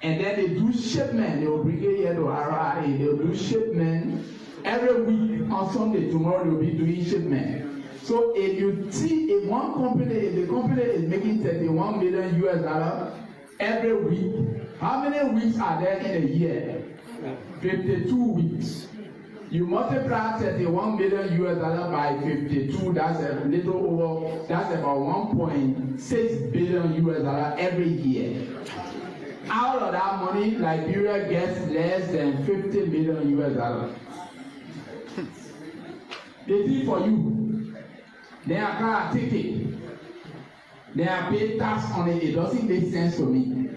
And then they do shipment. They will bring it here to RI. They will do shipment every week. On Sunday, tomorrow they will be doing shipment. So if you see if one company, if the company is making 31 million US dollars every week, how many weeks are there in a year? 52 weeks. You multiply 31 million US dollars by 52, that's a little over, that's about 1.6 billion US dollars every year. Out of that money, Liberia gets less than 50 million US dollars. They did for you. They are car ticket. They are paid tax on it. It doesn't make sense to me.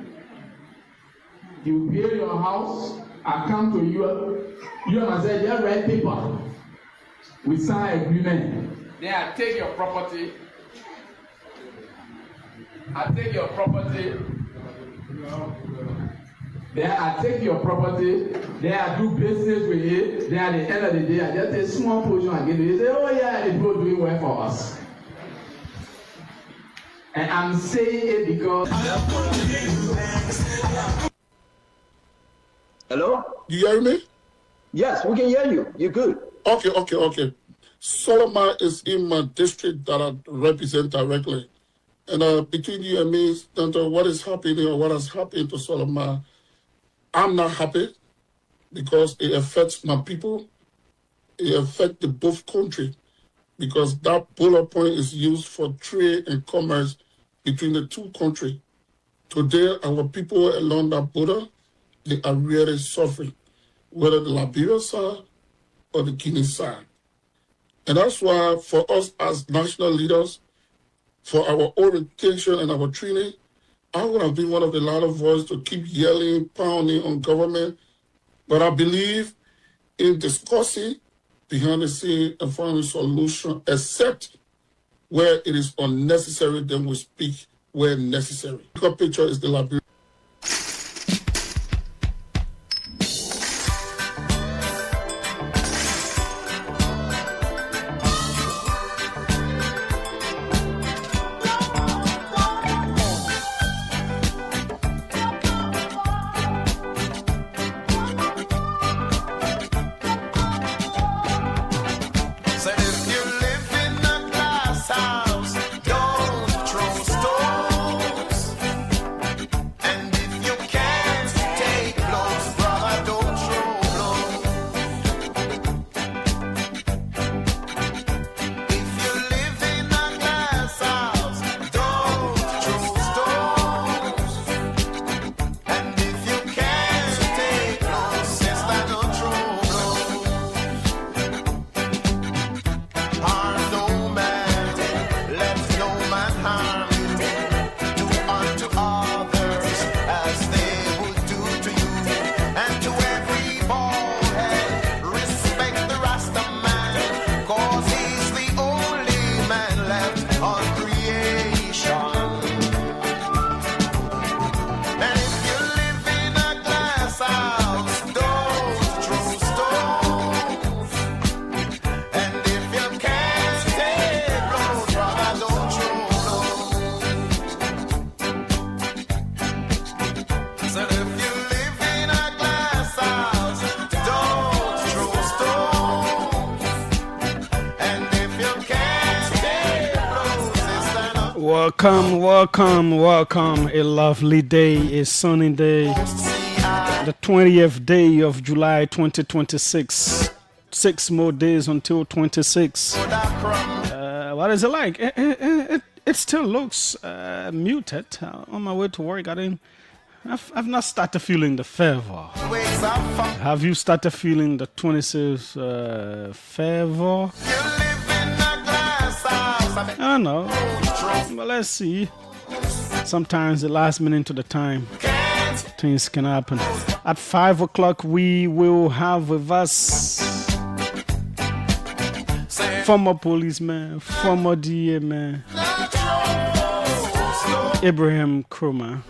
You pay your house, I come to you and I say, just write paper. We sign agreement. Then I take your property. Then I take your property. Then I do business with it. Then at the end of the day, I just take small portion and give it. They say, oh yeah, the people doing well for us. And I'm saying it because. Hello? You hear me? Yes, we can hear you. You're good. Okay. Solomon is in my district that I represent directly. And between you and me, Dante, what is happening or what has happened to Solomon, I'm not happy because it affects my people. It affects the both country because that bullet point is used for trade and commerce between the two countries. Today, our people along that border, they are really suffering, whether the Liberia side or the Guinea side. And that's why for us as national leaders, for our orientation and our training, I would have been one of the louder voices to keep yelling, pounding on government. But I believe in discussing behind the scene and finding a solution, except where it is unnecessary, then we speak where necessary. The picture is the Liberia. Welcome. A lovely day, a sunny day. The 20th day of July 2026. 6 more days until 26. What is it like? It still looks muted. On my way to work, I've not started feeling the fever. Have you started feeling the 26th fever? I don't know. But let's see. Sometimes the last minute to the time, things can happen. At 5 o'clock, we will have with us former policeman, former DA man, Abraham Kroma,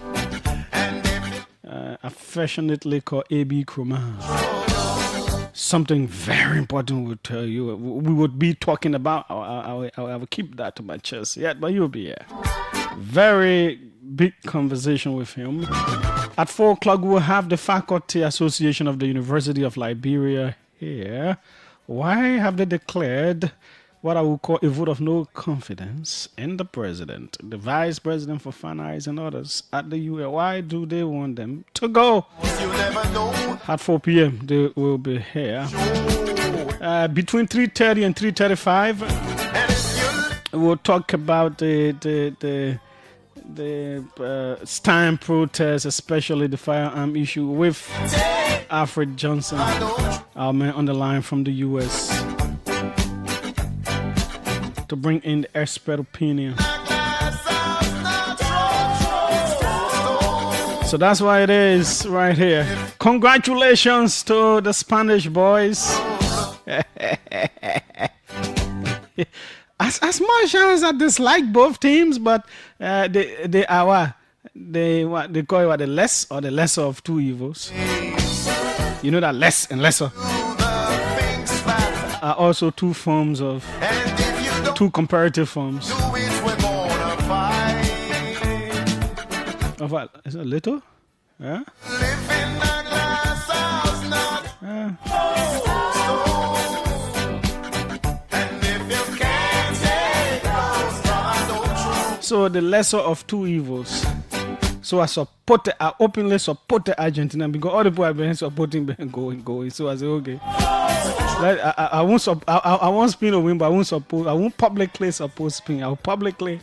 affectionately called AB Kroma. Something very important will tell you. We would be talking about. I will keep that to my chest. Yeah, but you'll be here. Very big conversation with him. At 4 o'clock, we'll have the Faculty Association of the University of Liberia here. Why have they declared what I would call a vote of no confidence in the president, the vice president for finance and others at the UN? Why do they want them to go? At 4 p.m., they will be here. Between 3:30 and 3:35, we'll talk about the stand protest, especially the firearm issue, with Alfred Johnson, our man on the line from the U.S., to bring in the expert opinion. So that's why it is right here. Congratulations to the Spanish boys. As much as I dislike both teams, but they are what they call it, what, the less or the lesser of two evils. You know that less and lesser are also two forms of two comparative forms of what? Is it little? Yeah. So the lesser of two evils. So I openly supported Argentina because all the people have been supporting them going. So I said, okay. I won't Spain to win, but I won't publicly support Spain. I'll publicly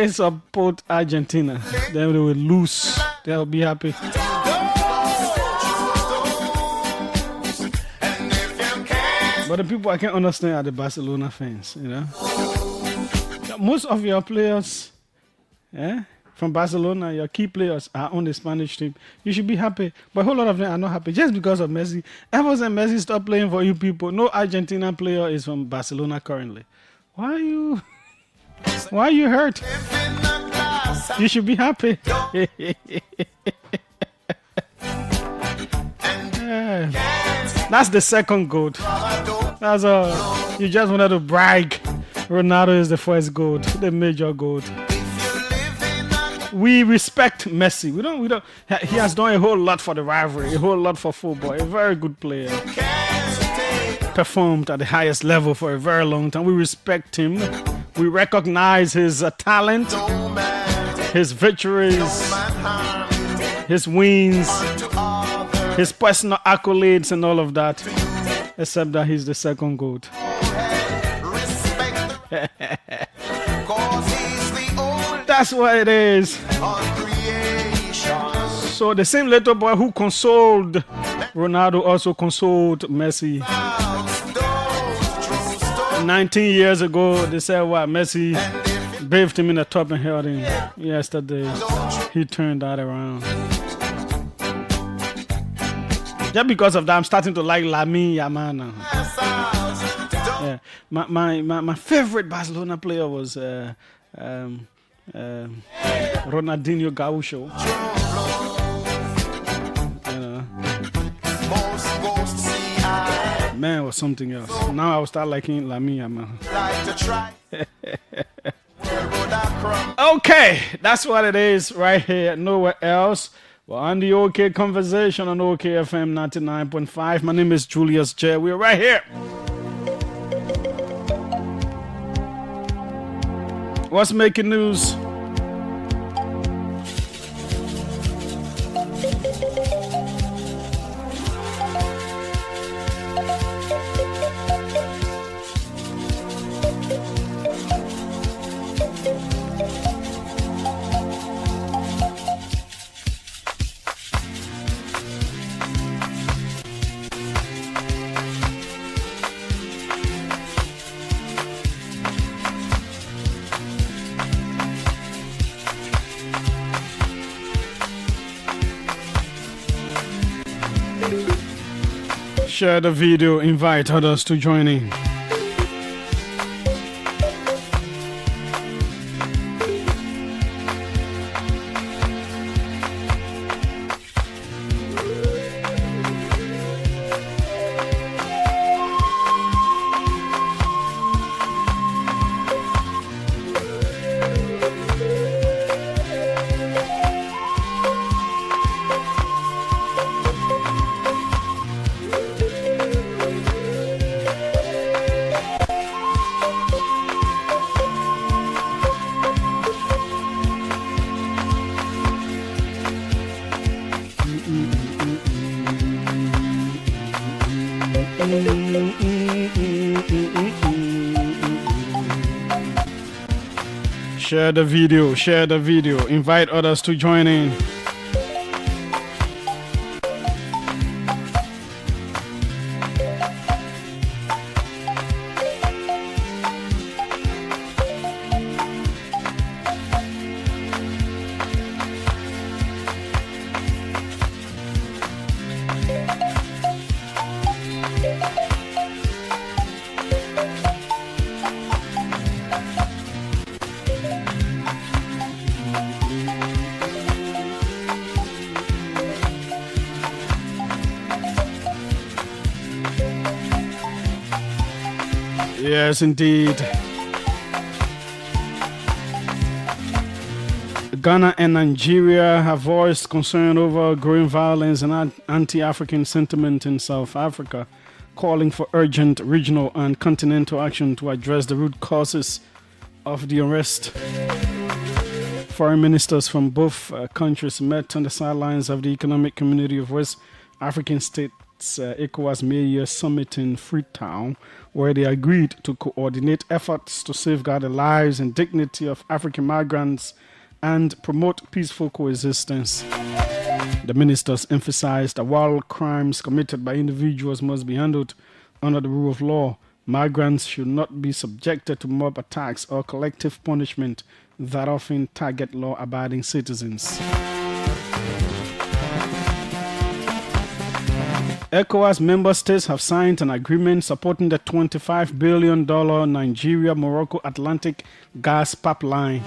support Argentina. Then they will lose. They'll be happy. But the people I can't understand are the Barcelona fans, you know. Most of your players from Barcelona, your key players are on the Spanish team. You should be happy. But a whole lot of them are not happy just because of Messi. Ever since Messi stopped playing for you people, no Argentina player is from Barcelona currently. Why are you hurt? You should be happy. That's the second goal. That's all. You just wanted to brag. Ronaldo is the first goal, the major goal. We respect Messi. We don't. He has done a whole lot for the rivalry, a whole lot for football. A very good player. Performed at the highest level for a very long time. We respect him. We recognize his talent, his victories, his wins, his personal accolades, and all of that. Except that he's the second GOAT. That's what it is. So the same little boy who consoled Ronaldo also consoled Messi. 19 years ago, they said what Messi bathed him in the top and held him. Yesterday, he turned that around. Just because of that, I'm starting to like Lamine Yamal now. Yeah, my favorite Barcelona player was Ronaldinho Gaúcho. Man, was something else. Now I will start liking Lamine Yamal. Okay, that's what it is right here, nowhere else. Well, on the OK Conversation on OKFM 99.5. My name is Julius J. We're right here. What's making news? Share the video, invite others to join in. Share the video, invite others to join in. Yes, indeed. Ghana and Nigeria have voiced concern over growing violence and anti-African sentiment in South Africa, calling for urgent regional and continental action to address the root causes of the unrest. Foreign ministers from both countries met on the sidelines of the Economic Community of West African States ECOWAS May-Year Summit in Freetown, where they agreed to coordinate efforts to safeguard the lives and dignity of African migrants and promote peaceful coexistence. The ministers emphasized that while crimes committed by individuals must be handled under the rule of law, migrants should not be subjected to mob attacks or collective punishment that often target law-abiding citizens. ECOWAS member states have signed an agreement supporting the $25 billion Nigeria-Morocco Atlantic gas pipeline.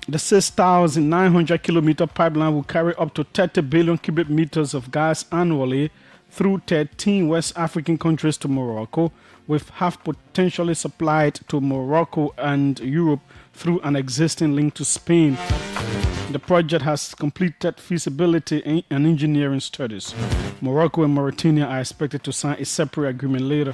The 6,900-kilometer pipeline will carry up to 30 billion cubic meters of gas annually through 13 West African countries to Morocco, with half potentially supplied to Morocco and Europe through an existing link to Spain. The project has completed feasibility and engineering studies. Morocco and Mauritania are expected to sign a separate agreement later.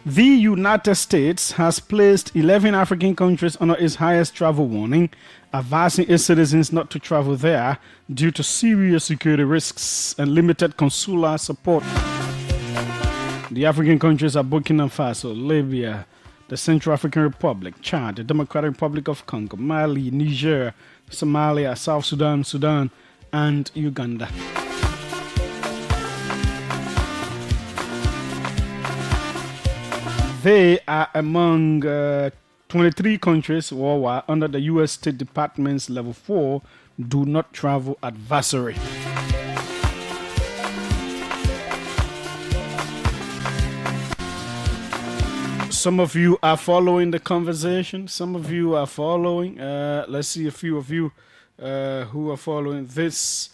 The United States has placed 11 African countries under its highest travel warning, advising its citizens not to travel there due to serious security risks and limited consular support. The African countries are Burkina Faso, Libya, the Central African Republic, Chad, the Democratic Republic of Congo, Mali, Niger, Somalia, South Sudan, Sudan, and Uganda. They are among 23 countries worldwide under the U.S. State Department's Level 4 Do Not Travel Advisory. Some of you are following the conversation. Some of you are following. Let's see a few of you who are following this.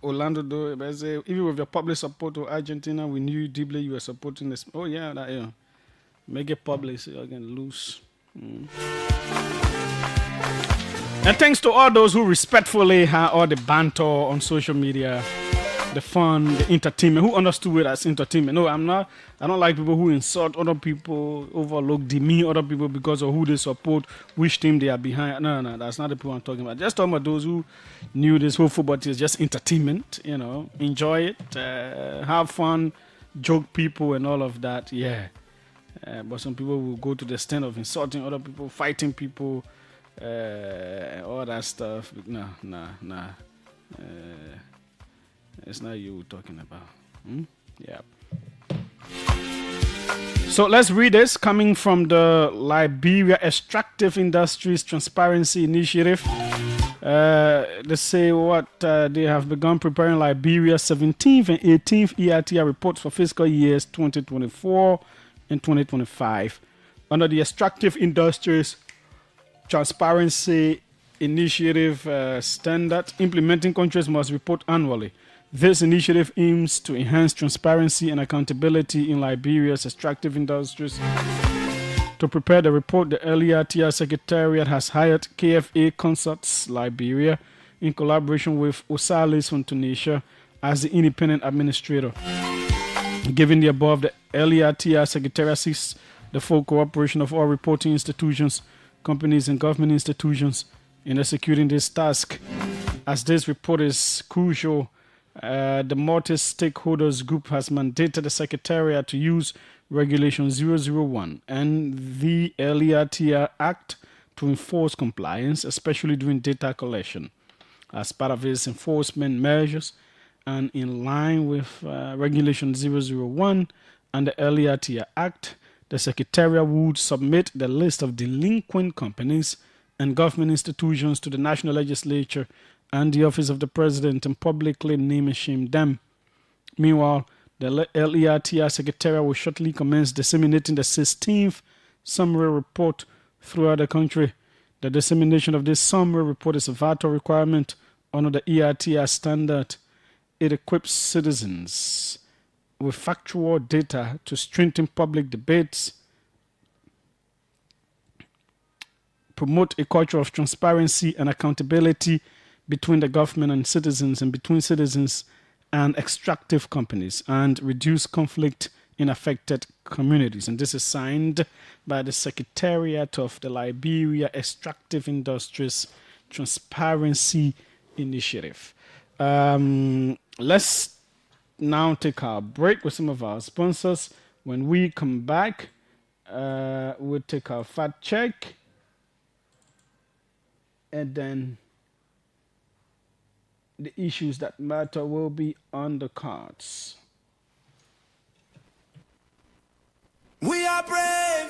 Orlando, even with your public support to Argentina, we knew deeply you were supporting this. Oh, yeah, that, yeah. Make it public so you can lose. And thanks to all those who respectfully had all the banter on social media, the fun, the entertainment, who understood it as entertainment. No, I don't like people who insult other people, overlook, demean other people because of who they support, which team they are behind. No, that's not the people I'm talking about. Just talking about those who knew this whole football is just entertainment, enjoy it, have fun, joke people and all of that, yeah. But some people will go to the extent of insulting other people, fighting people, all that stuff. Nah. It's not you we're talking about. Yeah. So let's read this coming from the Liberia Extractive Industries Transparency Initiative. They say what they have begun preparing Liberia's 17th and 18th EITR reports for fiscal years 2024 and 2025. Under the Extractive Industries Transparency Initiative standard, implementing countries must report annually. This initiative aims to enhance transparency and accountability in Liberia's extractive industries. To prepare the report, the LERTR Secretariat has hired KFA Consults Liberia in collaboration with Osalis from Tunisia as the independent administrator. Given the above, the LERTR Secretariat seeks the full cooperation of all reporting institutions, companies and government institutions, in executing this task. As this report is crucial, the multi-stakeholders group has mandated the Secretariat to use Regulation 001 and the LERTR Act to enforce compliance, especially during data collection. As part of its enforcement measures and in line with Regulation 001 and the LERTR Act, the Secretariat would submit the list of delinquent companies and government institutions to the National Legislature and the Office of the President and publicly name and shame them. Meanwhile, the LERTR Secretariat will shortly commence disseminating the 16th summary report throughout the country. The dissemination of this summary report is a vital requirement under the ERTR standard. It equips citizens with factual data to strengthen public debates, promote a culture of transparency and accountability between the government and citizens and between citizens and extractive companies, and reduce conflict in affected communities. And this is signed by the Secretariat of the Liberia Extractive Industries Transparency Initiative. Let's now take our break with some of our sponsors. When we come back, we'll take our fact check, and then the issues that matter will be on the cards. We are brave.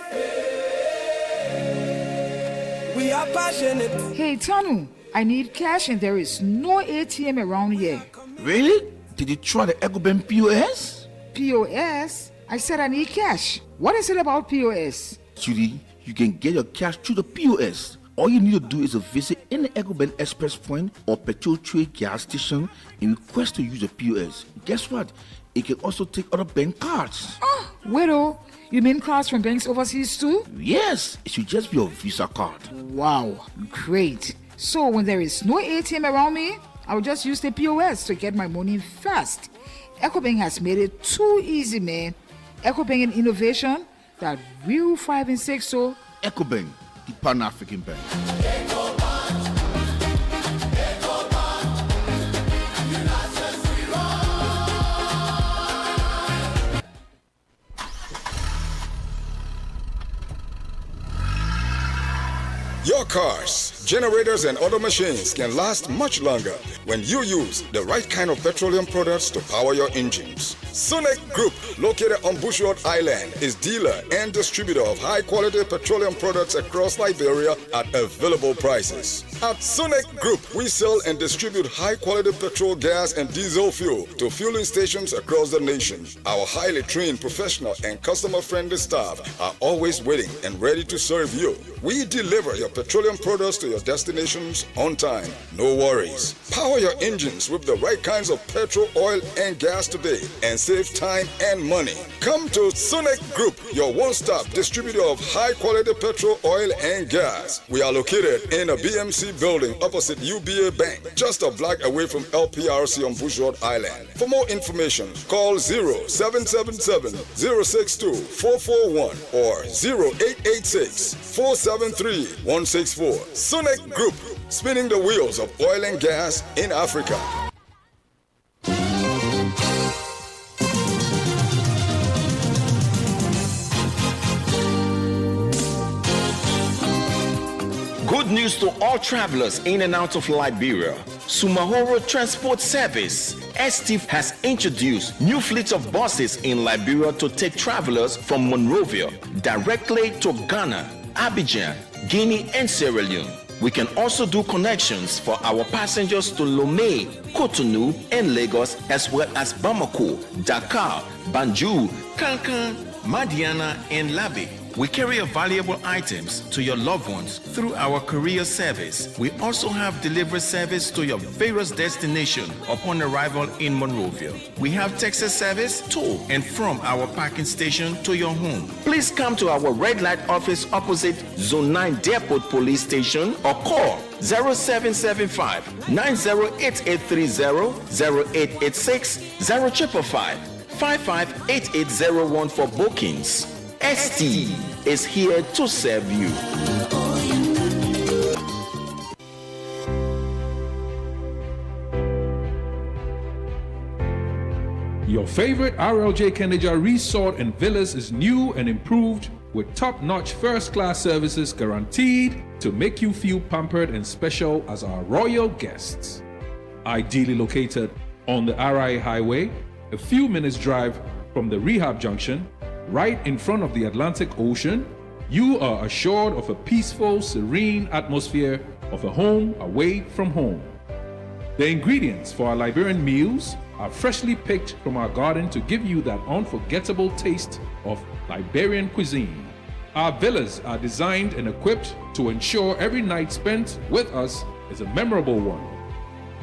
We are passionate. Hey, Tanu, I need cash and there is no ATM around here. Really? Did you try the EcoBank POS? POS? I said I need cash. What is it about POS? Judy, you can get your cash through the POS. All you need to do is to visit any EcoBank Express point or petrol trade gas station and request to use the POS. Guess what? It can also take other bank cards. Oh, widow, you mean cards from banks overseas too? Yes, it should just be your Visa card. Wow, great. So when there is no ATM around me, I'll just use the POS to get my money fast. EcoBank has made it too easy, man. EcoBank and innovation that will 5 and 6 so. EcoBank, the Pan-African Bank. Your cars, generators, and other machines can last much longer when you use the right kind of petroleum products to power your engines. Sunek Group, located on Bushwood Island, is dealer and distributor of high-quality petroleum products across Liberia at available prices. At Sunek Group, we sell and distribute high-quality petrol, gas, and diesel fuel to fueling stations across the nation. Our highly trained, professional, and customer-friendly staff are always waiting and ready to serve you. We deliver your petroleum products to your destinations on time. No worries. Power your engines with the right kinds of petrol, oil, and gas today and save time and money. Come to Sunek Group, your one-stop distributor of high-quality petrol, oil, and gas. We are located in a BMC building opposite UBA Bank, just a block away from LPRC on Bushwood Island. For more information, call 0777-062-441 or 0886-473-164. Sunek Group, spinning the wheels of oil and gas in Africa. Good news to all travelers in and out of Liberia. Sumahoro Transport Service, ST, has introduced new fleets of buses in Liberia to take travelers from Monrovia directly to Ghana, Abidjan, Guinea, and Sierra Leone. We can also do connections for our passengers to Lomé, Cotonou, and Lagos, as well as Bamako, Dakar, Banjul, Kankan, Madiana, and Labe. We carry valuable items to your loved ones through our courier service. We also have delivery service to your various destinations upon arrival in Monrovia. We have taxi service to and from our parking station to your home. Please come to our red light office opposite Zone 9 Depot Police Station or call 0775 908830 0886 0555 558801 for bookings. ST is here to serve you. Your favorite RLJ Kendeja Resort and Villas is new and improved with top-notch first-class services guaranteed to make you feel pampered and special as our royal guests. Ideally located on the RI Highway, a few minutes drive from the rehab junction, right in front of the Atlantic Ocean, you are assured of a peaceful, serene atmosphere of a home away from home. The ingredients for our Liberian meals are freshly picked from our garden to give you that unforgettable taste of Liberian cuisine. Our villas are designed and equipped to ensure every night spent with us is a memorable one.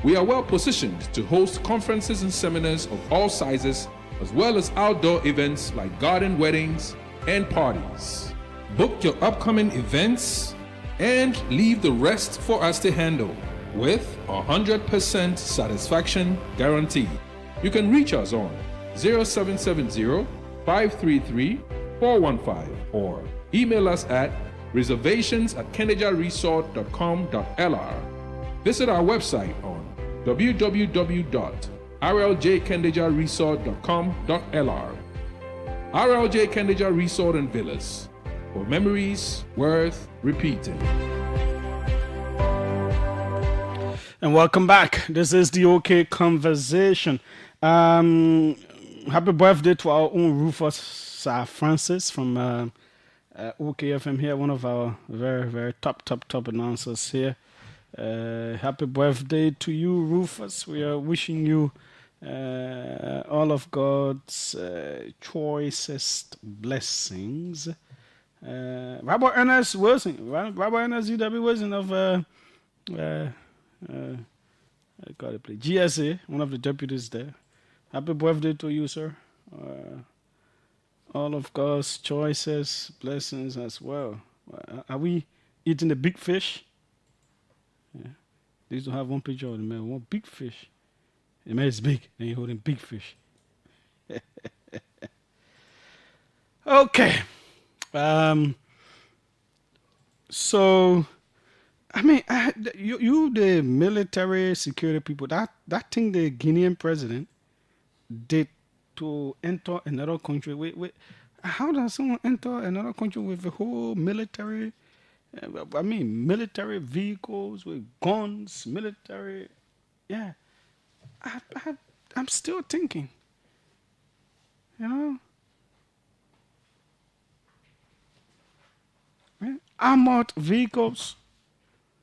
We are well positioned to host conferences and seminars of all sizes, as well as outdoor events like garden weddings and parties. Book your upcoming events and leave the rest for us to handle with 100% satisfaction guarantee. You can reach us on 0770-533-415 or email us at reservations@kendejaresort.com.lr. Visit our website on www.rljkendejaresort.com.lr. RLJ Kendeja Resort and Villas, for memories worth repeating. And welcome back. This is the OK Conversation. Happy birthday to our own Rufus Sir Francis from OKFM here, one of our very, very top announcers here. Happy birthday to you, Rufus. We are wishing you all of God's choicest blessings. Rabbi Ernest Wilson, Rabbi Ernest UW Wilson of GSA, one of the deputies there. Happy birthday to you, sir. All of God's choicest blessings as well. Are we eating the big fish? Yeah. They used to have one picture of the man, one big fish. The man is big, and he's holding big fish. Okay. So, I mean, you the military security people, that thing the Guinean president did to enter another country. Wait, how does someone enter another country with a whole military? Military vehicles with guns, military. Yeah, I'm still thinking. You know, armored vehicles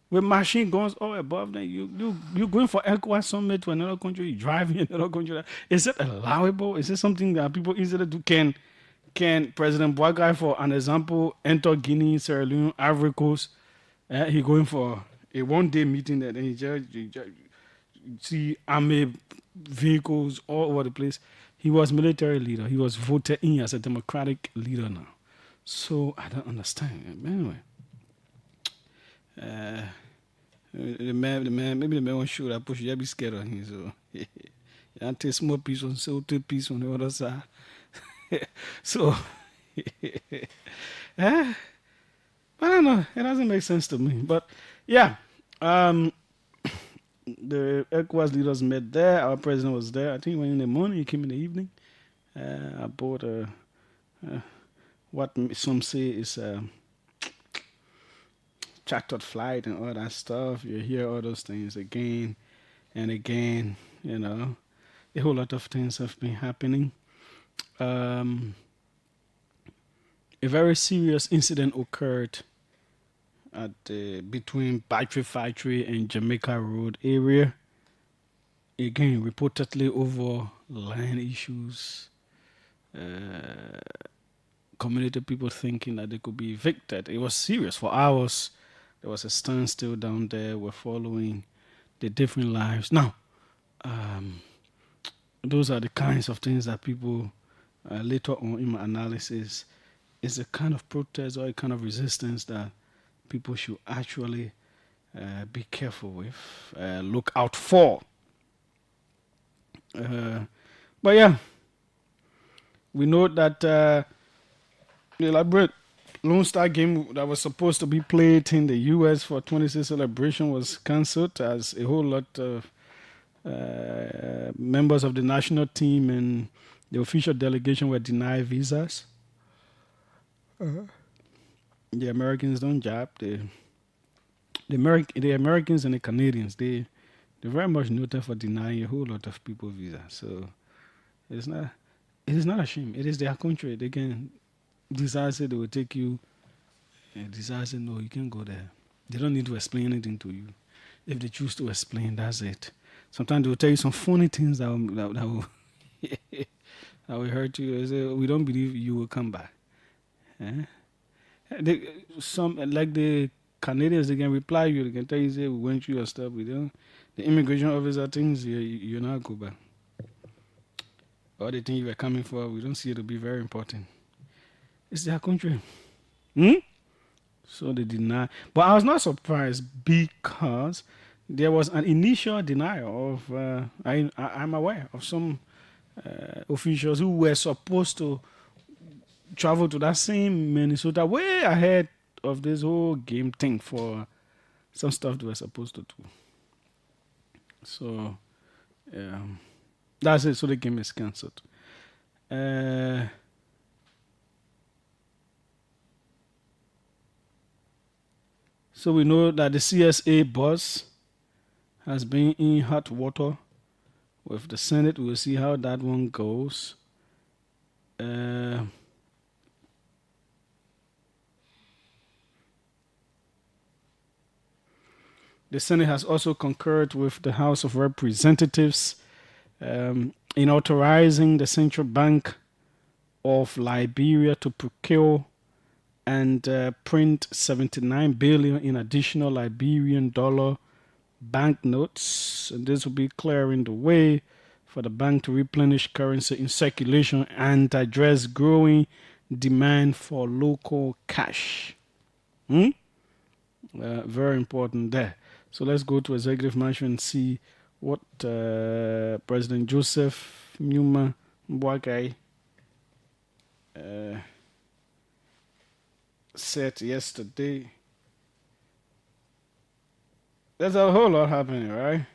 with machine guns all above them. You going for ECOWAS summit to another country, you driving another country. Is it allowable? Is it something that people easily do? Can President Boakai, for an example, enter Guinea, Sierra Leone, Ivory Coast? He going for a one-day meeting there, and he just see army vehicles all over the place. He was military leader. He was voted in as a democratic leader now. So I don't understand. Anyway. The man, maybe the man was sure that push you be scared of him. So you take small piece on, so take piece on the other side. So, I don't know. It doesn't make sense to me. But yeah, the ECOWAS leaders met there. Our president was there. I think he went in the morning. He came in the evening. I bought what some say is chartered flight and all that stuff. You hear all those things again and again. You know, a whole lot of things have been happening. A very serious incident occurred at between Battery Factory and Jamaica Road area. Again, reportedly over land issues. Community people thinking that they could be evicted. It was serious for hours. There was a standstill down there. We're following the different lives. Now, those are the kinds of things that people later on in my analysis is a kind of protest or a kind of resistance that people should actually be careful with, look out for. But yeah, we know that the elaborate Lone Star game that was supposed to be played in the U.S. for 26th celebration was cancelled, as a whole lot of Members of the national team and the official delegation were denied visas. The Americans don't jab. The Americans and the Canadians, they're very much noted for denying a whole lot of people visa. So it is not a shame. It is their country. They can decide say they will take you and decide say no, you can't go there. They don't need to explain anything to you. If they choose to explain, that's it. Sometimes they will tell you some funny things that will that will hurt you. They say, we don't believe you will come back. Some like the Canadians, they can reply you. They can tell you, say, we went through your stuff. We don't. The immigration officer thinks you're not go back. Or the thing you were coming for, we don't see it to be very important. It's their country. So they deny. But I was not surprised because there was an initial denial of, I'm aware of some officials who were supposed to travel to that same Minnesota way ahead of this whole game thing for some stuff they were supposed to do. So, that's it. So the game is cancelled. So we know that the CSA boss has been in hot water with the Senate. We'll see how that one goes. The Senate has also concurred with the House of Representatives in authorizing the Central Bank of Liberia to procure and print 79 billion in additional Liberian dollar banknotes. And this will be clearing the way for the bank to replenish currency in circulation and address growing demand for local cash. Very important there. So let's go to executive mansion and see what President Joseph Numa Mbwagai said yesterday. There's a whole lot happening, right?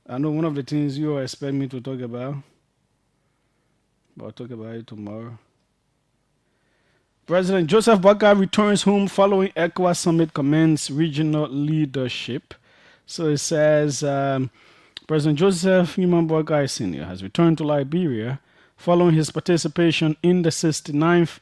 I know one of the things you expect me to talk about, but I'll talk about it tomorrow. President Joseph Boakai returns home following ECOWAS summit, commends regional leadership. So it says President Joseph Numa Boakai Sr. has returned to Liberia following his participation in the 69th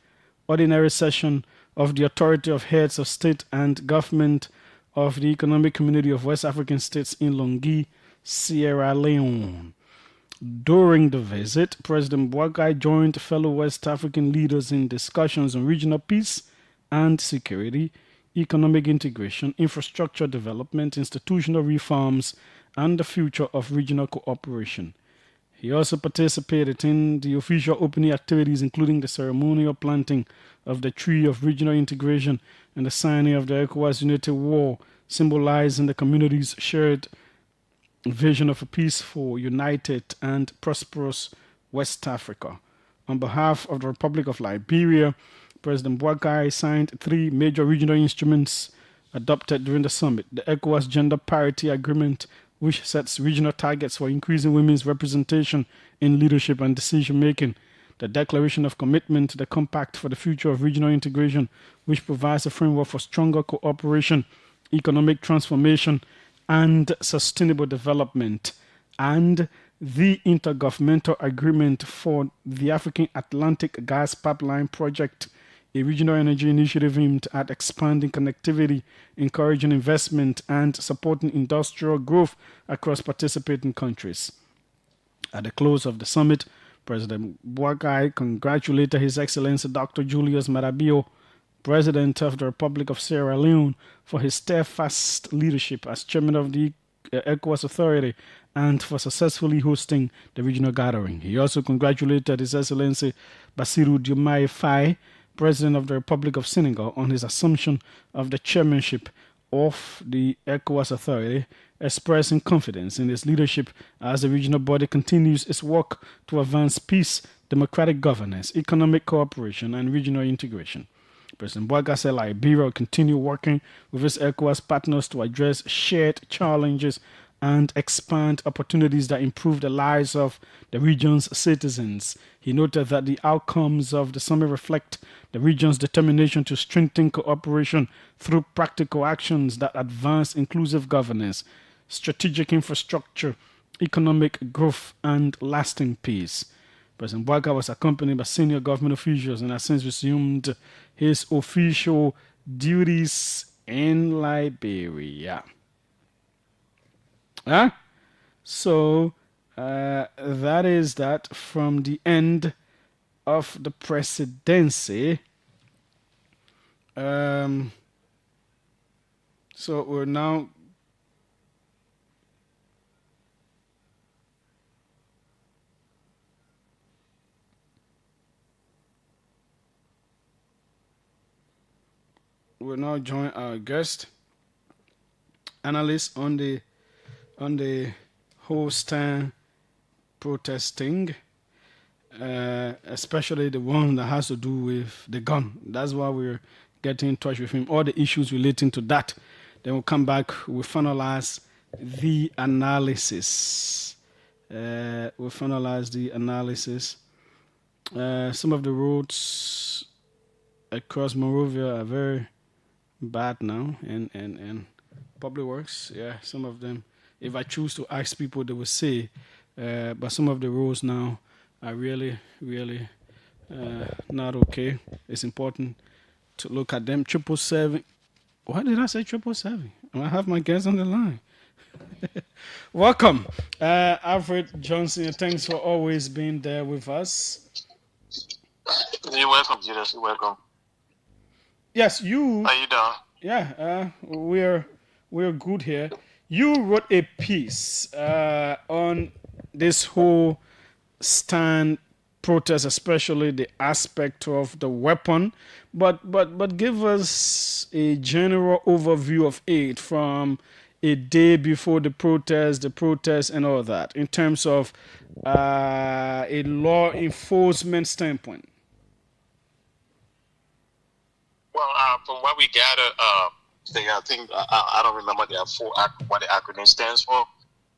ordinary session of the Authority of Heads of State and Government of the Economic Community of West African States in Longyi, Sierra Leone. During the visit, President Boakai joined fellow West African leaders in discussions on regional peace and security, economic integration, infrastructure development, institutional reforms, and the future of regional cooperation. He also participated in the official opening activities, including the ceremonial planting of the tree of regional integration and the signing of the ECOWAS Unity Wall, symbolizing the community's shared vision of a peaceful, united, and prosperous West Africa. On behalf of the Republic of Liberia, President Boakai signed 3 major regional instruments adopted during the summit: the ECOWAS Gender Parity Agreement, which sets regional targets for increasing women's representation in leadership and decision-making; the Declaration of Commitment to the Compact for the Future of Regional Integration, which provides a framework for stronger cooperation, economic transformation, and sustainable development; and the Intergovernmental Agreement for the African Atlantic Gas Pipeline Project, a regional energy initiative aimed at expanding connectivity, encouraging investment, and supporting industrial growth across participating countries. At the close of the summit, President Boakai congratulated His Excellency Dr. Julius Marabio, President of the Republic of Sierra Leone, for his steadfast leadership as chairman of the ECOWAS Authority and for successfully hosting the regional gathering. He also congratulated His Excellency Bassirou Diomaye Faye, President of the Republic of Senegal, on his assumption of the chairmanship of the ECOWAS Authority, expressing confidence in his leadership as the regional body continues its work to advance peace, democratic governance, economic cooperation, and regional integration. President Boaga said Liberia will continue working with its ECOWAS partners to address shared challenges and expand opportunities that improve the lives of the region's citizens. He noted that the outcomes of the summit reflect the region's determination to strengthen cooperation through practical actions that advance inclusive governance, strategic infrastructure, economic growth, and lasting peace. President Boaga was accompanied by senior government officials and has since resumed his official duties in Liberia. So that is that from the end of the presidency. So we're now join our guest analyst on the whole stand protesting, especially the one that has to do with the gun. That's why we're getting in touch with him. All the issues relating to that. Then we'll come back. We'll finalize the analysis. Some of the roads across Monrovia are very bad now, and public works, some of them, if I choose to ask people, they will say, but some of the roads now are really not okay. It's important to look at them. 777, why did I say 777? I have my guests on the line. Welcome, Alfred Johnson. Thanks for always being there with us. You're welcome, Julius. You're welcome. Yes, you. How you doing? Yeah, we're good here. You wrote a piece on this whole stand protest, especially the aspect of the weapon. But give us a general overview of it from a day before the protest, and all that, in terms of a law enforcement standpoint. Well, from what we gathered, I think I don't remember what the acronym stands for,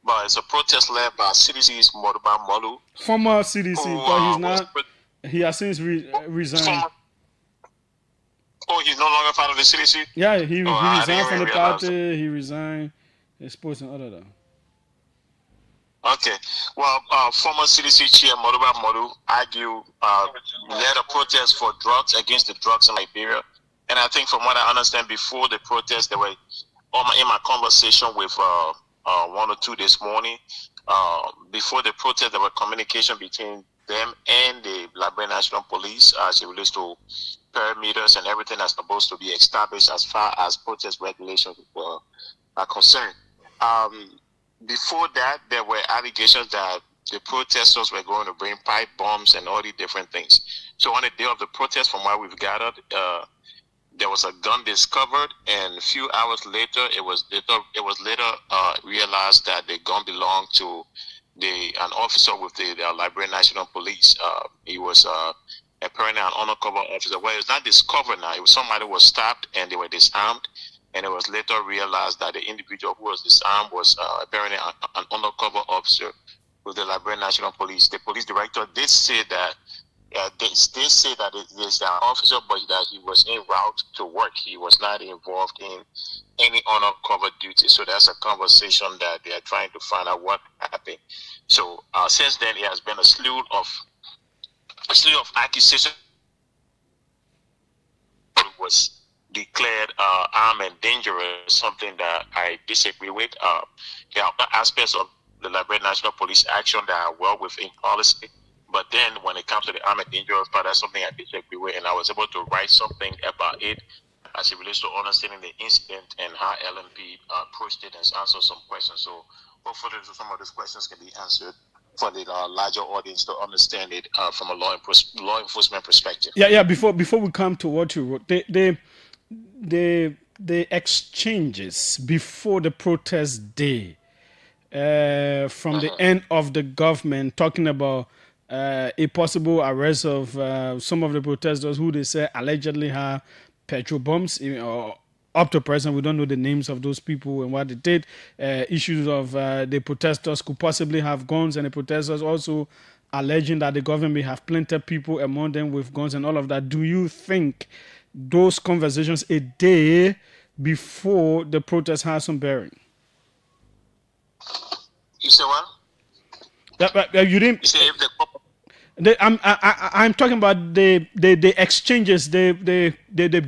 but it's a protest led by CDC's Moduba Molu. Former CDC, but he's not. He has since resigned. He's no longer part of the CDC? Yeah, he resigned from the party. He resigned. His post and other than. Okay. Well, former CDC chair Moduba Molu led a protest for drugs against the drugs in Liberia. And I think from what I understand, before the protest, they were in my conversation with one or two this morning. Before the protest, there were communication between them and the Liberia National Police as it relates to perimeters and everything that's supposed to be established as far as protest regulations are concerned. Before that, there were allegations that the protesters were going to bring pipe bombs and all these different things. So on the day of the protest, from what we've gathered, there was a gun discovered, and a few hours later, it was later realized that the gun belonged to an officer with the Liberia National Police. He was apparently an undercover officer. Well, it's not discovered now. It was somebody who was stabbed, and they were disarmed. And it was later realized that the individual who was disarmed was apparently an undercover officer with the Liberia National Police. The police director did say that they say that it is an officer, but that he was en route to work. He was not involved in any undercover duty. So that's a conversation that they are trying to find out what happened. So since then, it has been a slew of accusations. It was declared armed and dangerous, something that I disagree with. There are aspects of the Liberia National Police action that are well within policy. But then when it comes to the armed and dangerous part, that's something I disagree with. And I was able to write something about it as it relates to understanding the incident and how LMP approached it and answered some questions. So hopefully some of those questions can be answered for the larger audience to understand it from a law enforcement perspective. Yeah. Before we come to what you wrote, the exchanges before the protest day from the end of the government talking about a possible arrest of some of the protesters who they say allegedly have petrol bombs. Up to present, we don't know the names of those people and what they did. Issues of the protesters could possibly have guns, and the protesters also alleging that the government may have planted people among them with guns and all of that. Do you think those conversations a day before the protest has some bearing? You say what? You didn't. You say if the I'm talking about the exchanges, the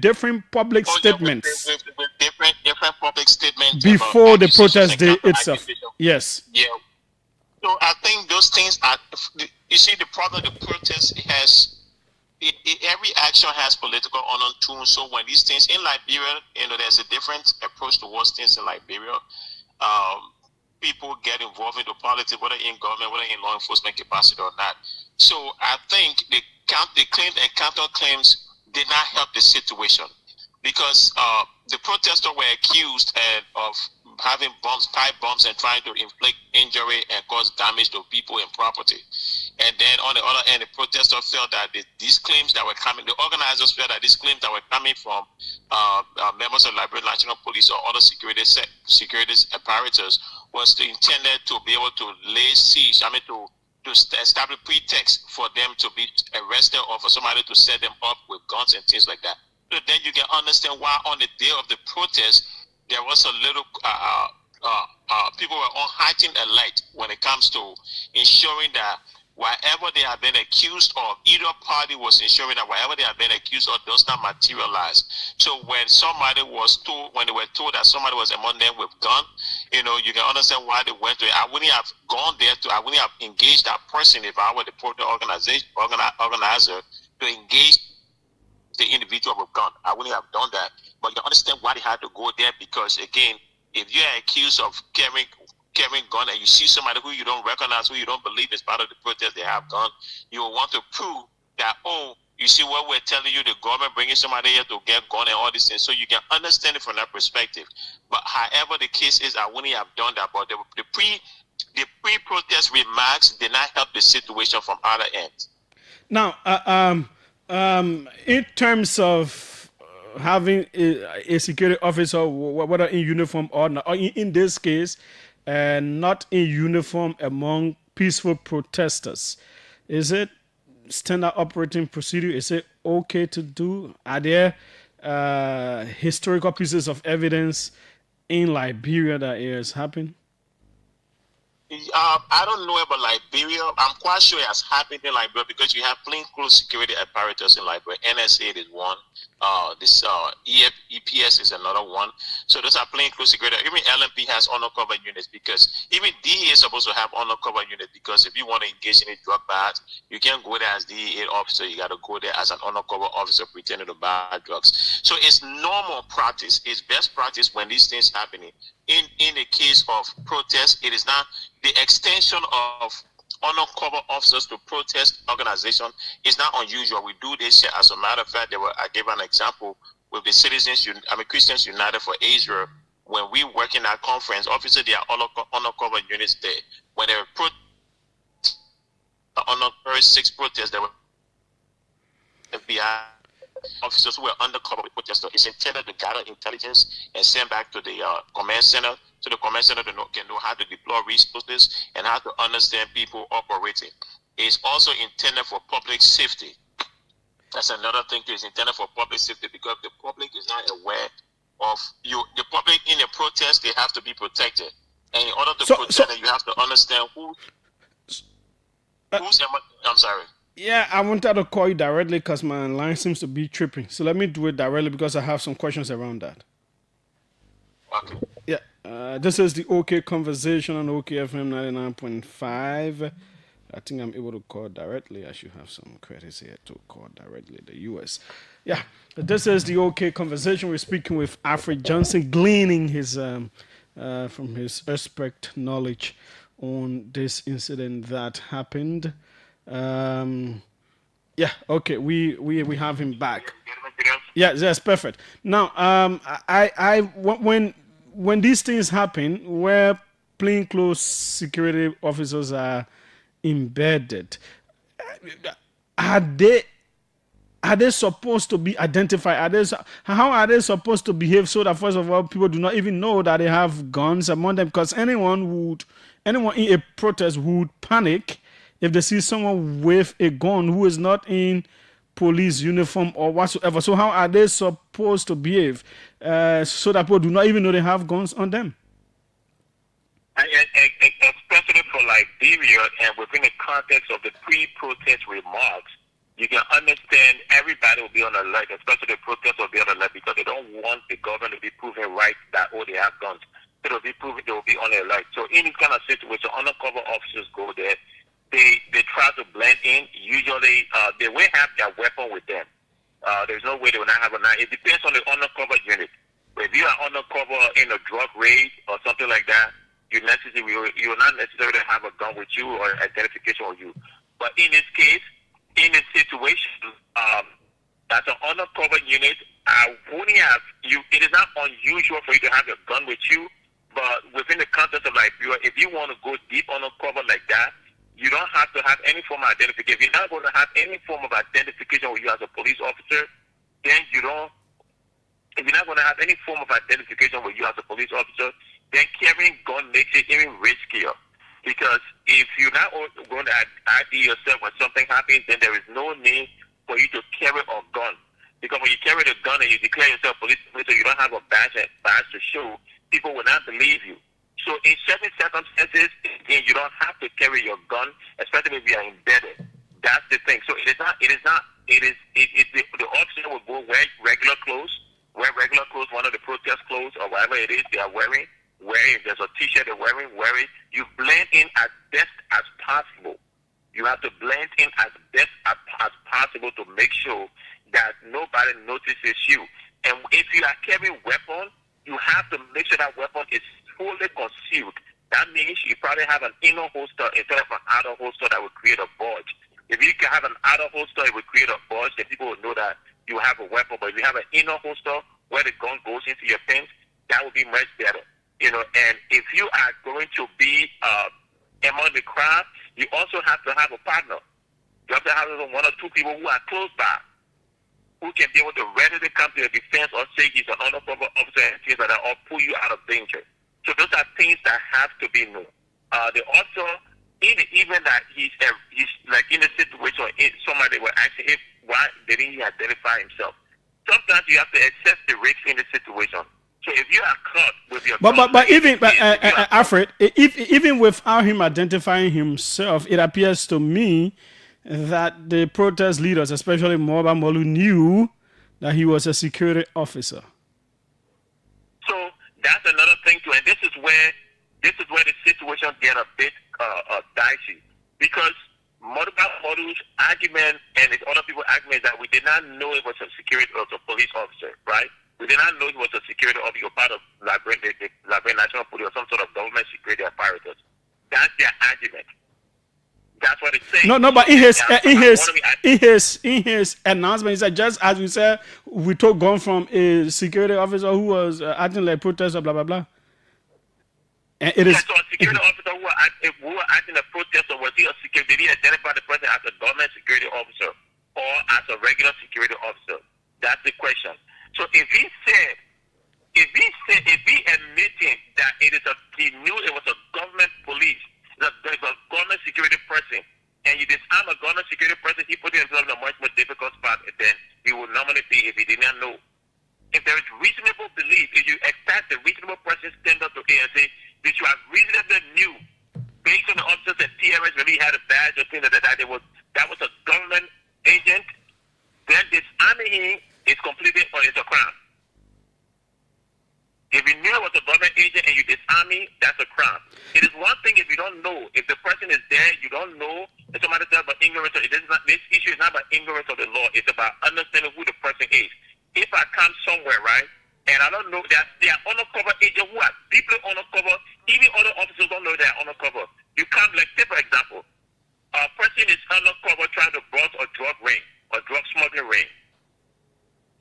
different public statements with different public statements before the protest day itself. Yes. Yeah. So I think those things are. You see, the problem the protest has. Every action has political undertone. So when these things in Liberia, there's a different approach towards things in Liberia. People get involved into politics, whether in government, whether in law enforcement capacity or not. So I think the claim and counterclaims did not help the situation, because the protesters were accused of having pipe bombs and trying to inflict injury and cause damage to people and property. And then on the other end, the protesters felt that these claims that were coming, the organizers felt that these claims that were coming from members of the Liberian National Police or other security apparatus was intended to be able to lay siege, to establish pretext for them to be arrested or for somebody to set them up with guns and things like that. So then you can understand why on the day of the protest, there was a little, people were on heightened alert when it comes to ensuring that whatever they have been accused of, either party was ensuring that whatever they have been accused of does not materialize. So when they were told that somebody was among them with gun, you can understand why they went to it. I wouldn't have gone there I wouldn't have engaged that person if I were the protest organizer to engage the individual with gun. I wouldn't have done that. But you understand why they had to go there, because again, if you are accused of carrying gun and you see somebody who you don't recognize, who you don't believe is part of the protest, they have gun, you will want to prove that, you see what we're telling you, the government bringing somebody here to get gun and all these things. So you can understand it from that perspective. But however the case is, I wouldn't have done that. But the pre-protest remarks did not help the situation from other ends. Now, in terms of having a security officer, whether in uniform or not, or in this case, not in uniform among peaceful protesters, is it standard operating procedure? Is it okay to do? Are there historical pieces of evidence in Liberia that it has happened? I don't know about Liberia. I'm quite sure it has happened in Liberia because you have plainclothes security apparatus in Liberia. NSA is one. This EPS is another one. So those are plainclothes security. Even LMP has undercover units, because even DEA is supposed to have undercover units, because if you want to engage in a drug bath, you can't go there as DEA officer. You got to go there as an undercover officer pretending to buy drugs. So it's normal practice. It's best practice when these things happening. In the case of protest, it is not the extension of undercover officers to protest organization is not unusual. We do this here. As a matter of fact, I gave an example with the Christians United for Israel. When we work in our conference, obviously there are undercover units there. When there were undercover 6 protests, there were FBI officers who were undercover with protesters. It's intended to gather intelligence and send back to the command center, so the command center can know how to deploy resources and how to understand people operating. It's also intended for public safety. That's another thing too. It's intended for public safety, because the public is not aware of you. The public in a protest, they have to be protected, and in order to protect them, you have to understand who's. I'm sorry. Yeah, I wanted to call you directly because my line seems to be tripping. So let me do it directly because I have some questions around that. Okay. Yeah, this is the OK Conversation on OKFM 99.5. I think I'm able to call directly. I should have some credits here to call directly the US. Yeah, this is the OK Conversation. We're speaking with Alfred Johnson, gleaning his from his expert knowledge on this incident that happened. Yeah, okay, we have him back. Yes, perfect. Now, when these things happen, where plainclothes security officers are embedded, are are they supposed to be identified? How are they supposed to behave so that, first of all, people do not even know that they have guns among them? Because anyone in a protest would panic if they see someone with a gun who is not in police uniform or whatsoever. So how are they supposed to behave so that people do not even know they have guns on them? Especially for Liberia, and within the context of the pre-protest remarks, you can understand everybody will be on alert, especially the protesters will be on alert, because they don't want the government to be proven right that, they have guns. So they will be on alert. So in this kind of situation, undercover officers go there. They try to blend in. Usually, they will have their weapon with them. There's no way they will not have a knife. It depends on the undercover unit. If you are undercover in a drug raid or something like that, you will not necessarily have a gun with you or identification with you. But in this case, in this situation, as an undercover unit, it is not unusual for you to have a gun with you, but within the context of Liberia, if you want to go deep undercover like that, you don't have to have any form of identification. If you're not going to have any form of identification with you as a police officer, then if you're not going to have any form of identification with you as a police officer, then carrying gun makes it even riskier. Because if you're not going to ID yourself when something happens, then there is no need for you to carry a gun. Because when you carry the gun and you declare yourself police officer, you don't have a badge to show, people will not believe you. So in certain circumstances, again, you don't have to carry your gun, especially if you are embedded. That's the thing. So the officer will go wear regular clothes, one of the protest clothes or whatever it is they are wearing. If there's a t-shirt they're wearing, wear it. You blend in as best as possible. You have to blend in as best as possible to make sure that nobody notices you. And if you are carrying a weapon, you have to make sure that weapon is fully concealed. That means you probably have an inner holster instead of an outer holster that will create a bulge. If you can have an outer holster, it will create a bulge, then people will know that you have a weapon. But if you have an inner holster where the gun goes into your pants, that would be much better. And if you are going to be among the crowd, you also have to have a partner. You have to have one or two people who are close by, who can be able to readily come to your defense or say he's an undercover officer and things like that, or pull you out of danger. So those are things that have to be known. They also, even that he's like in a situation, somebody will ask him, why didn't he identify himself? Sometimes you have to assess the risk in the situation. So if you are caught with your Alfred, even without him identifying himself, it appears to me that the protest leaders, especially Moba Molu, knew that he was a security officer. So that's another thing too, and this is where the situation get a bit dicey, because Moba Molu's argument and his other people's argument is that we did not know it was a security or a police officer, right? We did not know he was a security officer, part of the Liberian National Police or some sort of government security apparatus. That's their argument. That's what it's saying. No, but in his announcement, he said, just as we said, we took gun from a security officer who was acting like protester, blah blah blah. And it is. So a security officer who were acting a protester, was he a security? Did he identify the person as a government security officer or as a regular security officer? That's the question. So if he admitting that he knew it was a government police, that there's a government security person, and you disarm a government security person, he put himself in a much more difficult spot than he would normally be if he did not know. If there is reasonable belief, if you expect the reasonable person stand up to A and say that you have reasonably knew, based on the officers that TRS really had a badge or things like that, that was a government agent, then disarming him is completely, or it's a crime. If you knew it was a government agent and you disarm me, that's a crime. It is one thing if you don't know. If the person is there, you don't know, and somebody says about ignorance, this issue is not about ignorance of the law. It's about understanding who the person is. If I come somewhere, right, and I don't know that they are undercover agents who are deeply undercover, even other officers don't know they are undercover. You come, like, say, for example, a person is undercover trying to bust a drug ring, or drug smuggling ring.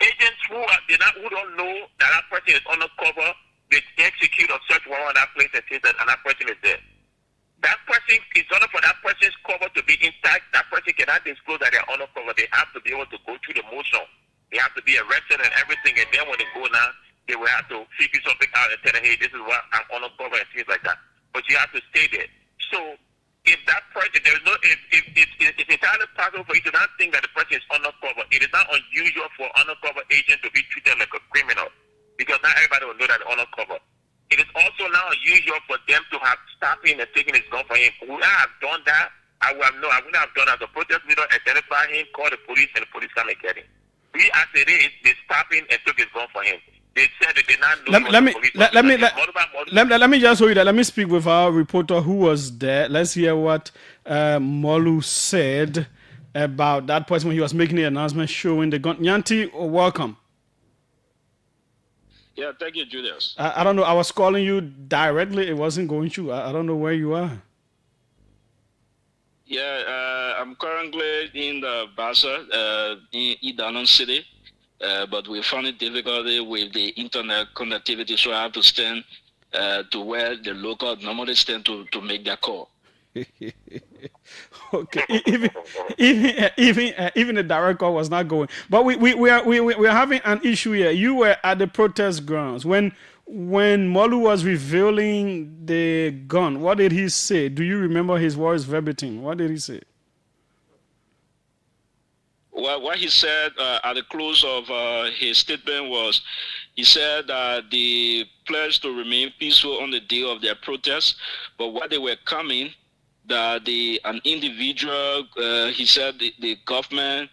Agents who don't know that person is undercover, they execute a search warrant on that place and say that that person is there. That person, in order for that person's cover to be intact, that person cannot disclose that they're undercover. They have to be able to go through the motion. They have to be arrested and everything, and then when they go now, they will have to figure something out and tell them, hey, this is what I'm undercover and things like that. But you have to stay there. So if that person, there is no, if it's entirely possible for you to not think that the person is undercover, it is not unusual for undercover agents to be treated like a criminal, because not everybody will know that they're undercover. It is also now unusual for them to have stopped him and taken his gun from him. Would I have done that? I wouldn't have done as a protest leader, identify him, call the police, and the police come and get him. We, as it is, they stopped him and took his gun from him. They said that they not know let me just show you that. Let me speak with our reporter who was there. Let's hear what Molu said about that person when he was making the announcement showing the gun. Nyanti, welcome. Yeah, thank you, Julius. I don't know. I was calling you directly. It wasn't going through. I don't know where you are. Yeah, I'm currently in the Bassa, in Idanon City, but we found it difficult with the internet connectivity, so I have to stand to where the local normally stand to make their call. Okay, even the direct call was not going. But we are having an issue here. You were at the protest grounds when Molu was revealing the gun. What did he say? Do you remember his words verbatim? What did he say? Well, what he said at the close of his statement was, he said that they pledged to remain peaceful on the day of their protest, but while they were coming, that an individual, he said the government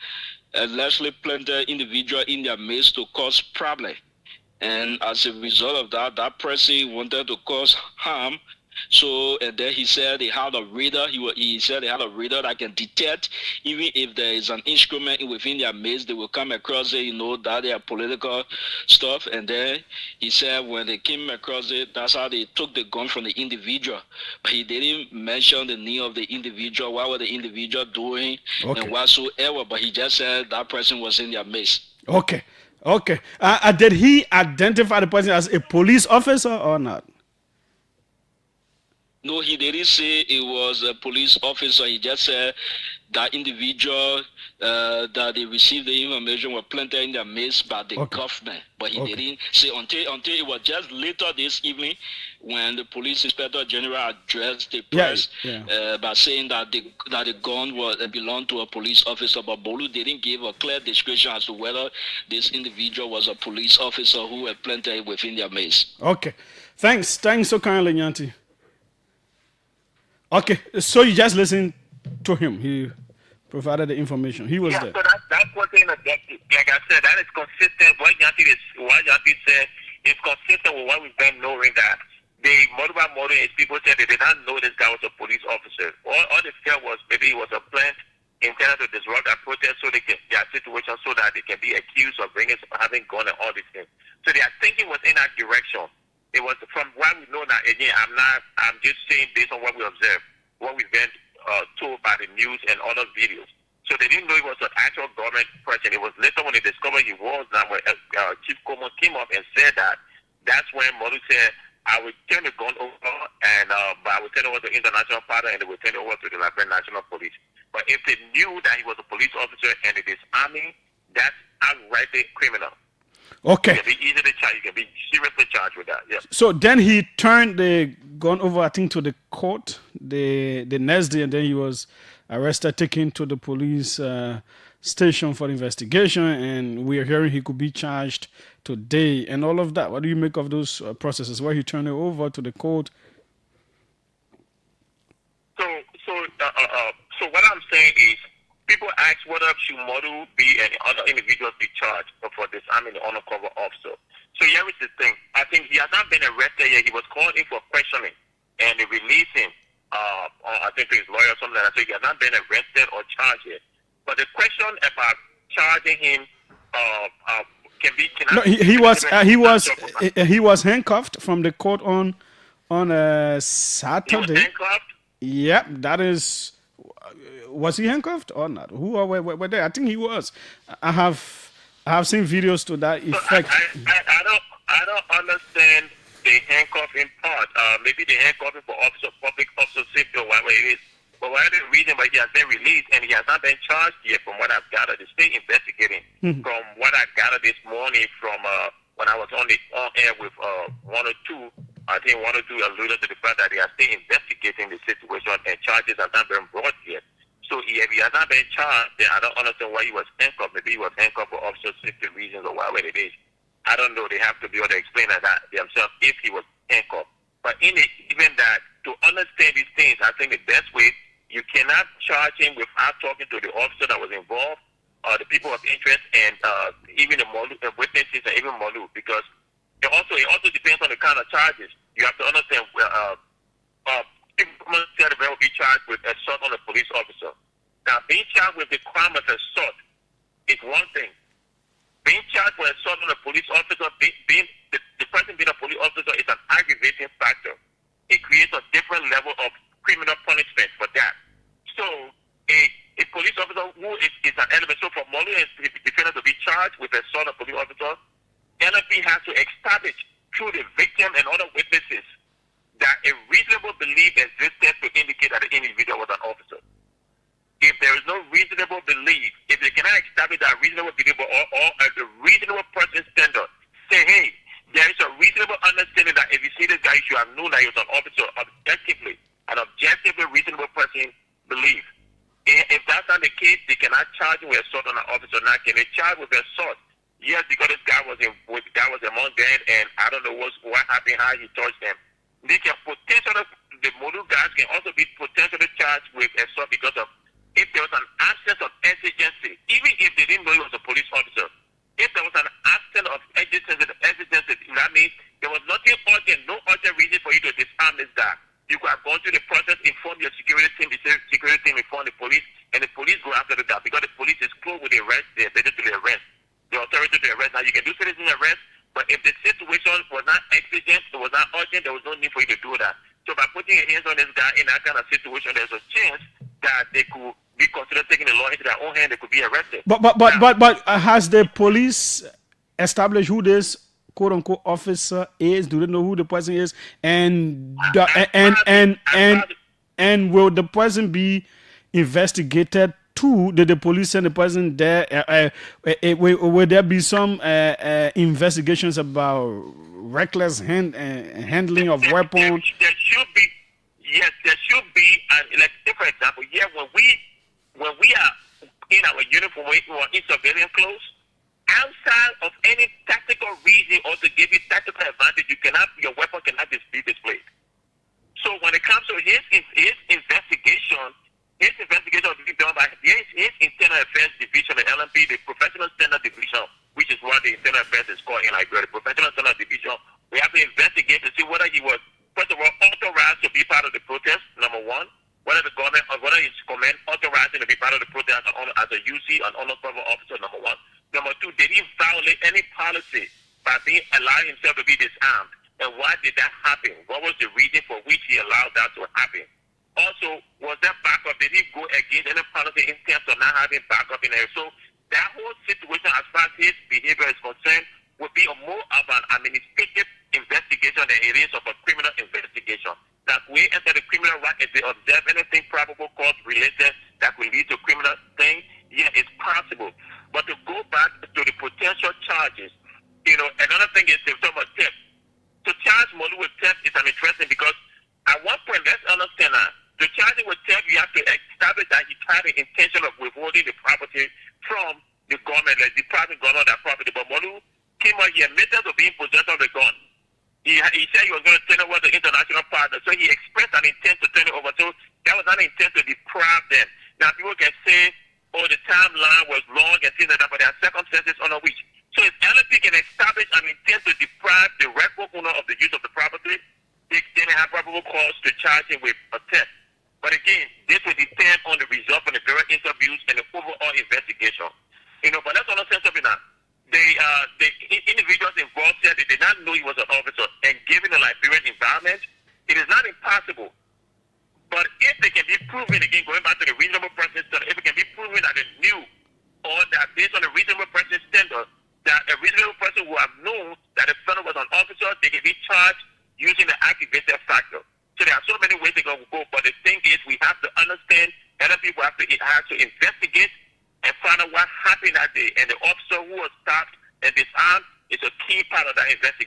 allegedly planted individual in their midst to cause problem. And as a result of that, that person wanted to cause harm. So, and then he said they had a radar. He said they had a radar that can detect even if there is an instrument within their midst, they will come across it, that they are political stuff. And then he said when they came across it, that's how they took the gun from the individual. But he didn't mention the name of the individual, what was the individual doing, and whatsoever. But he just said that person was in their midst. Okay. Did he identify the person as a police officer or not? No, he didn't say it was a police officer. He just said that individual that they received the information were planted in their midst by the government. But he didn't say until it was just later this evening when the police inspector general addressed the press by saying that the gun belonged to a police officer. But Bolu didn't give a clear description as to whether this individual was a police officer who were planted within their midst. Okay. Thanks so kindly, Nyanti. Okay, so you just listened to him. He provided the information. He was there. So that's one thing. Like I said, that is consistent. What Yanti said is consistent with what we've been knowing, that the Moduba model is people said they did not know this guy was a police officer. All they felt was maybe he was a plant intended to disrupt that protest so they can their situation so that they can be accused of having gun and all these things. So their thinking was in that direction. It was from what we know now. Again, I'm just saying based on what we observed, what we've been told by the news and other videos. So they didn't know it was an actual government person. It was later when they discovered he was. Now when Chief Coleman came up and said that, that's when Molu said, I would turn the gun over and but I would turn it over to international partner and they would turn it over to the Liberian National Police. But if they knew that he was a police officer and it is army, that's outrightly criminal. Okay. You can be easily charged. You can be seriously charged with that. Yeah. So then he turned the gun over, I think, to the court the next day, and then he was arrested, taken to the police station for investigation, and we are hearing he could be charged today and all of that. What do you make of those processes where he turned it over to the court? So what I'm saying is, people ask whether should Modu be and other individuals be charged for disarming the undercover officer. So here is the thing. I think he has not been arrested yet. He was called in for questioning, and they released him. I think to his lawyer or something like that. So he has not been arrested or charged yet. But the question about charging him he was handcuffed from the court on Saturday. He was handcuffed? Yep, that is. Was he handcuffed or not? Who were there? I think he was. I have seen videos to that effect. I don't understand the handcuffing part. Maybe the handcuffing for public officer safety or whatever it is. for whatever reason, but he has been released and he has not been charged yet. From what I've gathered, they're still investigating. From what I gathered this morning from when I was on air with 102, I think 102 alluded to the fact that they are still investigating the situation and charges have not been brought yet. So if he has not been charged, then I don't understand why he was handcuffed. Maybe he was handcuffed for officer safety reasons or whatever it is. I don't know. They have to be able to explain that themselves if he was handcuffed. But in the event that to understand these things, I think the best way, you cannot charge him without talking to the officer that was involved, the people of interest, and even the witnesses and even Molu, because it also depends on the kind of charges. You have to understand people will be charged with assault on a police officer. Now, being charged with the crime of assault is one thing. Being charged with assault on a police officer, the person being a police officer is an aggravating factor. It creates a different level of criminal punishment for that. So, a police officer who is an element. So, for Molu and the defendant to be charged with assault on a police officer, NFP has to establish through the victim and other witnesses that a reasonable belief existed to indicate that the individual was an officer. If there is no reasonable belief, if they cannot establish that reasonable belief or the reasonable person standard, say, hey, there is a reasonable understanding that if you see this guy, you should have known that he was an officer objectively, an objectively reasonable person believe. If that's not the case, they cannot charge him with assault on an officer. Now, can they charge with assault? Yes, because this guy was among them, and I don't know what happened, how he touched them. They can potentially, the Molu guys can also be potentially charged with assault because of if there was an absence of exigency, even if they didn't know he was a police officer. If there was an absence of exigency, that means there was nothing urgent, no urgent reason for you to disarm this guy. You could have gone through the process, inform your security team, the security team inform the police, and the police go after the guy because the police is close with the arrest, the ability to arrest, the authority to arrest. Now, you can do citizen arrest, but if the situation was not exigent, it was not urgent, there was no need for you to do that. So by putting your hands on this guy in that kind of situation, there's a chance that they could be considered taking the law into their own hand. They could be arrested. But has the police established who this quote unquote officer is? Do they know who the person is? And will the person be investigated too? Did the police send the person there? Will there be some investigations about reckless handling of weapons? There should be. Yes, there should be. Like, take for example, when we are in our uniform or in civilian clothes, outside of any tactical reason or to give you tactical advantage, your weapon cannot be displayed. So when it comes to his investigation will be done by his Internal Affairs Division, the LMP, the Professional Standard Division, which is what the Internal Affairs is called in Liberia, the Professional Standard Division. We have to investigate to see whether he was, first of all, authorized to be part of the protest, number one, whether the government or whether his command authorized him to be part of the protest as a UC, an undercover officer, number one. Number two, did he violate any policy by allowing himself to be disarmed? And why did that happen? What was the reason for which he allowed that to happen? Also, was that backup? Did he go against any policy in terms of not having backup in there? So that whole situation, as far as his behavior is concerned, would be more of an administrative investigation than it is of a criminal investigation. That we enter the criminal record, if they observe anything probable cause related that will lead to criminal thing, yeah, it's possible. But to go back to the potential charges, another thing is the term of theft. To charge Molu with theft is interesting because at one point, let's understand that to charge him with theft, you have to establish that he had the intention of withholding the property from the government, like depriving government of that property. But Molu came out, he admitted to being possessed of the gun. He said he was going to turn over to international partners. So he expressed an intent to turn it over. So that was not an intent to deprive them. Now people can say, oh, the timeline was long and things like that, but there are circumstances under which. So if LFP can establish an intent to deprive the rightful owner of the use of the property, they have probable cause to charge him with a theft. But again, this will depend on the result of the various interviews and the overall investigation. But let's understand something now. The individuals involved said they did not know he was an officer, and given the Liberian environment, it is not impossible. But if they can be proven, again, going back to the reasonable person standard, if it can be proven that they knew or that based on the reasonable person standard, that a reasonable person who have known that the fellow was an officer, they can be charged using the aggravated factor. So there are so many ways they can go, but the thing is we have to understand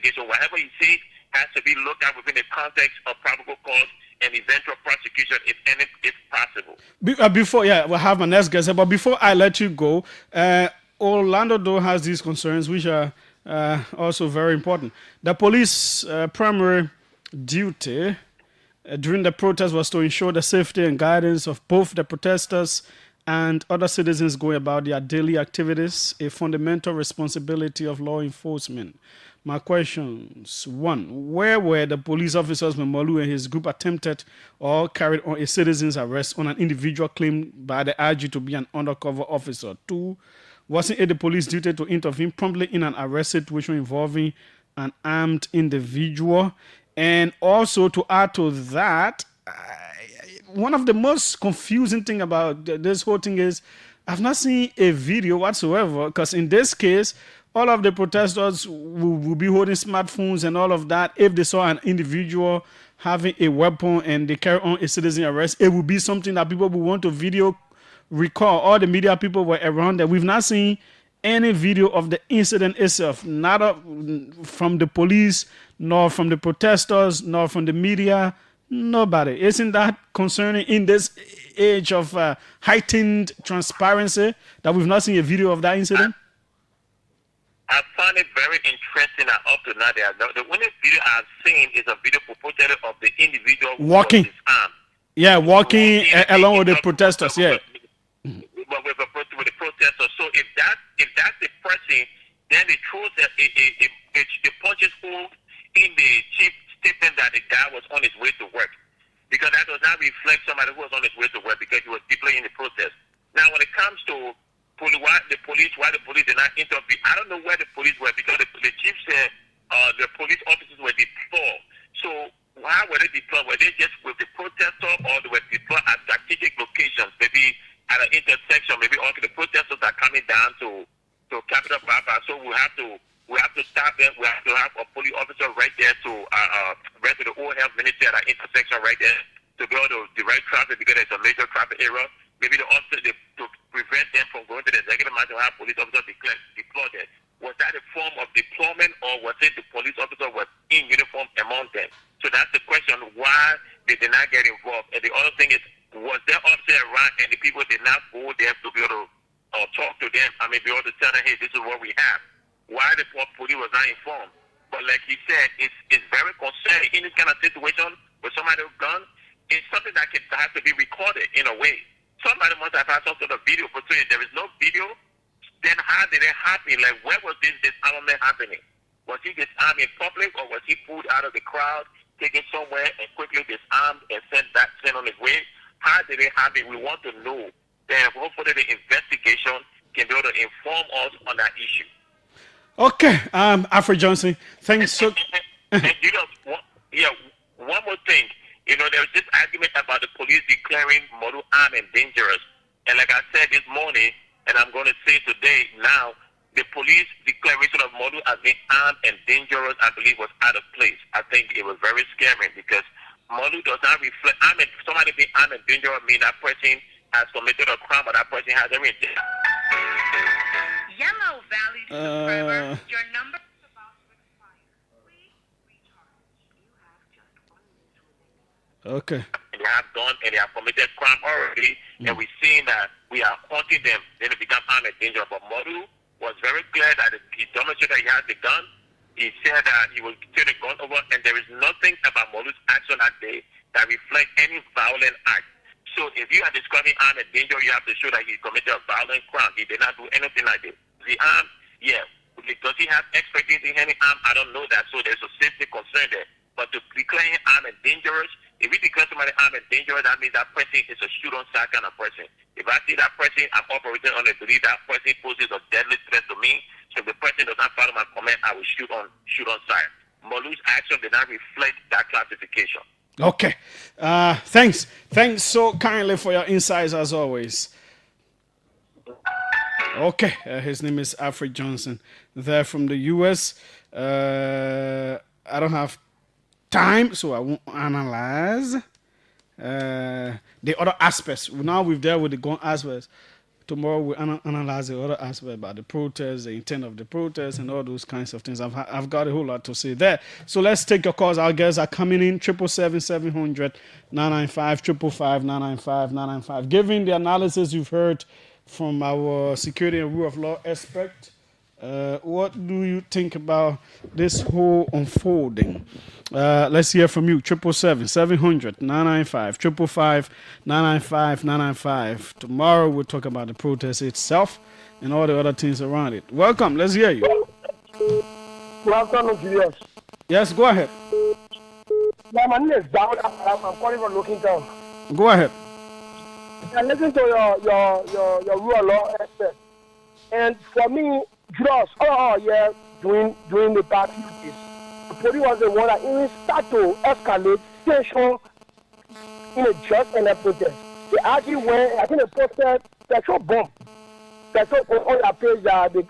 investigation. Whatever he says has to be looked at within the context of probable cause and eventual prosecution, if possible. We'll have my next guest. But before I let you go, Orlando though has these concerns, which are also very important. The police primary duty during the protest was to ensure the safety and guidance of both the protesters and other citizens going about their daily activities, a fundamental responsibility of law enforcement. My questions: one, where were the police officers when Molu and his group attempted or carried on a citizen's arrest on an individual claimed by the IG to be an undercover officer? Two, wasn't it the police duty to intervene promptly in an arrest situation involving an armed individual? And also, to add to that, one of the most confusing thing about this whole thing is I've not seen a video whatsoever, because in this case, all of the protesters will be holding smartphones and all of that. If they saw an individual having a weapon and they carry on a citizen arrest, it would be something that people would want to video record. All the media people were around that. We've not seen any video of the incident itself, not from the police, nor from the protesters, nor from the media. Nobody. Isn't that concerning in this age of heightened transparency that we've not seen a video of that incident? I find it very interesting that up to now, the only video I've seen is a video purported of the individual walking. Who was disarmed. Yeah, walking along with the protesters. Yeah. But with the protesters. So if that's the person, then it throws the punches hole in the chief statement that the guy was on his way to work, because that does not reflect somebody who was on his way to work because he was deeply in the protest. Now, when it comes to why the police did not intervene, I don't know where the police were, because the chief said the police officers were deployed. So why were they deployed? Were they just with the protester, or they were deployed at strategic locations, maybe at an intersection, maybe all the protesters are coming down to Capitol Bypass, so we have to stop them. We have to have a police officer right there to the Old Health Ministry at an intersection right there to be able to direct traffic, because there's a major traffic error. Maybe the officer to prevent them from going to the executive mansion, have police officers deployed there. Was that a form of deployment, or was it the police officer was in uniform among them? So that's the question, why they did not get involved. And the other thing is, was their officer around and the people did not go there to be able to talk to them? I mean, be able to tell them, hey, this is what we have. Why the police was not informed? But like he said, it's very concerning in this kind of situation with somebody with a gun. It's something that has to be recorded in a way. Somebody must have had some sort of video footage. There is no video. Then how did it happen? Like, where was this disarmament happening? Was he disarmed in public, or was he pulled out of the crowd, taken somewhere and quickly disarmed and sent on his way? How did it happen? We want to know. Then hopefully the investigation can be able to inform us on that issue. Okay, Alfred Johnson, thanks so. And Julius, one more thing. You know, there's this argument about the police declaring Modu armed and dangerous. And like I said this morning, and I'm going to say today now, the police declaration of Modu as being armed and dangerous, I believe, was out of place. I think it was very scary, because Modu does not reflect. Somebody being armed and dangerous means that person has committed a crime, or that person has everything. Yellow Valley subscriber, your number is about to expire. Please recharge. You have just 1 minute remaining. Okay. And they have done, and they have committed crime already, and we're seeing that we are haunting them. Then they become armed and dangerous. But Modu was very clear that he demonstrated that he has the gun. He said that he will turn the gun over, and there is nothing about Modu's action that day that reflects any violent act. So if you are describing armed and dangerous, you have to show that he committed a violent crime. He did not do anything like this. The arm, yeah. Does he have expertise in any arm? I don't know that. So there's a safety concern there. But to declare him armed and dangerous, if we declare somebody armed and dangerous, that means that person is a shoot-on-sight kind of person. If I see that person, I'm operating on the belief that person poses a deadly threat to me. So if the person does not follow my command, I will shoot on sight. Molu's action did not reflect that classification. Okay. Thanks so kindly for your insights as always. Okay, his name is Alfred Johnson. They're from the U.S. I don't have time, so I won't analyze the other aspects. Now we've dealt with the gun aspects. Tomorrow we'll analyze the other aspect about the protest, the intent of the protest, and all those kinds of things. I've got a whole lot to say there. So let's take your calls. Our guests are coming in 777-700-995, 555-995-995. Given the analysis you've heard from our security and rule of law expert, what do you think about this whole unfolding? Let's hear from you. 777-700-995, 555-995. Tomorrow we'll talk about the protest itself and all the other things around it. Welcome. Let's hear you. Good afternoon, Julius. Yes, go ahead. Yeah, my name is Dawood. I'm calling from Looking Town. Go ahead. I listen to your rule of law expert, and for me, Julius, during the past few days, the police was the one that even started to escalate tension in a just and a protest. They actually went, I think they posted petrol bomb. Petrol on their page that they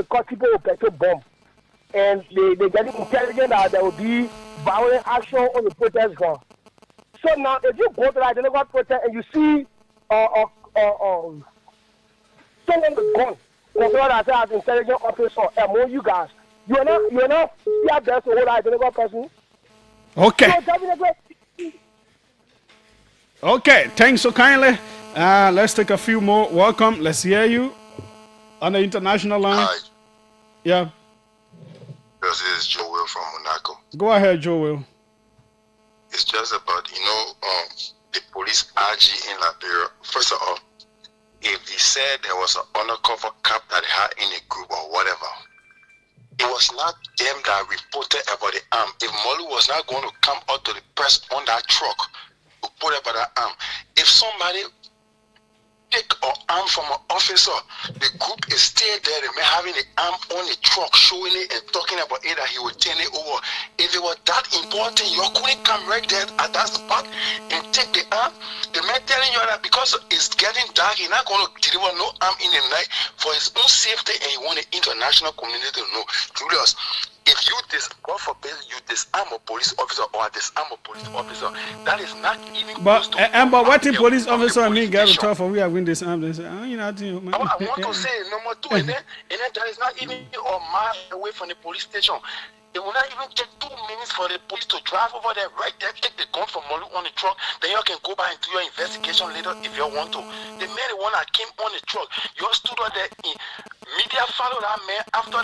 caught people with petrol bomb. And they getting intelligent that there will be violent action on the protest ground. So now, if you go to the identical protest and you see someone with gun, consider that as intelligent officer among you guys, you're not fear best to hold the identical person. Okay. So definitely. Okay, thanks so kindly. Let's take a few more. Welcome. Let's hear you on the international line. Hi. Yeah. This is Joel from Monaco. Go ahead, Joel. It's just about, the police RG in Liberia. First of all, if they said there was an undercover cop that they had in a group or whatever, it was not them that reported about the arm. If Molu was not going to come out to the press on that truck to put about that arm, if somebody take an arm from an officer, the group is still there, they may having the arm on the truck, showing it and talking about it, that he would turn it over. If it was that important, you couldn't come right there at that spot and take the arm. The man telling you that because it's getting dark, he's not going to deliver no arm in the night for his own safety, and he want the international community to know. Julius, if you God forbid, you disarm a police officer or disarm a police officer, that is not even but close to but what the police officer and me get to talk for we are going this arm, they say, you know, man. I want to say number two, and then that is not even a mile away from the police station. It will not even take 2 minutes for the police to drive over there, right there, take the gun from Molu on the truck. Then you can go back and do your investigation later if you want to. The man, the one that came on the truck, you stood out there. Media followed that man after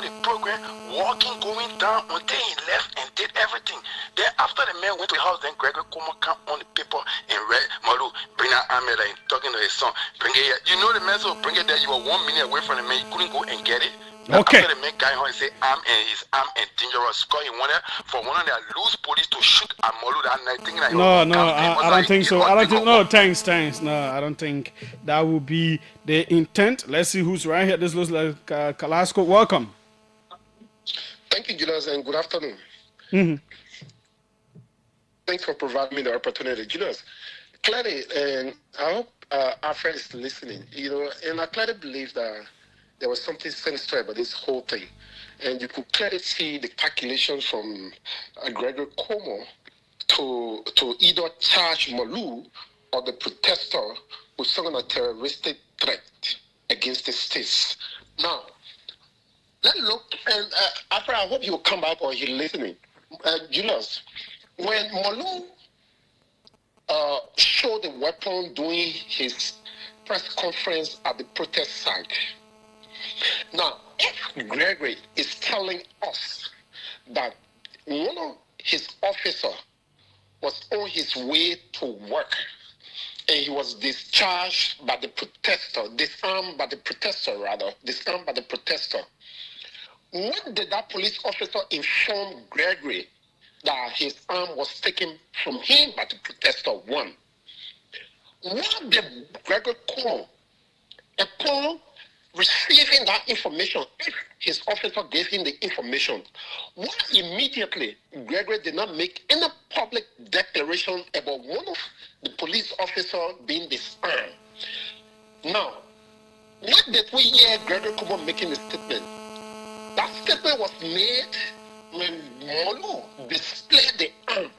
the program, walking, going down until he left and did everything. Then after the man went to the house, then Gregory Como came on the paper and read, Molu, bring that arm here, like, talking to his son. Bring it here. You know the man, so bring it there. You were 1 minute away from the man. You couldn't go and get it. Okay. After the man guy home and say arm and his arm and dangerous, because he wanted for one of their loose police to shoot Amolu that night, thinking that I don't think so. I don't think. No, thanks. No, I don't think that would be the intent. Let's see who's right here. This looks like Kalasco. Welcome. Thank you, Julius, and good afternoon. Mm-hmm. Thanks for providing me the opportunity, Julius. Clearly, and I hope our friend is listening. And I clearly believe that there was something sinister about this whole thing. And you could clearly see the calculation from Gregory Como to either charge Molu or the protester with some kind of terroristic threat against the states. Now, let's look, and after I hope you'll come back or he's listening. Julius, when Molu showed the weapon during his press conference at the protest site, now, if Gregory is telling us that one of his officers was on his way to work and he was discharged by the protester, disarmed by the protester, when did that police officer inform Gregory that his arm was taken from him by the protester? One. What did Gregory call? Upon receiving that information, if his officer gave him the information, why immediately Gregory did not make any public declaration about one of the police officers being disarmed? Now, what did we hear Gregory Kubo making a statement? That statement was made when Molu displayed the arm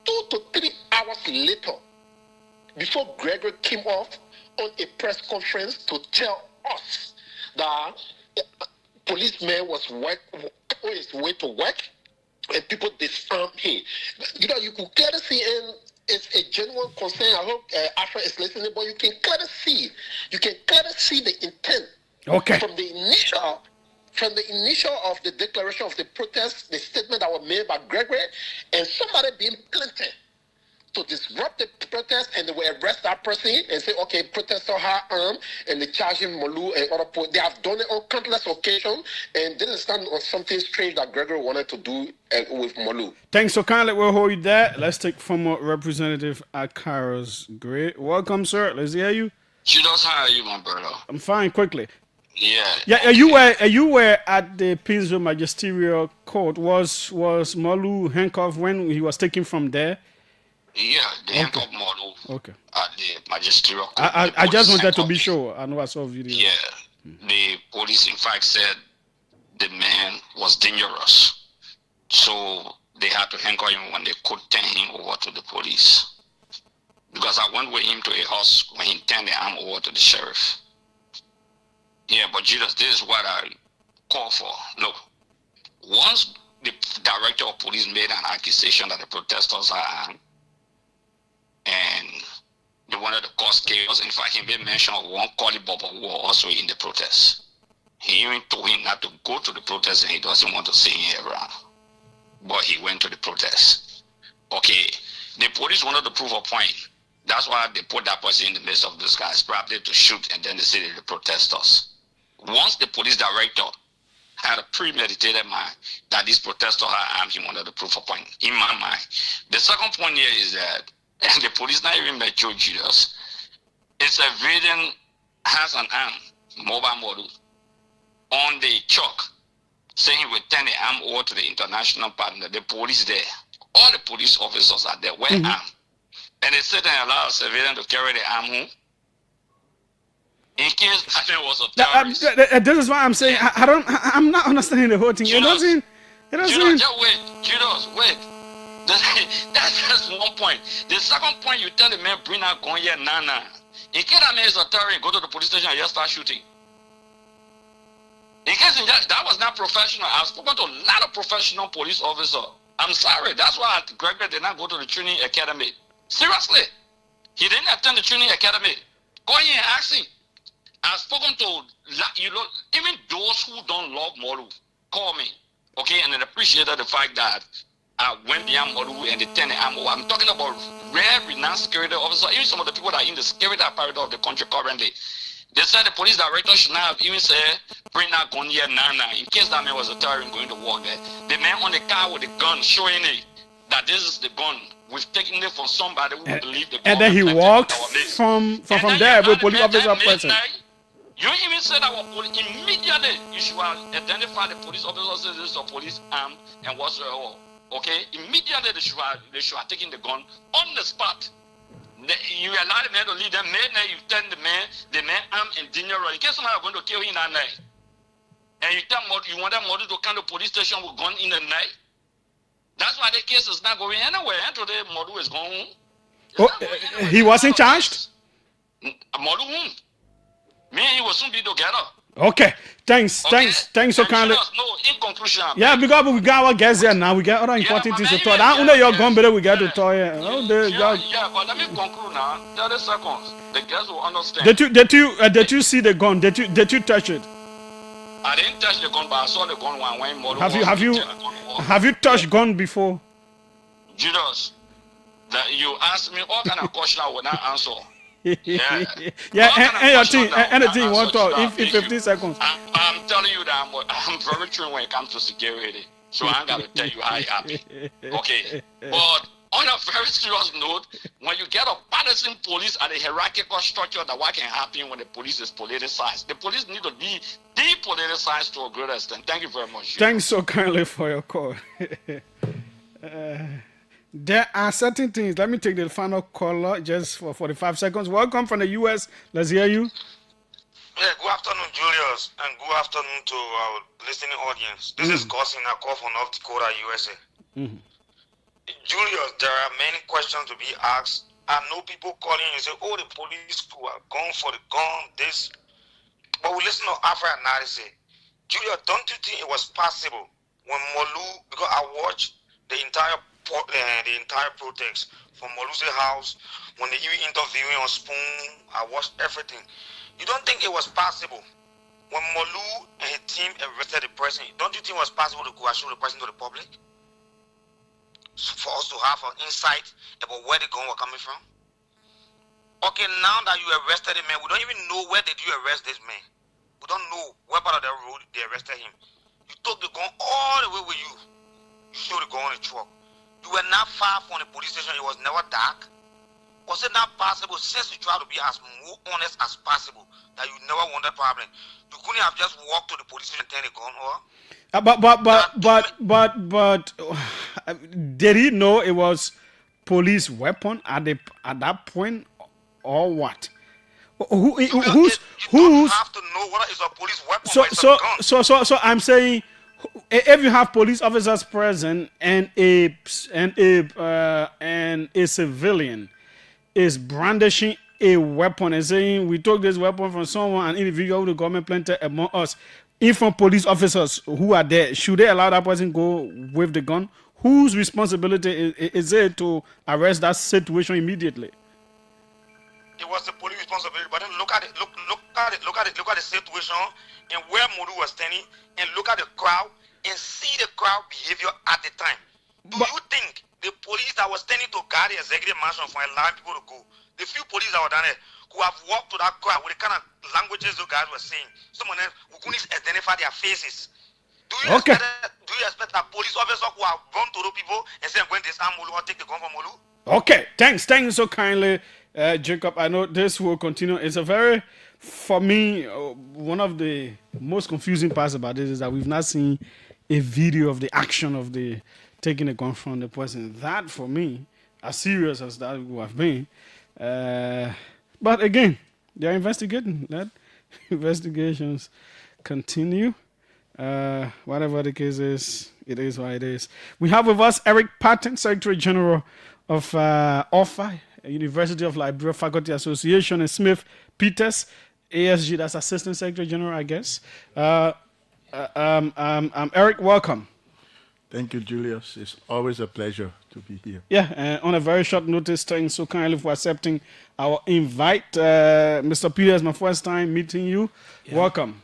2 to 3 hours later, before Gregory came off on a press conference to tell us that policeman was on his way to work and people disarmed him. You could clearly see, and it's a genuine concern. I hope Afra is listening, but you can clearly see the intent. Okay. From the initial of the declaration of the protest, the statement that was made by Gregory, and somebody being planted to disrupt the protest, and they will arrest that person and say, okay, protester had armed, and they charge him Molu and other people. They have done it on countless occasions, and didn't stand on something strange that Gregory wanted to do with Molu. Thanks so kindly. We'll hold you there. Let's take former Representative Akaros Great. Welcome, sir. Let's hear you. Julius, how are you, my brother? I'm fine. Quickly. Yeah. Yeah. You were at the Painesville Magisterial Court. Was Molu handcuffed when he was taken from there? Yeah, the handcuff model Okay. at the magisterial court. I just wanted to be sure. I know I saw a video. Yeah, the police in fact said the man was dangerous, so they had to handcuff him when they could turn him over to the police. Because I went with him to a house when he turned the arm over to the sheriff. Yeah, but Julius, this is what I call for. Look, once the director of police made an accusation that the protesters are armed, and they wanted to cause chaos. In fact, he made mention of one Kali Baba who was also in the protest. He even told him not to go to the protest and he doesn't want to see him around. But he went to the protest. Okay, the police wanted to prove a point. That's why they put that person in the midst of these guys, probably to shoot, and then they say they're the protesters. Once the police director had a premeditated mind that these protesters are armed, he wanted to prove a point. In my mind, the second point here is that, and the police not even met Joe Julius, it's a civilian has an arm, mobile model, on the truck, saying he will turn the arm over to the international partner. The police there, all the police officers are there, wear armed. And they said they allow a civilian to carry the arm home. In case I was a terrorist. This is why I'm saying I'm not understanding the whole thing. Julius, It doesn't. just wait, Julius, wait. That's just one point. The second point, you tell the man, bring out gun here, nah. In case that man is a terrorist, go to the police station and just start shooting. In case that was not professional. I've spoken to a lot of professional police officers. I'm sorry. That's why Gregory did not go to the training academy. Seriously. He didn't attend the training academy. Go in and ask him. I've spoken to, even those who don't love Moru, call me. Okay, and then appreciated the fact that I went beyond Moru and they turned the arm over. I'm talking about rare, renowned security officers, even some of the people that are in the security apparatus of the country currently. They said the police director should not have even said, bring that gun here, nah. In case that man was a terrorist going to walk there. The man on the car with the gun showing it, that this is the gun. We've taken it from somebody who believe the gun. And then he walked from there with police officer present. You even said our police immediately you should identify the police officers, this is a police arm and whatsoever. Okay? Immediately they should have taken the gun on the spot. You allow the man to leave them, you turn the man armed and dangerous. In case somebody are going to kill him that night. And you want that mother to come to the police station with gun in the night. That's why the case is not going anywhere. And today Modu is going home. He wasn't charged? Modu home. Me and he will soon be together. Okay. Thanks so kindly. No, in conclusion. Yeah, because we got our guests here now. We got other important things to talk. I know you're gone, but we got to talk here. Yeah, but let me conclude now. 30 seconds. The guests will understand. Did you see the gun? Did you touch it? I didn't touch the gun, but I saw the gun when Modu Have you touched gun before? Julius, that you asked me all kind of questions I will not answer. And your team, anything you want to talk in 15 seconds. I'm telling you that I'm very true when it comes to security. So I ain't got to tell you how I happy. Okay. But on a very serious note, when you get a partisan police and a hierarchical structure, that what can happen when the police is politicized? The police need to be depoliticized to a great extent. Thank you very much. Thanks so kindly for your call. There are certain things. Let me take the final caller just for 45 seconds. Welcome from the U.S. Let's hear you. Yeah, good afternoon, Julius, and good afternoon to our listening audience. This is Cousin, a call from North Dakota, USA. Julius, there are many questions to be asked I know people calling and say, oh, the police are going for the gun, this. But we listen to Afro analysis. Julia, don't you think it was possible when Molu, because I watched the entire protest from Molu's house, when they even interviewing on Spoon, I watched everything. You don't think it was possible when Molu and his team arrested the person? Don't you think it was possible to go and show the person to the public? For us to have an insight about where the gun was coming from? Okay, now that you arrested the man, we don't even know where did you arrest this man. We don't know where part of the road they arrested him. You took the gun all the way with you. You showed the gun on the truck. You were not far from the police station. It was never dark. Was it not possible, since you try to be as more honest as possible, that you never want that problem? You couldn't have just walked to the police station and turned the gun over? But did he know it was police weapon at that point, or what? Who's have to know whether it's a police weapon or it's a gun. So I'm saying, if you have police officers present and a civilian is brandishing a weapon and saying we took this weapon from someone, an individual the government planted among us, if from police officers who are there, should they allow that person go with the gun? Whose responsibility is it to arrest that situation immediately? It was the police responsibility, but then look at the situation and where Modu was standing, and look at the crowd and see the crowd behavior at the time. Do you think the police that was standing to guard the executive mansion for allowing people to go, the few police that were down there who have walked to that crowd with the kind of languages those guys were saying, some of them who couldn't identify their faces? Do you expect that police officer who have run to those people and say, when this arm Molu or take the gun from Molu? Okay, thanks so kindly, Jacob. I know this will continue. It's a very, for me, one of the most confusing parts about this is that we've not seen a video of the action of the taking a gun from the person. That, for me, as serious as that would have been. But again, they're investigating. Let investigations continue. Whatever the case is, it is what it is. We have with us Eric Patton, Secretary General of OFA, University of Liberia Faculty Association, and Smith Peters, ASG, that's Assistant Secretary General, I guess. Eric, welcome. Thank you, Julius. It's always a pleasure to be here. Yeah, on a very short notice, thanks so kindly for accepting our invite. Mr. Peters, my first time meeting you. Yeah. Welcome.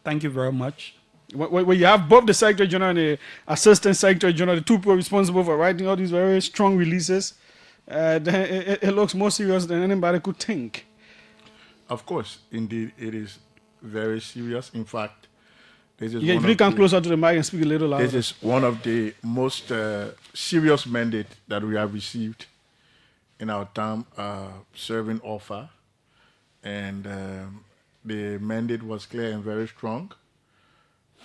Thank you very much. When you have both the Secretary General and the Assistant Secretary General, the two people responsible for writing all these very strong releases, it looks more serious than anybody could think. Of course, indeed, it is very serious. In fact, this is if you come closer to the mic and speak a little louder. This is one of the most serious mandates that we have received in our time serving OFA. And the mandate was clear and very strong.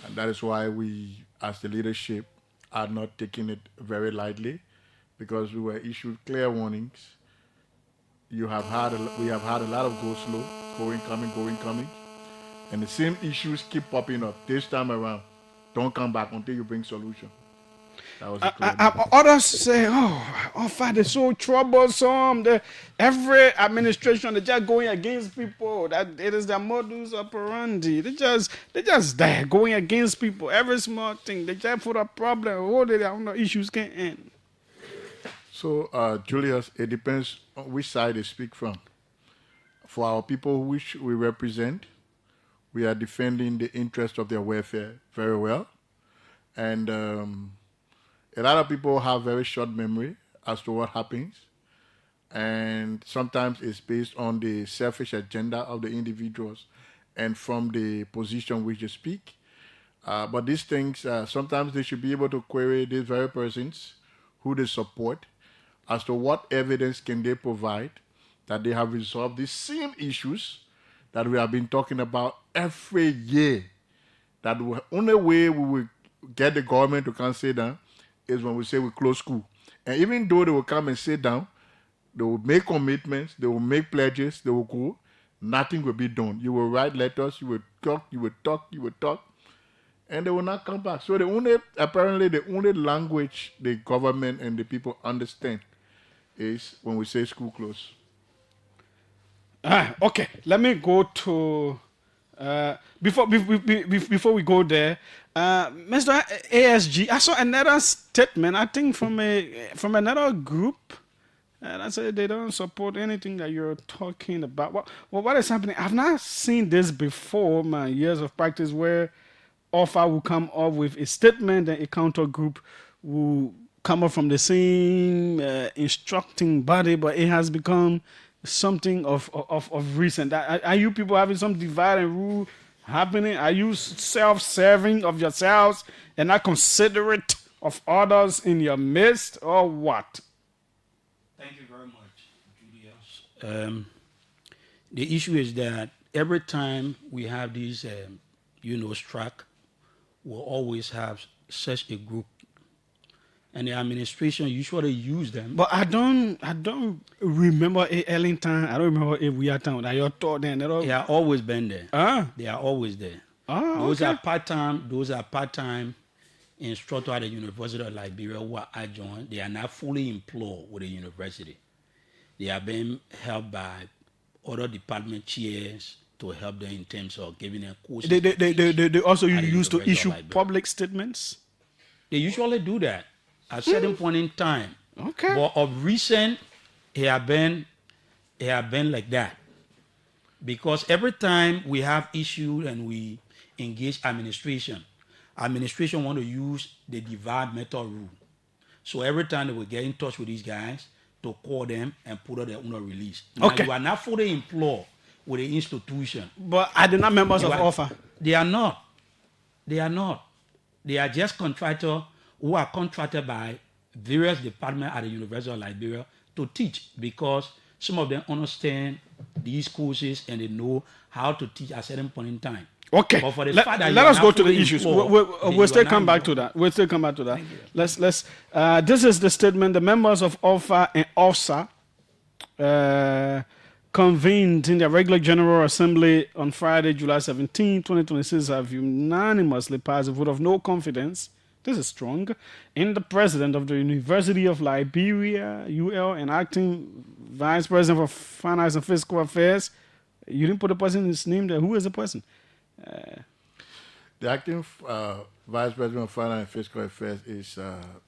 And that is why we, as the leadership, are not taking it very lightly, because we were issued clear warnings. We have had a lot of go slow, going, coming. And the same issues keep popping up. This time around, don't come back until you bring solution. That was others say, OFA is so troublesome. Every administration, they're just going against people. That it is their modus operandi. They just there going against people. Every small thing, they just put a problem. Oh, they have no issues can end. So, Julius, it depends on which side they speak from. For our people which we represent, we are defending the interest of their welfare very well. And a lot of people have very short memory as to what happens. And sometimes it's based on the selfish agenda of the individuals and from the position which they speak. But these things, sometimes they should be able to query these very persons who they support as to what evidence can they provide that they have resolved these same issues that we have been talking about every year. That the only way we will get the government to come sit down is when we say we close school. And even though they will come and sit down, they will make commitments, they will make pledges, they will go, nothing will be done. You will write letters, you will talk, and they will not come back. So apparently the only language the government and the people understand is when we say school close. Okay, let me go to before we go there, Mr. ASG. I saw another statement. I think from another group, and I said they don't support anything that you're talking about. What is happening? I've not seen this before. My years of practice, where offer will come up with a statement, and a counter group will come up from the same instructing body, but it has become something of recent. Are you people having some divide and rule happening? Are you self-serving of yourselves and not considerate of others in your midst, or what? Thank you very much, Julius. The issue is that every time we have these, strike, we'll always have such a group, and the administration usually use them. But I don't remember a Ellington. I don't remember a Weirtown. That you're taught then. They are always been there. They are always there. Those okay. are part-time. Those are part-time instructor at the University of Liberia who are adjoined. They are not fully employed with the university. They are being helped by other department chairs to help them in terms of giving them courses. They also at the used to University of issue Liberia. public statements. They usually do that at certain point in time. Okay. But of recent, it have been like that. Because every time we have issue and we engage administration want to use the divide method rule. So every time they will get in touch with these guys to call them and put out their own release. Now, Okay. you are not fully employed with the institution. But are they not members of offer? They are not. They are not. They are just contractors who are contracted by various departments at the University of Liberia to teach, because some of them understand these courses and they know how to teach at a certain point in time. Okay. But for the Let fact that us go to the fully issues. employed, then We'll you still are come not back to that. We'll still come back to that. Let's. This is the statement. The members of OFA and OFSA convened in their regular General Assembly on Friday, July 17, 2026, have unanimously passed a vote of no confidence. This is strong. In the president of the University of Liberia, UL, and acting vice president for finance and fiscal affairs. You didn't put the person's name there. Who is the person? The acting vice president of finance and fiscal affairs is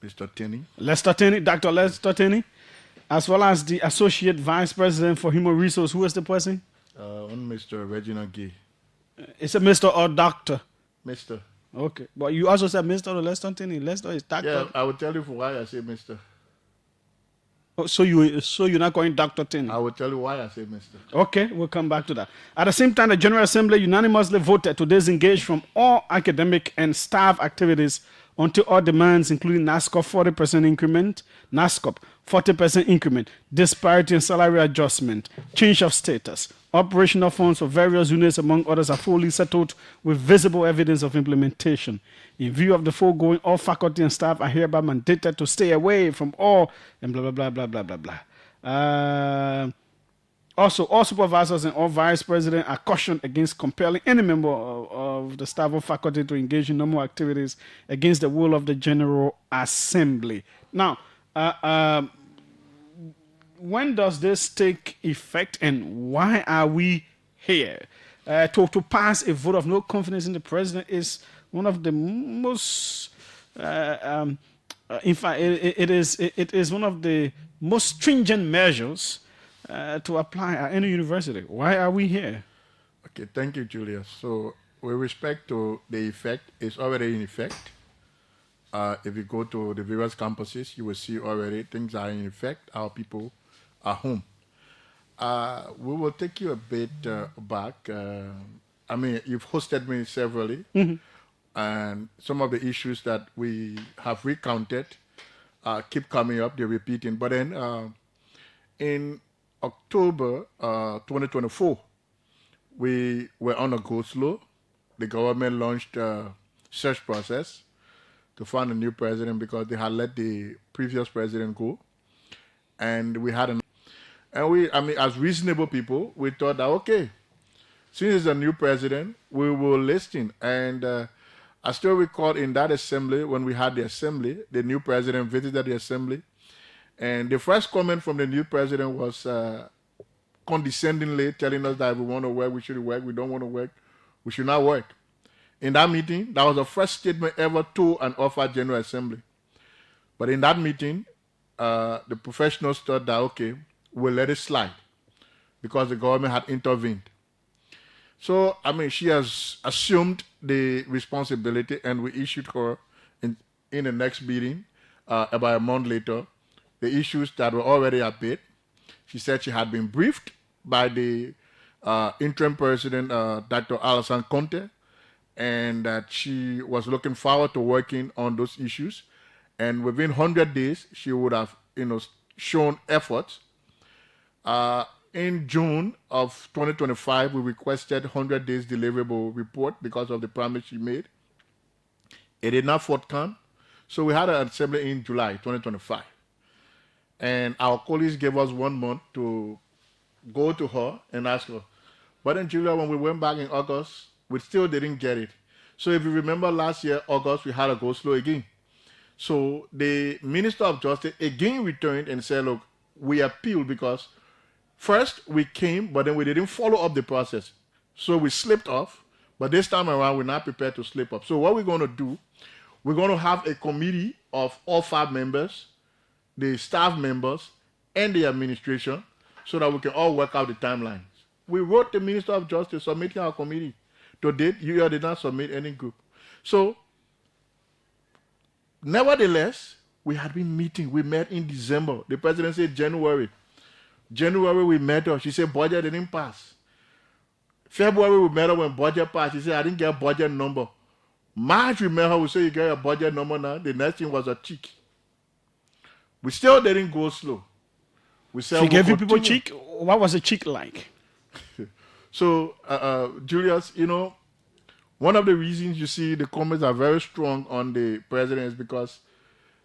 Mr. Tinney. Lester Tinney, Dr. Lester Tinney, as well as the associate vice president for human resource. Who is the person? Mr. Reginald Gay. It's a Mr. or Doctor? Mr. Okay, but you also said Mr. or Lester Tinney. Lester is Doctor. Yeah, I will tell you for why I say Mr. Oh, so you're not going Dr. Tinney? I will tell you why I say Mr. Okay, we'll come back to that. At the same time, the General Assembly unanimously voted to disengage from all academic and staff activities until all demands, including NASCOP 40% increment, NASCOP 40% increment, disparity in salary adjustment, change of status, operational funds for various units, among others, are fully settled with visible evidence of implementation. In view of the foregoing, all faculty and staff are hereby mandated to stay away from all and blah, blah, blah, blah, blah, blah, blah. Also, all supervisors and all vice presidents are cautioned against compelling any member of the staff or faculty to engage in normal activities against the will of the General Assembly. Now, when does this take effect and why are we here? To pass a vote of no confidence in the president is one of the most, in fact, it is one of the most stringent measures to apply at any university. Why are we here? Okay, thank you, Julius. So, with respect to the effect, it's already in effect. If you go to the various campuses, you will see already things are in effect. Our people are home. We will take you a bit back. I mean, you've hosted me severally, and some of the issues that we have recounted keep coming up, they're repeating. But then in October 2024, we were on a go slow. The government launched a search process to find a new president because they had let the previous president go. And we had as reasonable people, we thought that, okay, since it's a new president, we will listen. And I still recall in that assembly, when we had the assembly, the new president visited the assembly And the first comment from the new president was condescendingly telling us that if we want to work, we should work. We don't want to work, we should not work. In that meeting, that was the first statement ever to an offered General Assembly. But in that meeting, the professionals thought that, okay, we'll let it slide because the government had intervened. So, I mean, she has assumed the responsibility, and we issued her in the next meeting, about a month later, the issues that were already a bit. She said she had been briefed by the interim president, Dr. Alassane Conte, and that she was looking forward to working on those issues. And within 100 days, she would have, shown efforts. In June of 2025, we requested 100 days deliverable report because of the promise she made. It did not forthcome. So we had an assembly in July 2025. And our colleagues gave us 1 month to go to her and ask her. But then, Julia, when we went back in August, we still didn't get it. So if you remember last year, August, we had to go slow again. So the Minister of Justice again returned and said, look, we appealed because first we came, but then we didn't follow up the process. So we slipped off, but this time around, we're not prepared to slip up. So what we're going to do, we're going to have a committee of all 5 members, the staff members, and the administration, so that we can all work out the timelines. We wrote the Minister of Justice submitting our committee. To date, you did not submit any group. So, nevertheless, we had been meeting. We met in December. The president said January. January, we met her. She said budget didn't pass. February, we met her when budget passed. She said, I didn't get a budget number. March, we met her. We said, you get a budget number now. The next thing was a check. We still didn't go slow. We said she gave you people cheek? What was the cheek like? So, Julius, one of the reasons you see the comments are very strong on the president is because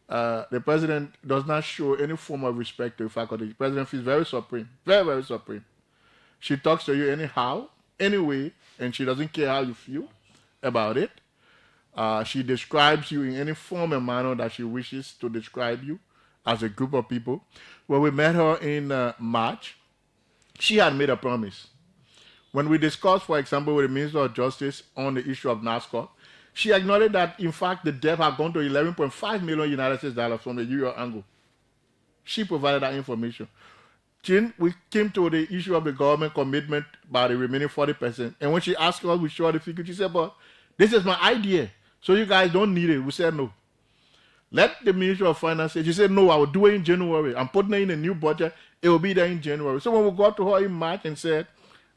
the president does not show any form of respect to the faculty. The president feels very supreme, very, very supreme. She talks to you anyhow, anyway, and she doesn't care how you feel about it. She describes you in any form and manner that she wishes to describe you as a group of people. When we met her in March, she had made a promise. When we discussed, for example, with the Minister of Justice on the issue of NASCO, she acknowledged that, in fact, the debt had gone to $11.5 million United States dollars from the Euro angle. She provided that information. Then we came to the issue of the government commitment by the remaining 40%. And when she asked us, we showed the figure, she said, but this is my idea, so you guys don't need it. We said no. Let the Ministry of Finance say. She said, no, I will do it in January. I'm putting it in a new budget. It will be there in January. So when we got to her in March and said,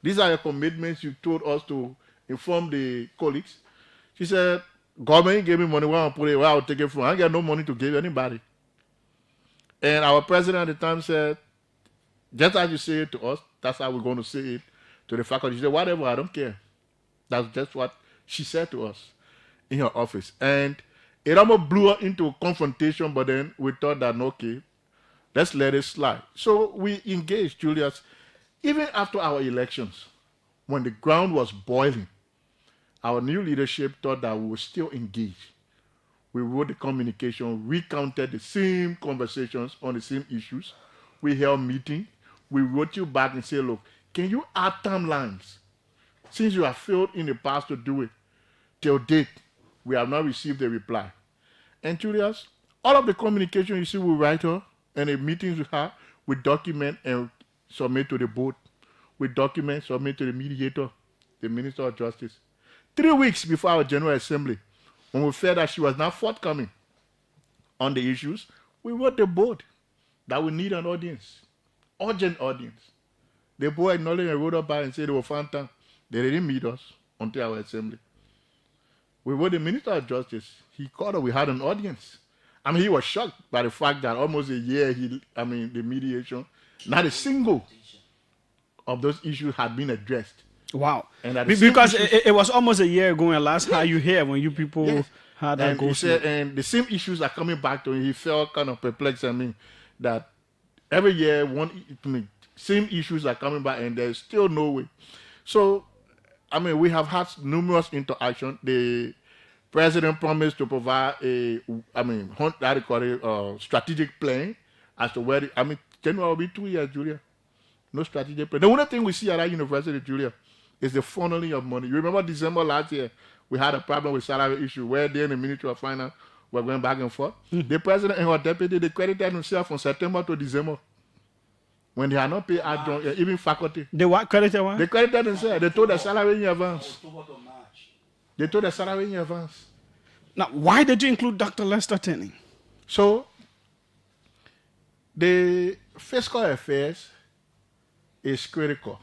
these are your commitments you told us to inform the colleagues, she said, government gave me money, where I'll put it, where I'll take it from. I got no money to give anybody. And our president at the time said, just as you say it to us, that's how we're going to say it to the faculty. She said, whatever, I don't care. That's just what she said to us in her office. And it almost blew her into a confrontation, but then we thought that, okay, let's let it slide. So we engaged, Julius, even after our elections, when the ground was boiling. Our new leadership thought that we would still engage. We wrote the communication, recounted the same conversations on the same issues. We held meetings. We wrote you back and said, look, can you add timelines? Since you have failed in the past to do it, till date, we have not received a reply. And Julius, all of the communication you see, we write her, and the meetings with her, we document and submit to the board. We document, submit to the mediator, the Minister of Justice. 3 weeks before our General Assembly, when we felt that she was not forthcoming on the issues, we wrote the board that we need an audience, urgent audience. The board acknowledged and wrote up back and said they were found time. They didn't meet us until our assembly. We wrote the Minister of Justice. He called us. We had an audience. I mean, he was shocked by the fact that almost a year, the mediation, not a single of those issues had been addressed. Wow. And because it was almost a year ago, and last how you hear when you people had that and go he said, and the same issues are coming back to him. He felt kind of perplexed. I mean, that every year, same issues are coming back, and there's still no way. So, I mean, we have had numerous interactions. The president promised to provide strategic plan as to where, January will be 2 years, Julia. No strategic plan. The only thing we see at that university, Julia, is the funneling of money. You remember December last year, we had a problem with salary issue where they in the Ministry of Finance were going back and forth. The president and her deputy, they credited themselves from September to December. When they had not paid adjunct, even faculty. They what? Credited what? They credited themselves. They told the salary in advance. They told the salary in advance. Now, why did you include Dr. Lester Tenney? So, the fiscal affairs is critical.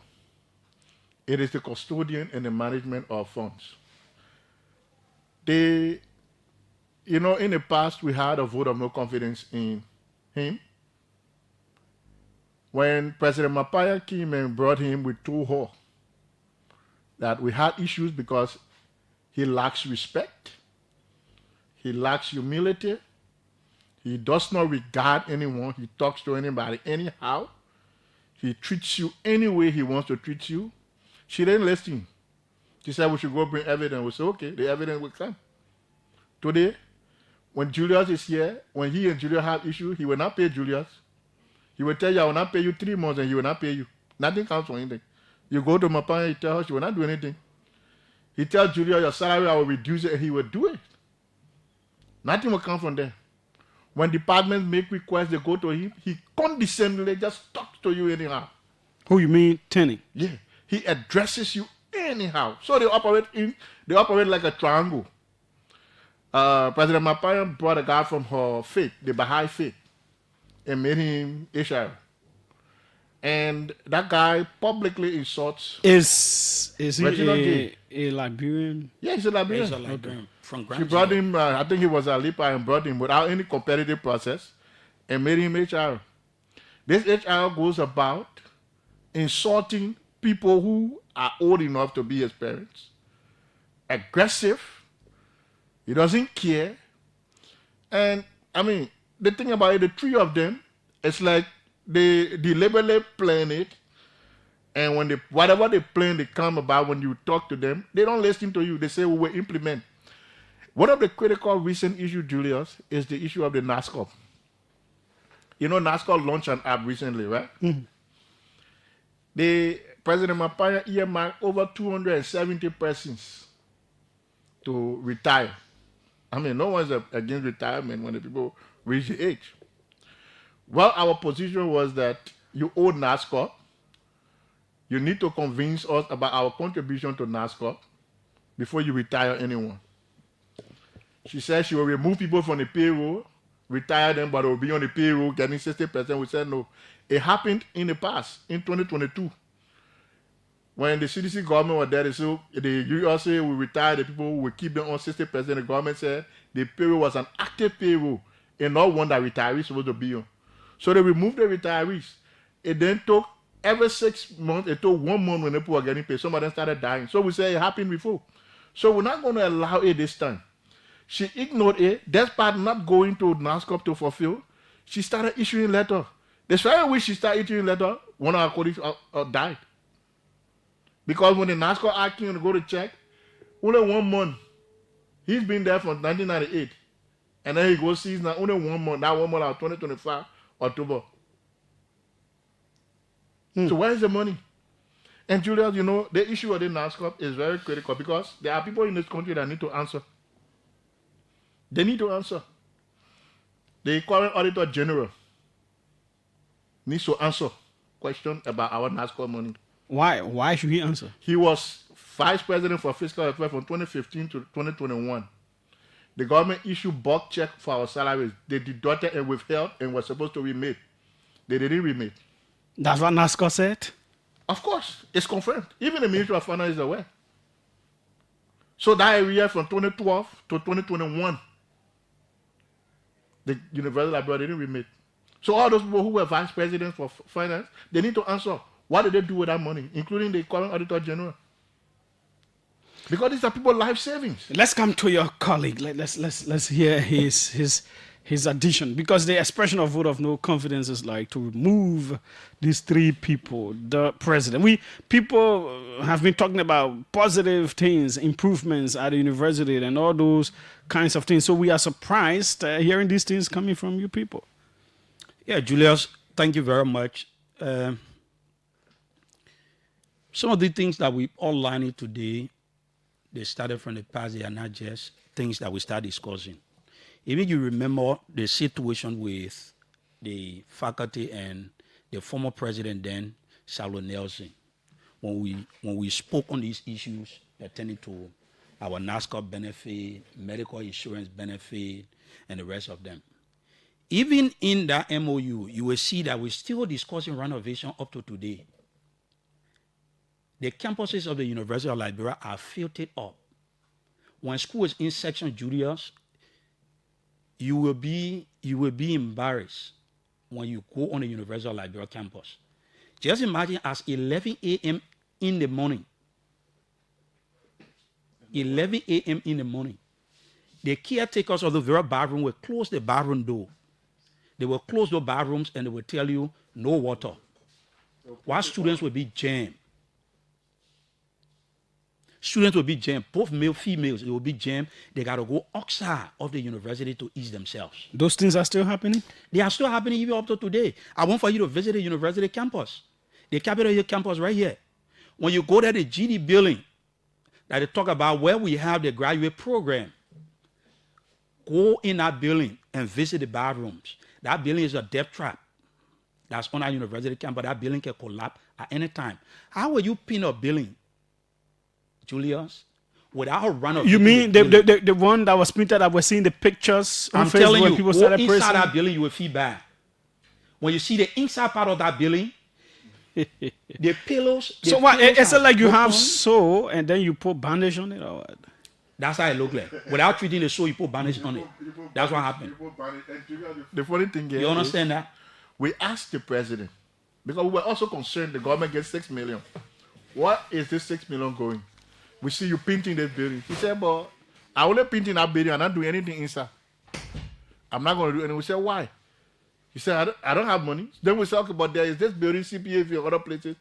It is the custodian and the management of funds. In the past, we had a vote of no confidence in him. When President Mapaya came and brought him with two her, that we had issues because he lacks respect, he lacks humility, he does not regard anyone, he talks to anybody anyhow, he treats you any way he wants to treat you. She didn't listen. She said we should go bring evidence. We said, okay, the evidence will come. Today, when Julius is here, when he and Julius have issues, he will not pay Julius. He will tell you, I will not pay you 3 months, and he will not pay you. Nothing counts for anything. You go to Mapaya, you tell her, she will not do anything. He tells Julius, your salary, I will reduce it, and he will do it. Nothing will come from there. When departments make requests, they go to him, he condescendingly just talks to you anyhow. Who you mean, Tenney? Yeah. He addresses you anyhow. So they operate like a triangle. President Mapaya brought a guy from her faith, the Baha'i faith, and made him HR. And that guy publicly insults. Is he a Liberian? Yeah, he's a Liberian. He's a Liberian. From She brought him, I think he was a Lipa, and brought him without any competitive process and made him HR. This HR goes about insulting people who are old enough to be his parents. Aggressive. He doesn't care. And, the thing about it, the three of them, it's like they deliberately plan it. And when whatever they plan, they come about, when you talk to them, they don't listen to you. They say, we will implement. One of the critical recent issues, Julius, is the issue of the NASCOP. NASCOP launched an app recently, right? Mm-hmm. The President Mapaya earmarked over 270 persons to retire. No one's against retirement when the people reach the age. Well, our position was that you owe NASCOP. You need to convince us about our contribution to NASCOP before you retire anyone. She said she will remove people from the payroll, retire them, but they will be on the payroll getting 60%. We said no. It happened in the past, in 2022. When the CDC government was there, they said the USA will retire the people who will keep them on 60%. The government said the payroll was an active payroll and not one that retirees supposed to be on. So they removed the retirees. It then took every 6 months, it took 1 month when people were getting paid. Some of them started dying. So we said it happened before. So we're not going to allow it this time. She ignored it. Despite not going to NASCOP to fulfill, she started issuing letters. The very week she started issuing letters, one of our colleagues died. Because when the NASCOP asked him to go to check, only 1 month. He's been there from 1998. And then he goes, sees now only 1 month. That 1 month of 2025, October. So where is the money? And Julius, the issue of the NASCOP is very critical because there are people in this country that need to answer. They need to answer. The current Auditor General needs to answer questions about our NASCOP money. Why? Why should he answer? He was Vice President for Fiscal Affairs from 2015 to 2021. The government issued bulk check for our salaries. They deducted and withheld and were supposed to remit. They didn't remit. That's what NASCOP said? Of course. It's confirmed. Even the Ministry of Finance is aware. So that area from 2012 to 2021, the University Library didn't remit. So all those people who were vice presidents for finance, they need to answer, what did they do with that money, including the current Auditor General? Because these are people's life savings. Let's come to your colleague. Let's hear his addition, because the expression of vote of no confidence is like to remove these three people, the president. People have been talking about positive things, improvements at the university and all those kinds of things. So we are surprised hearing these things coming from you people. Yeah, Julius, thank you very much. Some of the things that we all learning today, they started from the past. They are not just things that we start discussing. Even you remember the situation with the faculty and the former president then, Salo Nelson, when we spoke on these issues pertaining to our NASCAR benefit, medical insurance benefit, and the rest of them. Even in that MOU, you will see that we're still discussing renovation up to today. The campuses of the University of Liberia are filled up. When school is in section, Julius, you will be embarrassed when you go on the University of Liberia campus. Just imagine as 11 a.m. in the morning, 11 a.m. in the morning, the caretakers of the very bathroom will close the bathroom door. They will close the bathrooms and they will tell you no water. While students will be jammed. Students will be jammed, both male, females, they will be jammed. They got to go outside of the university to ease themselves. Those things are still happening? They are still happening even up to today. I want for you to visit the university campus, the Capitol Hill campus right here. When you go there, the GD building that they talk about where we have the graduate program, go in that building and visit the bathrooms. That building is a death trap. That's on our university campus. That building can collapse at any time. How will you pin a building, Julius, without a run of? You mean the one that was printed that we're seeing the pictures on I'm Facebook telling when you, people go started inside praising? that building, you will feel bad. When you see the inside part of that building, the pillows. So what? It's like you have sew and then you put bandage on it, or what? That's how it look like. Without treating the soul, you put bandage on it. That's what happened. The funny thing is, You understand that? We asked the president, because we were also concerned the government gets 6 million. What is this 6 million going? We see you painting this building. He said, but I only painting that building. I'm not doing anything inside. I'm not going to do anything. We said, why? He said, I don't have money. Then we said, okay, but there is this building, CPA, or other places.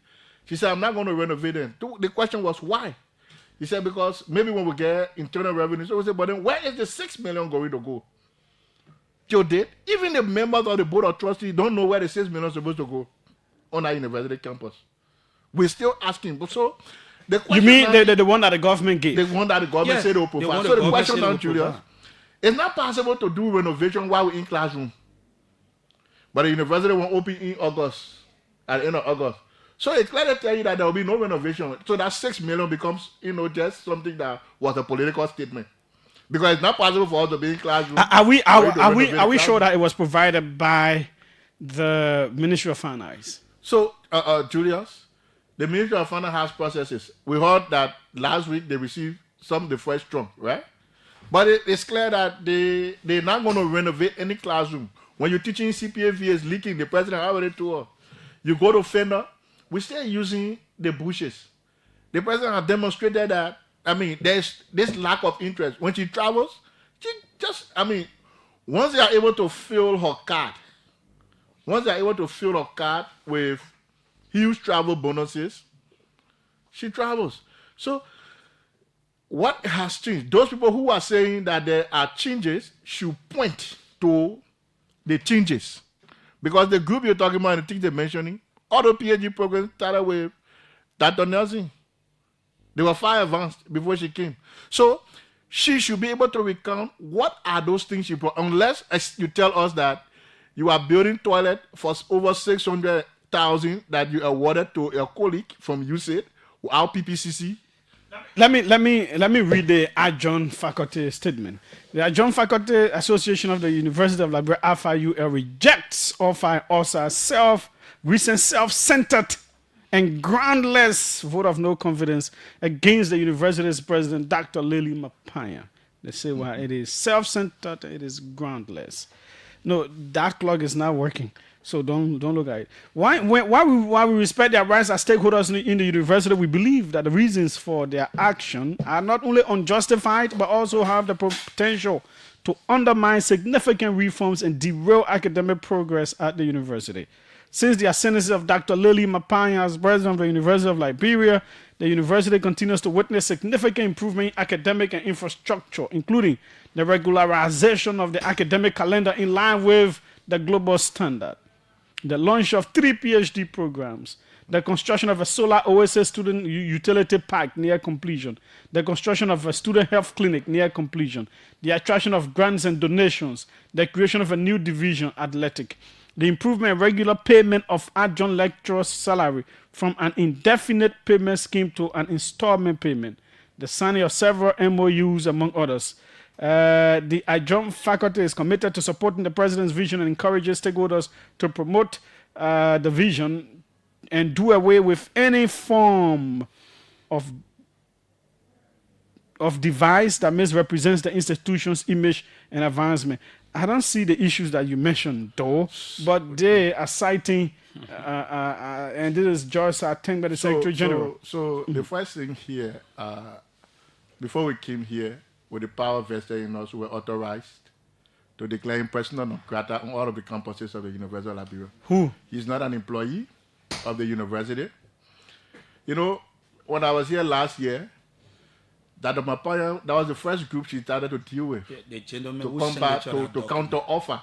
She said, I'm not going to renovate them. The question was, why? He said, because maybe when we get internal revenue. So we said, but then where is the 6 million going to go? Till date, even the members of the board of trustees don't know where the 6 million is supposed to go on our university campus. We're still asking. But so the question You mean now, the one that the government gave? the one that the government Yes, said they will the provide. one So the the question government now, said they will Julius, it's not possible to do renovation while we're in classroom. But the university will open in August, at the end of August. So it's clear to tell you that there will be no renovation. So that 6 million becomes, just something that was a political statement. Because it's not possible for us to be in classroom. Are we sure that it was provided by the Ministry of Finance? So, Julius, the Ministry of Finance has processes. We heard that last week they received some of the fresh trunk, right? But it's clear that they're not going to renovate any classroom. When you're teaching CPA is leaking, the president already told us. You go to Fender, we're still using the bushes. The president has demonstrated that, there's this lack of interest. When she travels, she just, once they are able to fill her card, with huge travel bonuses, she travels. So, what has changed? Those people who are saying that there are changes should point to the changes. Because the group you're talking about, the things they're mentioning, all the PhD programs started with Dr. Nelson. They were far advanced before she came. So she should be able to recount what are those things she brought, unless you tell us that you are building toilet for over 600,000 that you awarded to a colleague from USAID without PPCC. Let me read the adjunct faculty statement. The Adjunct Faculty Association of the University of Liberia, AFIUL, rejects OSA's recent self-centered and groundless vote of no confidence against the university's president, Dr. Lily Mapaya. They say, well, it is self-centered, it is groundless. No, that clock is not working. So don't look at it. While we respect their rights as stakeholders in the university, we believe that the reasons for their action are not only unjustified, but also have the potential to undermine significant reforms and derail academic progress at the university. Since the ascendancy of Dr. Lily Mapaya as president of the University of Liberia, the university continues to witness significant improvement in academic and infrastructure, including the regularization of the academic calendar in line with the global standard. the launch of 3 PhD programs, the construction of a solar oasis student utility park near completion, the construction of a student health clinic near completion, the attraction of grants and donations, the creation of a new division, athletic, the improvement and regular payment of adjunct lecturers' salary from an indefinite payment scheme to an installment payment, the signing of several MOUs, among others. The adjunct faculty is committed to supporting the president's vision and encourages stakeholders to promote the vision and do away with any form of device that misrepresents the institution's image and advancement. I don't see the issues that you mentioned, though, but they are citing, and this is Joyce, I think, by the Secretary General. So the first thing here, before we came here, with the power vested in us, we were authorized to declare him persona non grata on all of the campuses of the University of Liberia. Who? He's not an employee of the university. You know, when I was here last year, that was the first group she started to deal with, The gentleman to who come sent back each other to counter offer.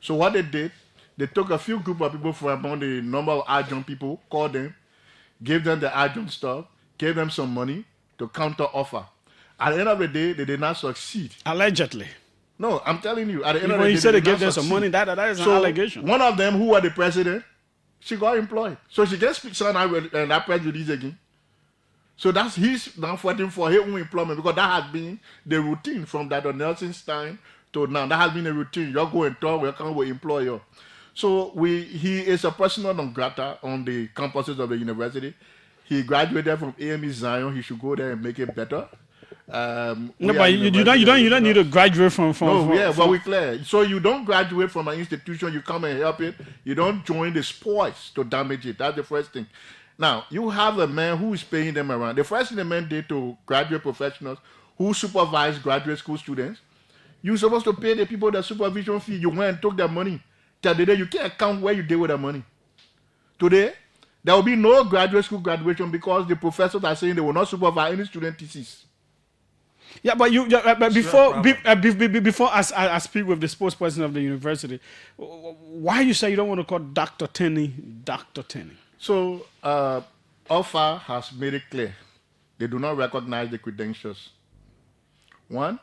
So what they did, they took a few group of people from among the number of adjunct people, called them, gave them the adjunct stuff, gave them some money to counter offer. At the end of the day, they did not succeed. Allegedly. No, I'm telling you. At the end of the When day, you said they did gave not them some succeed. money, that is an So, allegation. one of them, who was the president, she got employed. So she gets speak and that press release again. So that's he's now fighting for his own employment, because that has been the routine from that on Nelson's time to now. That has been a routine. You go and talk, we come with employer. So he is a persona non grata on the campuses of the university. He graduated from AME Zion. He should go there and make it better. No, but you don't need to graduate from but we clear. So you don't graduate from an institution, you come and help it. You don't join the spoils to damage it. That's the first thing. Now, you have a man who is paying them around. The first thing the man did to graduate professionals who supervise graduate school students, you're supposed to pay the people the supervision fee. You went and took their money. Till the day you can't count where you did with the money. Today, there will be no graduate school graduation because the professors are saying they will not supervise any student thesis. Yeah, but before I speak with the spokesperson of the university, why you say you don't want to call Dr. Tenney Dr. Tenney? So, OFA has made it clear they do not recognize the credentials. One.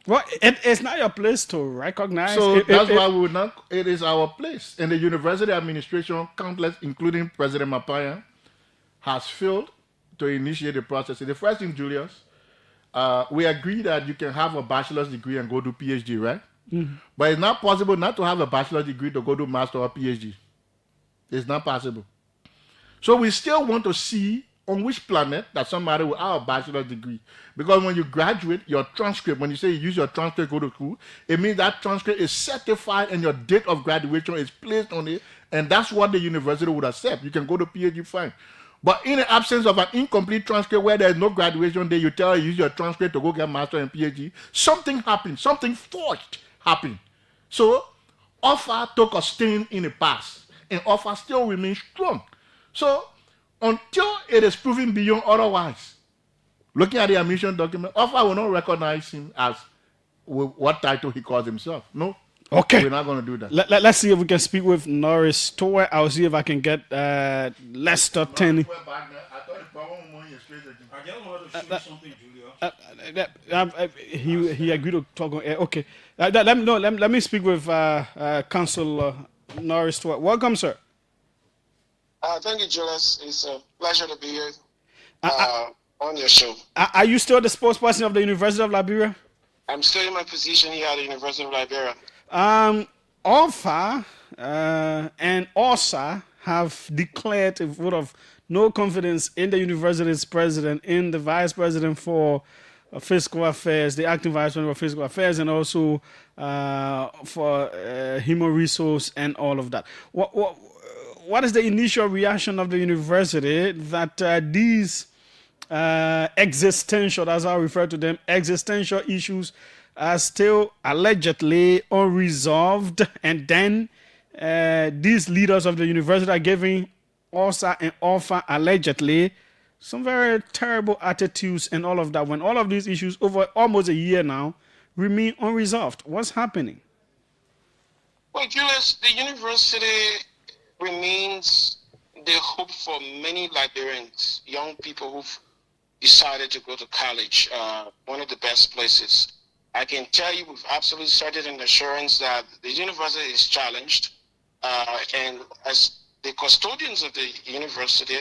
Well, it's not your place to recognize. So that's why we would not. It is our place. And the university administration, countless, including President Mapaya, has failed to initiate the process. The first thing, Julius, we agree that you can have a bachelor's degree and go do PhD, right? Mhm. But it's not possible not to have a bachelor's degree to go do master or PhD. It's not possible. So we still want to see on which planet that somebody will have a bachelor's degree. Because when you graduate, your transcript, when you say you use your transcript to go to school, it means that transcript is certified and your date of graduation is placed on it, and that's what the university would accept. You can go to PhD, fine. But in the absence of an incomplete transcript where there's no graduation day, you tell you use your transcript to go get master and PhD, something happened, something forged happened. So offer took a stain in the past, and offer still remains strong. So until it is proven beyond otherwise, looking at the admission document, offer will not recognize him as what title he calls himself. No. Okay. We're not going to do that. Let's see if we can speak with Norris Stewart. I'll see if I can get Lester Tenney. He agreed to talk on air. Okay. Let me speak with Council Norris Stewart. Welcome, sir. Thank you, Julius. It's a pleasure to be here on your show. Are you still the spokesperson of the University of Liberia? I'm still in my position here at the University of Liberia. OFA and OSA have declared a vote of no confidence in the university's president, in the vice president for fiscal affairs, the acting vice president for fiscal affairs, and also for human resource and all of that. What is the initial reaction of the university that these existential, as I refer to them, existential issues are still allegedly unresolved, and then these leaders of the university are giving OSA and OFA allegedly some very terrible attitudes and all of that, when all of these issues over almost a year now remain unresolved? What's happening? Well, Julius, the university remains the hope for many Liberians, young people who've decided to go to college, one of the best places. I can tell you with absolute certainty and assurance that the university is challenged, and as the custodians of the university,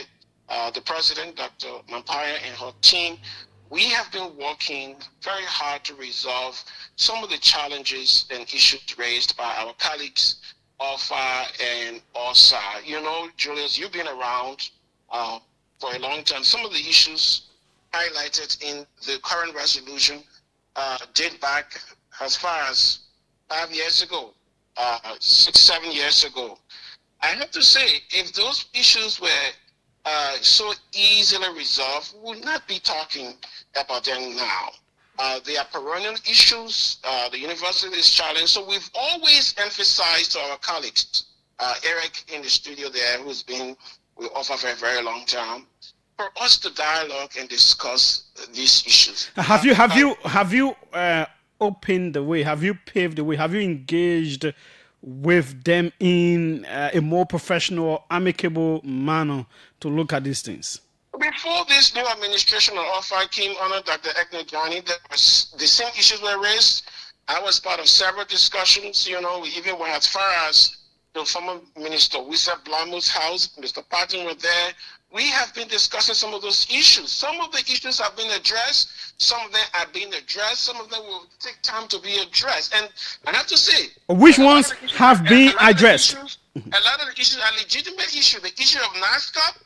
the president, Dr. Mampaya, and her team, we have been working very hard to resolve some of the challenges and issues raised by our colleagues, OFA and OSA. You know, Julius, you've been around for a long time. Some of the issues highlighted in the current resolution date back as far as 5 years ago, 6, 7 years ago. I have to say, if those issues were so easily resolved, we would not be talking about them now. They are perennial issues. The university is challenged. So we've always emphasized to our colleagues, Eric in the studio there, who's been with OFA for a very long time, for us to dialogue and discuss these issues. Have you opened the way? Have you paved the way? Have you engaged with them in a more professional, amicable manner to look at these things? Before this new administration of OFA came under Dr. Ekne Johnny, the same issues were raised. I was part of several discussions. You know, we even went as far as the former minister Wissa Blamu's house. Mr. Patton were there. We have been discussing some of those issues. Some of the issues have been addressed. Some of them are being addressed. Some of them will take time to be addressed. And I have to say, which ones have been addressed? A lot of the issues are legitimate issues. The issue of NASCAP,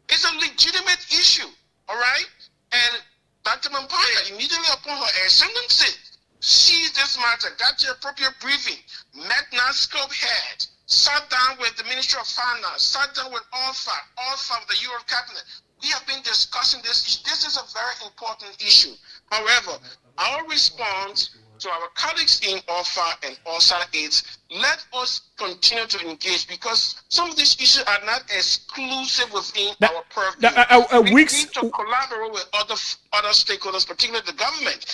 is a legitimate issue, all right? And Dr. Mampaya, immediately upon her ascendancy, seized this matter, got the appropriate briefing, met NASCAP head, sat down with the Ministry of Finance, sat down with OFA of the Europe Cabinet. We have been discussing this issue. This is a very important issue. However, our response to our colleagues in OFA and OSA is let us continue to engage because some of these issues are not exclusive within our purview. We need to collaborate with other stakeholders, particularly the government.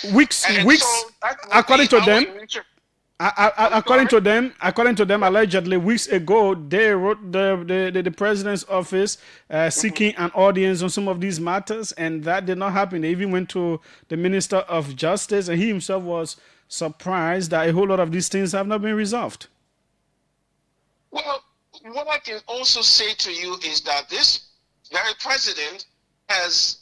According to them, allegedly weeks ago, they wrote the president's office seeking an audience on some of these matters, and that did not happen. They even went to the Minister of Justice, and he himself was surprised that a whole lot of these things have not been resolved. Well, what I can also say to you is that this very president has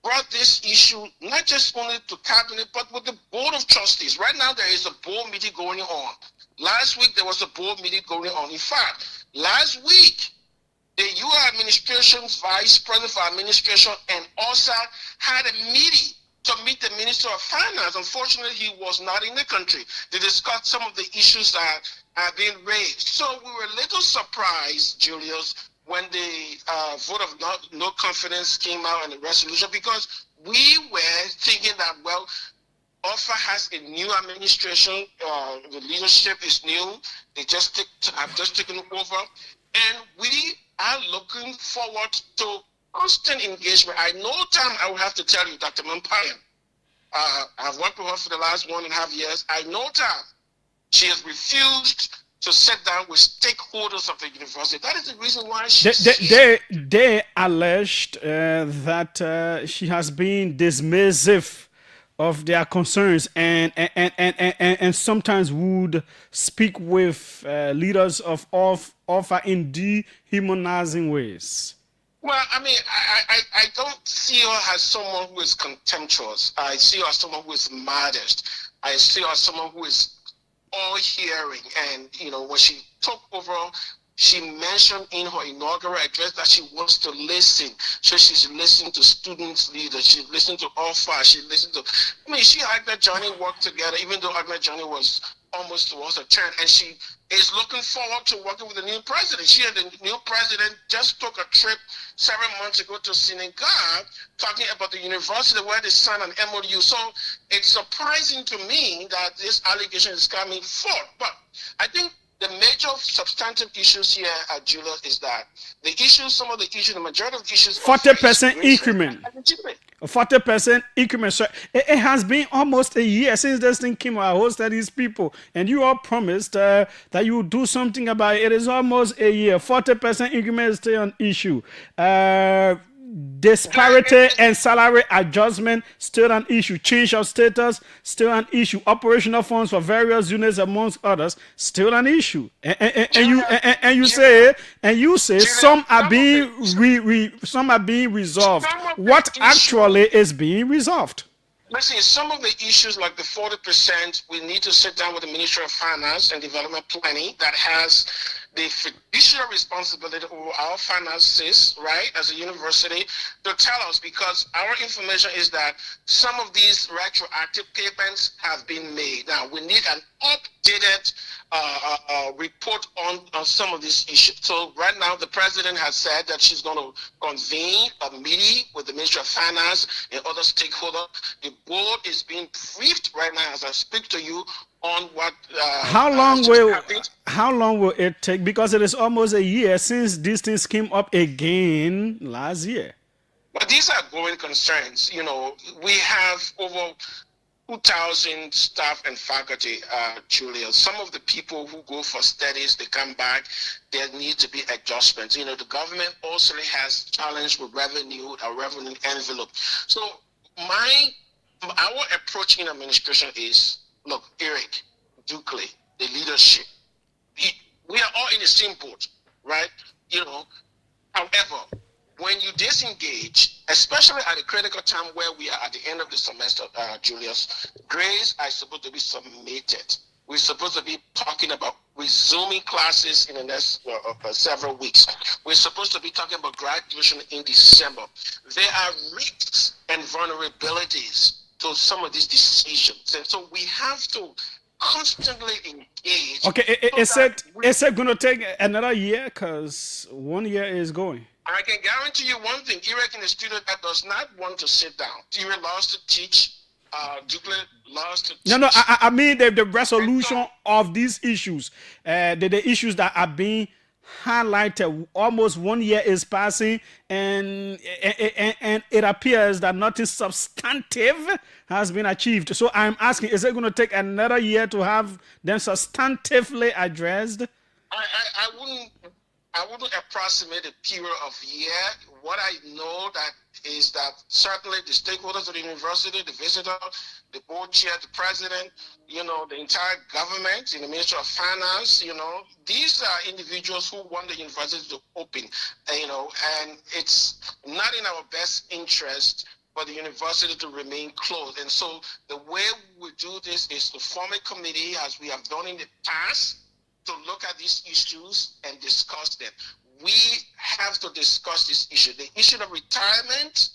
brought this issue not just only to cabinet, but with the board of trustees. Right now, there is a board meeting going on. Last week, there was a board meeting going on. In fact, last week, the UR administration's vice president for administration and OSA had a meeting to meet the Minister of Finance. Unfortunately, he was not in the country to discuss some of the issues that are being raised. So we were a little surprised, Julius, when the vote of no confidence came out in the resolution, because we were thinking that, well, OFA has a new administration, the leadership is new, they have just taken over, and we are looking forward to constant engagement. I know time I will have to tell you, Dr. Mampaya, I've worked with her for the last 1.5 years. I know time she has refused to sit down with stakeholders of the university. That is the reason why they alleged that she has been dismissive of their concerns and sometimes would speak with leaders of OFA in dehumanizing ways. Well, I mean, I don't see her as someone who is contemptuous. I see her as someone who is modest. I see her as someone who is all hearing. And, you know, when she took over, she mentioned in her inaugural address that she wants to listen. So she's listening to students, leaders. She's listening to OFA. She listened to, I mean, she and Agnes Johnny worked together, even though Agnes Johnny was almost towards her turn. And she is looking forward to working with the new president. She and the new president just took a trip several months ago to Senegal, talking about the university where they signed an MOU. So it's surprising to me that this allegation is coming forth. But I think the major substantive issues here at Julius is that the issues, some of the issues, the majority of the issues, 40% increment. 40% increment. So it has been almost a year since this thing came out. I hosted these people, and you all promised that you would do something about it. It is almost a year. 40% increment is still an issue. Disparity and salary adjustment still an issue. Change of status still an issue. Operational funds for various units amongst others still an issue. And you say some are being resolved. What actually is being resolved? Listen, some of the issues like the 40%, we need to sit down with the Ministry of Finance and Development Planning that has the fiduciary responsibility over our finances, right, as a university, to tell us, because our information is that some of these retroactive payments have been made. Now, we need an updated report on some of these issues. So right now, the president has said that she's going to convene a meeting with the Ministry of Finance and other stakeholders. The board is being briefed right now as I speak to you on what how long will it take, because it is almost a year since these things came up again last year. But these are growing concerns. You know, we have over 2,000 staff and faculty, Julius. Some of the people who go for studies, they come back, there need to be adjustments. You know, the government also has challenge with revenue, a revenue envelope. So our approach in administration is, look, Eric, Dukley, the leadership, we are all in the same boat, right? You know, however, when you disengage, especially at a critical time where we are at the end of the semester, Julius, grades are supposed to be submitted. We're supposed to be talking about resuming classes in the next several weeks. We're supposed to be talking about graduation in December. There are risks and vulnerabilities to some of these decisions. And so we have to constantly engage. Okay, is it going to take another year? Because 1 year is going. I can guarantee you one thing. Eric is a student that does not want to sit down. Eric loves to teach. Dukley loves to teach. No, I mean the resolution of these issues. The issues that are being highlighted. Almost 1 year is passing, and it appears that nothing substantive has been achieved. So I'm asking, is it going to take another year to have them substantively addressed? I wouldn't approximate a period of year. What I know that is that certainly the stakeholders of the university, the visitor, the board chair, the president, you know, the entire government, in the Ministry of Finance, you know, these are individuals who want the university to open, you know, and it's not in our best interest for the university to remain closed. And so the way we do this is to form a committee, as we have done in the past, to look at these issues and discuss them. We have to discuss this issue. The issue of retirement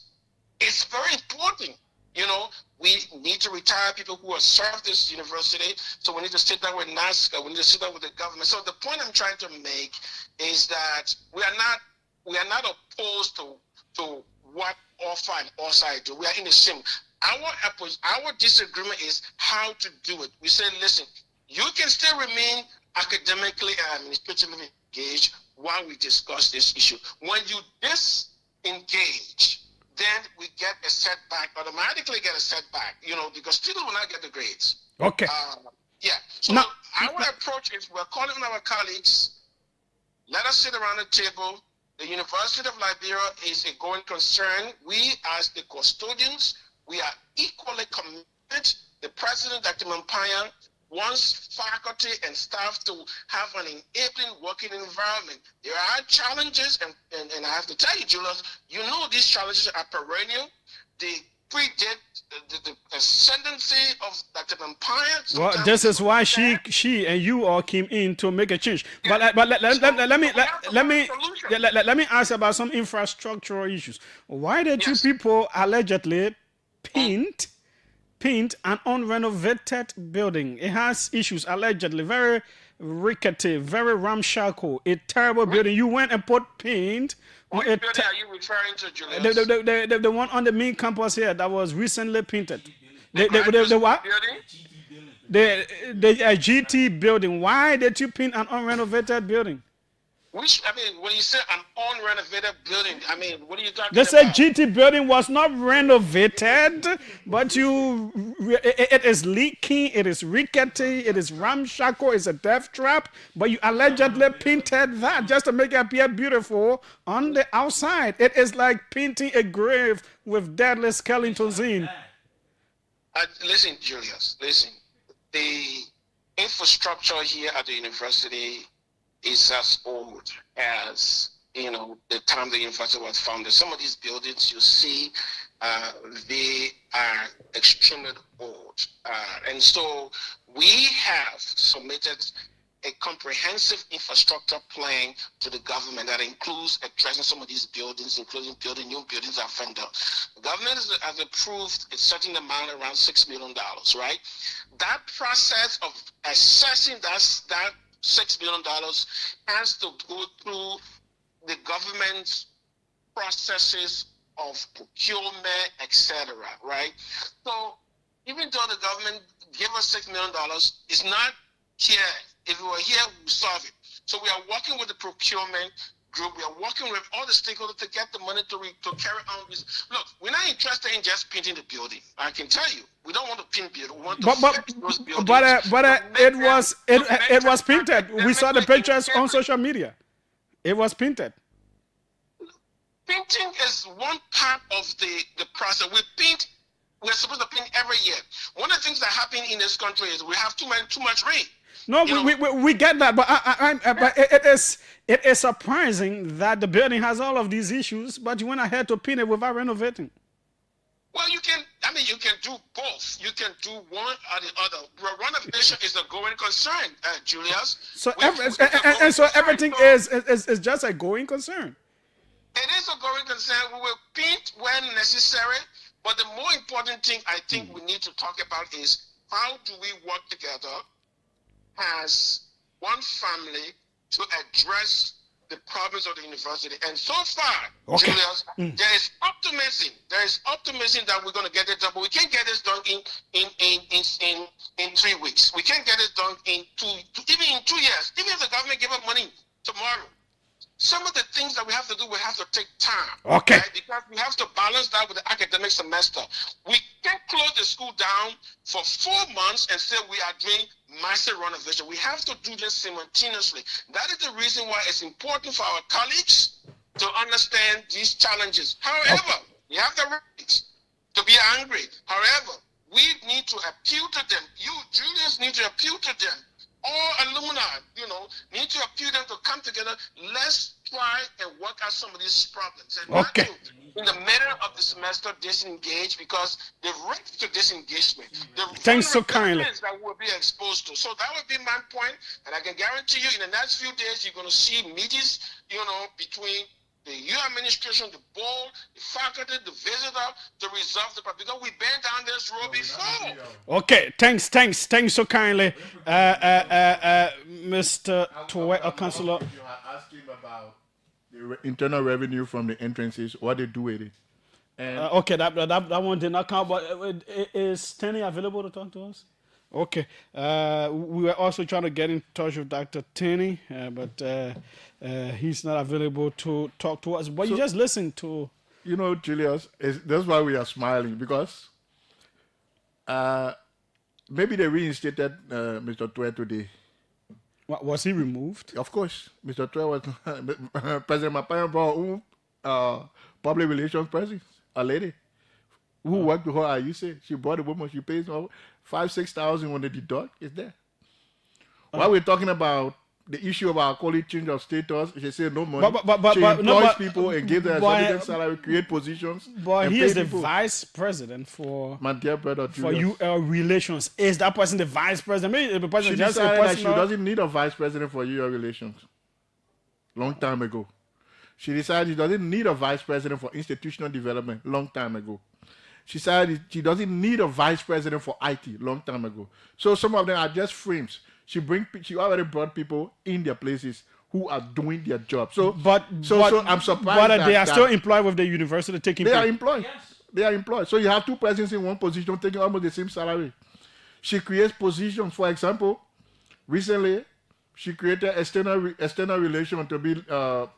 is very important. You know, we need to retire people who have served this university. So we need to sit down with NASCA. We need to sit down with the government. So the point I'm trying to make is that we are not opposed to what OFA and OSI do. We are in the same. Our disagreement is how to do it. We say, listen, you can still remain academically and administratively engaged while we discuss this issue. When you disengage, then we get a setback, automatically get a setback, you know, because students will not get the grades. Okay. So our approach is we're calling on our colleagues, let us sit around the table. The University of Liberia is a going concern. We, as the custodians, we are equally committed. The president, Dr. Mampaya, wants faculty and staff to have an enabling working environment. There are challenges, and I have to tell you, Julius, you know these challenges are perennial. They predate the ascendancy of Dr. Vampire. Well, this is why she and you all came in to make a change. But let me ask about some infrastructural issues. Why did you people allegedly paint an unrenovated building? It has issues, allegedly, very rickety, very ramshackle, a terrible building. You went and put paint on it. What building are you referring to, Julius? The one on the main campus here that was recently painted. The what? The GT building. Why did you paint an unrenovated building? Which, I mean, when you say an unrenovated building, I mean, what are you talking They about? said GT building was not renovated, but it is leaking, it is rickety, it is ramshackle, it's a death trap, but you allegedly painted that just to make it appear beautiful on the outside. It is like painting a grave with deadly skeletons in. Listen, Julius, listen. The infrastructure here at the university is as old as, you know, the time the university was founded. Some of these buildings you see, they are extremely old. And so we have submitted a comprehensive infrastructure plan to the government that includes addressing some of these buildings, including building new buildings at Fender. The government has approved a certain amount, around $6 million, right? That process of assessing that $6 million has to go through the government's processes of procurement, etc., right? So even though the government gave us $6 million, it's not here. If it were here, we would solve it. So we are working with the procurement group. We are working with all the stakeholders to get the money to carry on this. Look, we're not interested in just painting the building. I can tell you, we don't want to paint building. We want to fix those buildings. It was painted. We saw the pictures on social media. It was painted. Painting is one part of the process. We're supposed to paint every year. One of the things that happen in this country is we have too much rain. No, we get that, but but it is surprising that the building has all of these issues, but you went ahead to paint it without renovating. Well, you can do both. You can do one or the other. Renovation is a going concern, Julius. So everything is just a going concern. It is a going concern. We will paint when necessary, but the more important thing I think we need to talk about is how do we work together as one family to address the problems of the university. And so far, Julius, there is optimism. There is optimism that we're going to get it done, but we can't get this done in 3 weeks. We can't get it done in even in 2 years. Even if the government give us money tomorrow, some of the things that we have to do, we have to take time. Okay. Right? Because we have to balance that with the academic semester. We can't close the school down for 4 months and say we are doing massive renovation. We have to do this simultaneously. That is the reason why it's important for our colleagues to understand these challenges. However, we have the right to be angry. However, we need to appeal to them. You, Julius, need to appeal to them. All alumni, need to appeal them to come together. Let's try and work out some of these problems. And not to, in the middle of the semester, disengage, because the risk to disengagement, thanks so kindly, that we'll be exposed to. So that would be my point, and I can guarantee you, in the next few days, you're going to see meetings, between the U administration, the board, the faculty, the visitor, to resolve the problem. Because we've been down this road before. Okay, thanks so kindly, Mr. Councillor. You are asking about the internal revenue from the entrances, what they do with it. And okay, that one did not count, but is Tenny available to talk to us? Okay, we were also trying to get in touch with Dr. Tenny, but he's not available to talk to us. But you just listen to... Julius, that's why we are smiling, because maybe they reinstated Mr. Twe today. What, was he removed? Of course. Mr. Twe was... President Mapaya brought public relations person, a lady who worked with her at UC. She brought a woman, she pays $5,000-6,000 when they deduct. It's there. While we're talking about the issue of our college change of status, she said no money. She employs people and gives them exorbitant salary, create positions. But he is the vice president for... My dear brother Julius. For UL relations. Is that person the vice president? Maybe the person she just decided that she doesn't need a vice president for UL relations. Long time ago. She decided she doesn't need a vice president for institutional development. Long time ago. She said she doesn't need a vice president for IT. Long time ago. So some of them are just frames. She already brought people in their places who are doing their job. So I'm surprised. But they are still employed with the university taking. They are employed. Yes. They are employed. So you have two persons in one position taking almost the same salary. She creates positions. For example, recently She created external relation to be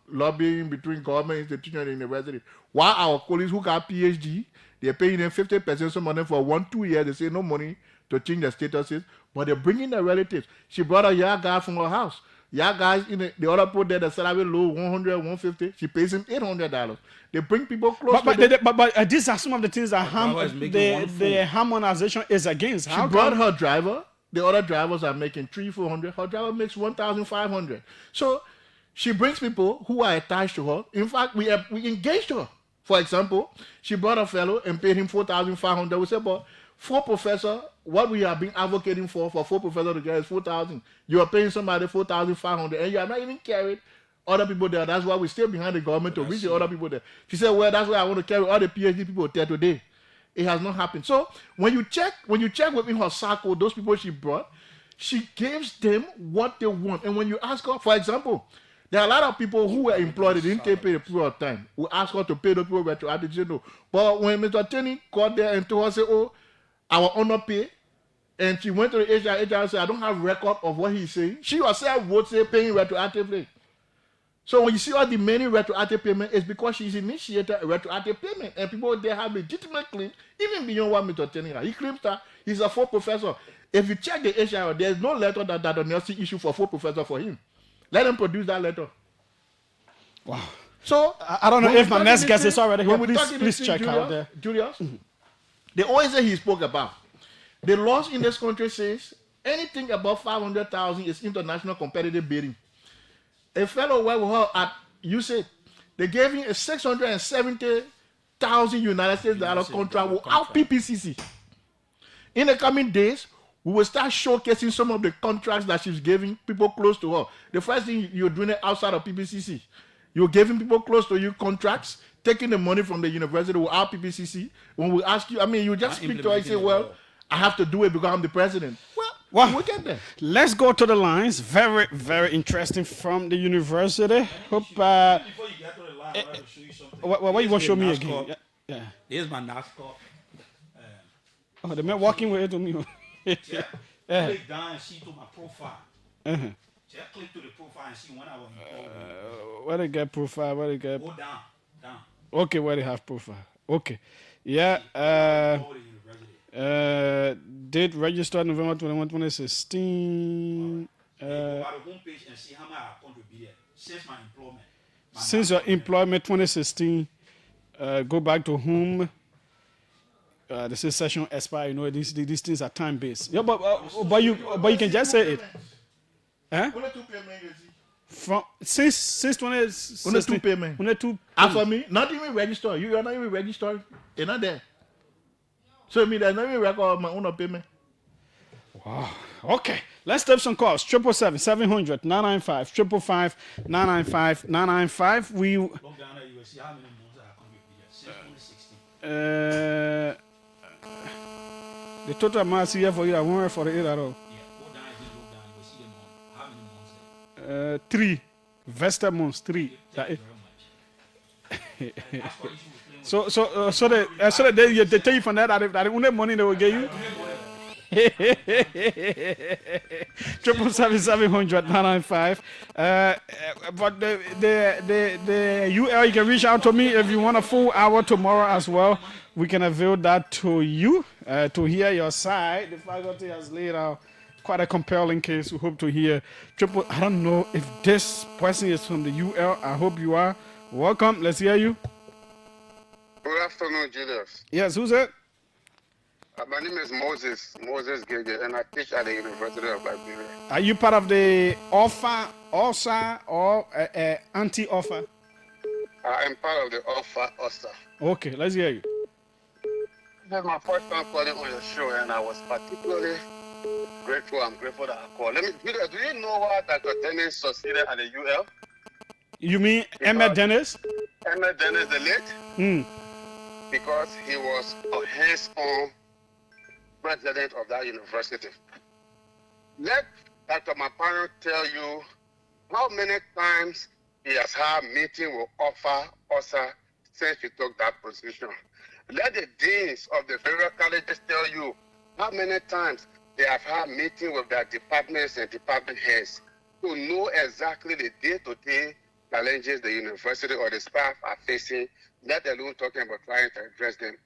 lobbying between government institutions and university. While our colleagues who got PhD, they're paying them 50%, some of them for 1-2 years. They say no money to change their statuses, but they're bringing their relatives. She brought a young guy from her house. Young guys in the other put there, the salary low, 100, 150. She pays him $800. They bring people close. But these are some of the things that the harmonization is against. She brought her driver. The other drivers are making $300-400. Her driver makes $1,500. So she brings people who are attached to her. In fact, we engaged her. For example, she brought a fellow and paid him $4,500. We said, but for professor, what we have been advocating for 4 professors to get is $4,000. You are paying somebody $4,500, and you are not even carried other people there. That's why we stay behind the government to reach the other people there. She said, well, that's why I want to carry all the PhD people there today. It has not happened. So when you check within her circle, those people she brought, she gives them what they want. And when you ask her, for example, there are a lot of people who were employed, they didn't take pay the period of time. We ask her to pay the people retroactively. She said no. But when Mr. Tenney called there and told her, say, oh, our honor pay, and she went to the HR said, I don't have record of what he's saying. She herself would say paying retroactively. So when you see all the many retroactive payment, it's because she's initiated a retroactive payment. And people, they have legitimate claim, even beyond what Mr. Tenney has. He claims that he's a full professor. If you check the HR, there's no letter that the Nelson issued for full professor for him. Let him produce that letter. Wow. So I don't know if my next guest is already here. Please check out there. Julius, the OSA he spoke about, the laws in this country says anything above 500,000 is international competitive bidding. A fellow went with her at USAID. They gave him a $670,000 United States contract without PPCC. In the coming days, we will start showcasing some of the contracts that she's giving people close to her. The first thing you're doing it outside of PPCC. You're giving people close to you contracts, taking the money from the university without PPCC. When we ask you, you just speak to her and say, well, I have to do it because I'm the president. Well, we'll get there. Let's go to the lines. Very, very interesting from the university. Hope. Before you get to the line, I want to show you something. What you want to show me again? Yeah. Here's my NASCAR. Oh, the man walking with it to me. Click down and see to my profile. Just click to the profile and see when I was. Where they get profile? Where they get? Go down. Okay, where they have profile. Okay. Yeah. Date registered November 21, 2016. Go to the homepage and see how much I contributed since my employment. Since your employment 2016, go back to whom. This is session expire. You know these things are time based. Yeah, but you can just say it. Huh? From since 2016. Only 2 payment. Only 2. After me, not even registered. You are not even registered. You're not there. So there's not even record of my own payment. Wow. Okay. Let's take some calls. 777-700-995. 555-995-995. We. Look down there, you will see how many months I contributed since 2016. The total amount here for you, I won't for the 8 at all. Yeah, go down, you will see them how many months there. 3. Vested months, 3. Thank you very much. So they tell you from that the only money they will give you. 777-700-995. But the UL, you can reach out to me if you want a full hour tomorrow as well. We can avail that to you to hear your side. The faculty has laid out quite a compelling case. We hope to hear. I don't know if this person is from the UL. I hope you are. Welcome. Let's hear you. Good afternoon, Julius. Yes, who's it? My name is Moses Gege, and I teach at the University of Liberia. Are you part of the OFA, or anti-OFA? I am part of the OFA. Okay, let's hear you. This is my first time calling on your show, and I was particularly grateful. I'm grateful that I called. Do you know why Dr. Dennis succeeded at the UL? You mean Emmett Dennis? Emmett Dennis, the late? Because he was a hands-on president of that university. Let Dr. Mapano tell you how many times he has had meeting with OSA since he took that position. Let the deans of the various colleges tell you how many times they have had meeting with their departments and department heads to know exactly the day-to-day challenges the university or the staff are facing, let alone talking about trying to address them.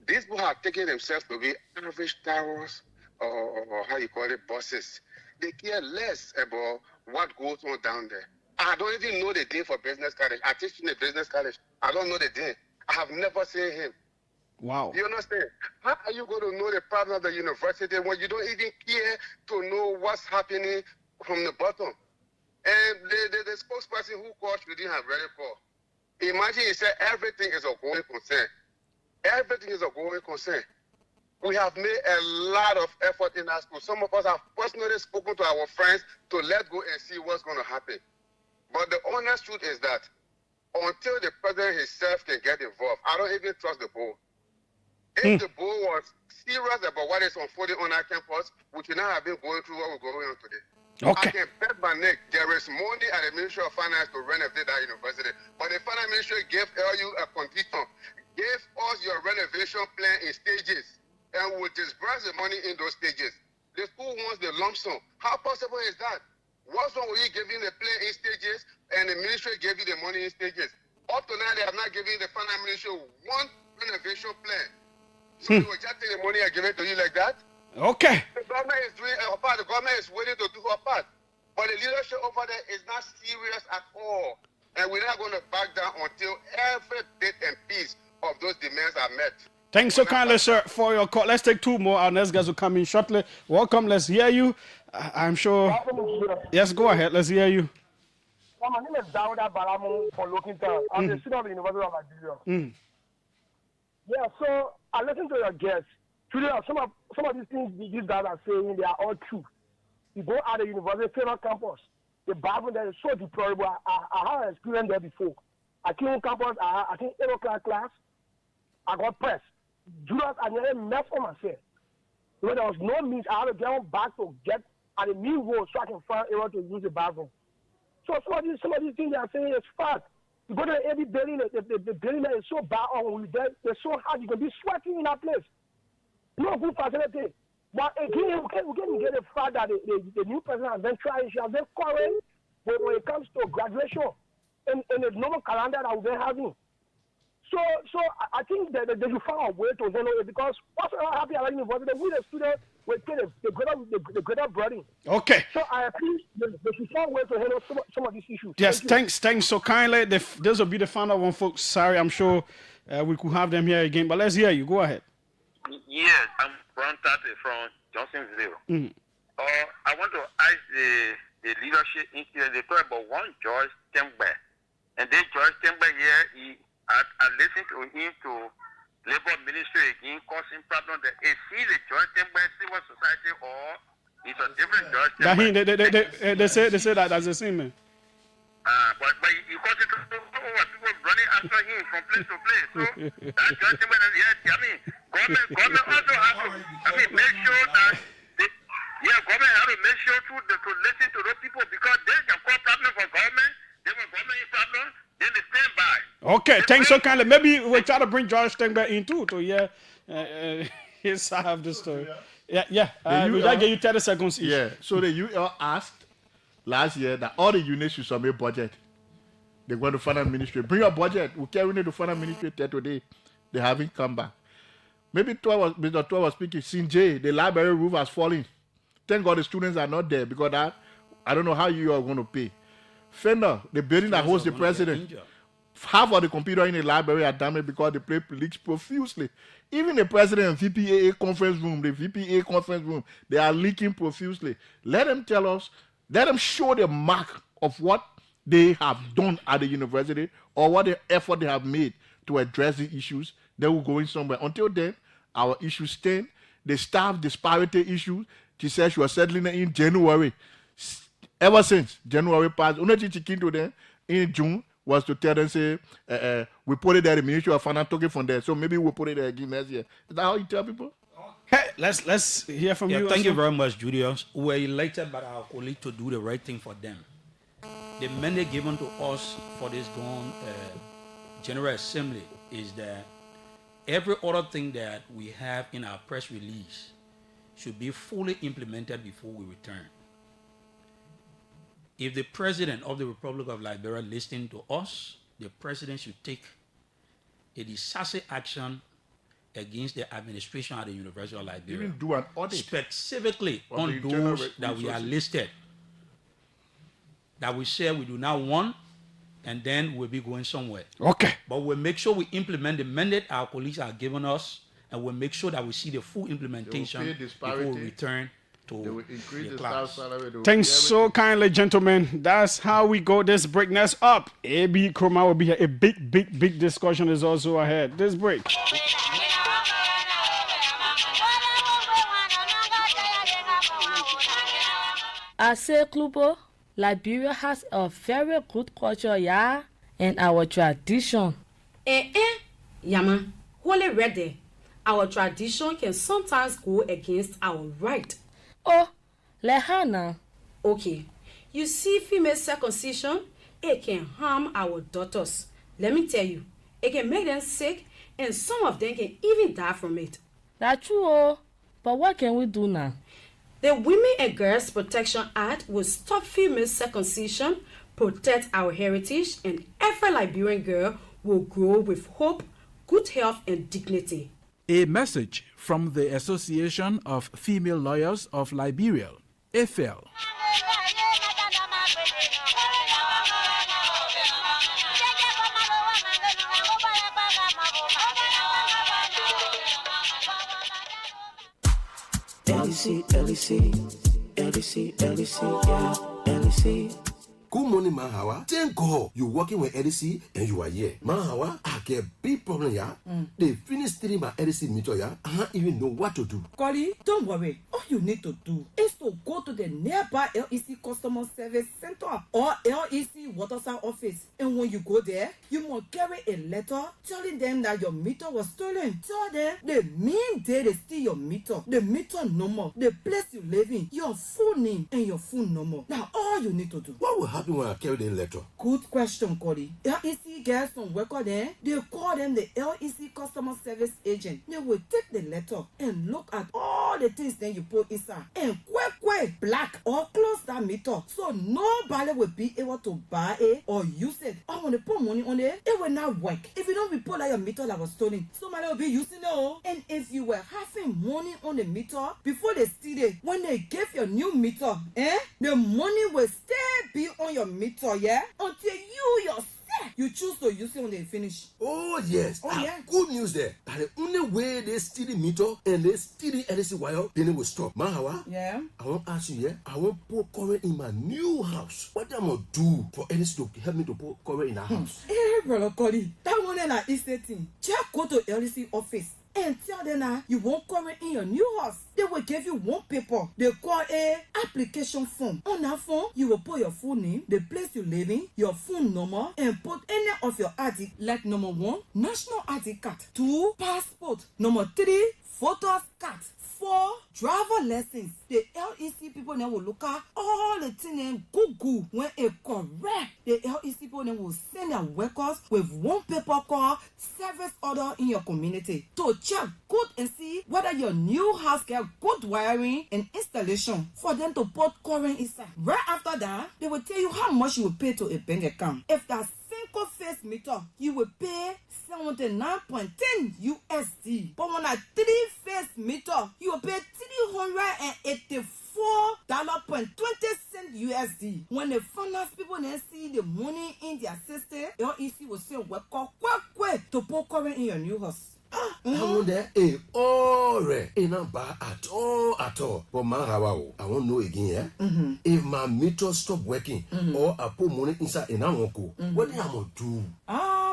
These people have taken themselves to be average towers or how you call it, bosses. They care less about what goes on down there. I don't even know the dean for business college. I teach in a business college. I don't know the dean. I have never seen him. Wow. You understand? How are you going to know the problem of the university when you don't even care to know what's happening from the bottom? And the spokesperson who called you didn't have ready call. Imagine he said everything is a going concern. Everything is a going concern. We have made a lot of effort in our school. Some of us have personally spoken to our friends to let go and see what's going to happen. But the honest truth is that until the president himself can get involved, I don't even trust the board. If the board was serious about what is unfolding on our campus, we should not have been going through what we're going on today. Okay. I can bet my neck there is money at the Ministry of Finance to renovate that university. But the Finance Ministry gave LU a condition, gave us your renovation plan in stages, and we'll disburse the money in those stages. The school wants the lump sum. How possible is that? What's wrong with you giving the plan in stages and the ministry gave you the money in stages? Up to now, they have not given the Finance Ministry one renovation plan. So you will just take the money and give it to you like that? Okay. The government is doing her part. The government is waiting to do her part. But the leadership over there is not serious at all. And we're not going to back down until every bit and piece of those demands are met. Thanks so kindly, sir, for your call. Let's take two more. Our next guys will come in shortly. Welcome. Let's hear you. I'm sure. Yes, go ahead. Let's hear you. Well, my name is Dawuda Balamu from Lokintown. I'm the student of the University of Liberia. Yeah, so I listened to your guests. Truly, some of these things these guys are saying, they are all true. You go out of the university, favorite campus, the Bible there is so deplorable. I have experienced there before. I came on campus, I think 8 o'clock class, I got pressed. Julius, I nearly messed for myself. When there was no means, I had to get on back to get at the new road so I can find able to use the bathroom. So some of these things they are saying is fact. You go to the AB building, the building there is so bad on there, it's so hard, you can be sweating in that place. No good facility. But again, we can get the fact that the new president has been trying, she has been quarreling when it comes to graduation in the normal calendar that we've been having. So I think that they should find a way to handle it because what's not happy at university, we the students will take the greater burden. Okay. So I appreciate they should find a way to handle some of these issues. Yes, thanks so kindly. This will be the final one, folks. Sorry, I'm sure we could have them here again, but let's hear you. Go ahead. Yes, I'm from Johnsonville. I want to ask the leadership in here. They talk about one George Tembe, and then George Tembe here, I listened to him to Labor Ministry again, causing problem that is he the George Tembe civil society or it's a different George Tembe? They say that as the same man. But he caused it to people running after him from place to place. So that George Tembe, yes, I mean, government also has to, make sure that government has to make sure to listen to those people because they can cause problem for government. Then when government is problem, then they stand by. Okay, thanks so kindly. Maybe we'll try to bring George Stengber in too to his side of the story. Yeah. We'll just give you 30 seconds each. Yeah, so the UL asked last year that all the units should submit budget. They went to finance ministry. Bring your budget. We carry it to finance ministry today. They haven't come back. Maybe Mr. 12 was speaking. Sinjay, the library roof has fallen. Thank God the students are not there because I don't know how you are going to pay. Fender, the building that hosts the president, half of the computer in the library are damaged because the place leaks profusely. Even the president and VPAA conference room, they are leaking profusely. Let them tell us, let them show the mark of what they have done at the university or what the effort they have made to address the issues. They will go in somewhere. Until then, our issues stand. The staff disparity issue, she said she was settling it in January. Ever since January passed, only thing she came to them in June was to tell them, say, we put it there, the Ministry of Finance took it from there, so maybe we'll put it there again next year. Is that how you tell people? Hey, let's hear from you. Thank you very much, Julius. We were elected by our colleague to do the right thing for them. The mandate given to us for this General Assembly is that every other thing that we have in our press release should be fully implemented before we return. If the president of the Republic of Liberia listening to us, the president should take a decisive action against the administration at the University of Liberia. Even do an audit. Specifically of on the internal those that we are resources. listed, that we say we do not want, and then we'll be going somewhere. Okay. But we'll make sure we implement the mandate our colleagues are giving us, and we'll make sure that we see the full implementation before we return to They will increase the class. staff salary. They will Thanks pay so kindly, gentlemen. That's how we go this break. Next up, AB Kroma will be here. A big discussion is also ahead. This break. I say, Klubo, Liberia has a very good culture, yeah, and our tradition. Yama, holy ready. Our tradition can sometimes go against our right. Oh, Lehana. Okay, you see female circumcision, it can harm our daughters. Let me tell you, it can make them sick, and some of them can even die from it. That's true, oh. But what can we do now? The Women and Girls Protection Act will stop female circumcision, protect our heritage, and every Liberian girl will grow with hope, good health, and dignity. A message from the Association of Female Lawyers of Liberia, AFL. LEC, yeah, LEC. Good morning, Mahawa. Thank God you're working with LEC and you are here. Mahawa, I get a big problem, yeah. They finished stealing my LEC meter, yeah. I don't even know what to do. Collie, don't worry. All you need to do is to go to the nearby LEC Customer Service Center or LEC Waterside office. And when you go there, you must carry a letter telling them that your meter was stolen. Tell them the main day they steal your meter, the meter number, the place you live in, your full name, and your phone number. Now, all you need to do. What will happen when I carry the letter? Good question, Cody. LEC gets some record there. They call them the LEC Customer Service Agent. They will take the letter and look at all the things that you put inside and quick, black or close that meter so nobody will be able to buy it or use it. Or when they put money on it, it will not work. If you don't report that your meter that was stolen, somebody will be using it. And if you were having money on the meter before they steal it, when they give your new meter, the money will still be on your meter, yeah, until you yourself you choose to use it when they finish. Oh yes. Oh yeah. Good news there. That the only way they steal the meter and they steal the LEC wire, then it will stop. Mahawa. Yeah. I want to ask you, yeah. I want to put current in my new house. What am I gonna do for LEC to help me to put current in our house? Hey, brother Cody, that one is an easy thing. Just go to LEC office and tell them that you want current in your new house. They will give you one paper. They call a application form. On that form, you will put your full name, the place you live in, your phone number, and put any of your ID, like number 1, national ID card, 2, passport, number 3, photos card, 4, driver license. The LEC people then will look at all the things and Google when it correct. The LEC people then will send their workers with one paper called service order in your community to check good and see whether your new house get good wiring and installation for them to put current inside. Right after that, they will tell you how much you will pay to a bank account. If that single phase meter, you will pay $79.10 USD. But on a 3-phase meter, you will pay $384.20 USD. When the finance people then see the money in their system, LEC will say, well, quick to put current in your new house. I want that right. Not bad at all. But Mahawa, I won't know again, yeah? If my meter stop working or I put money inside and I won't go, what am I gonna do?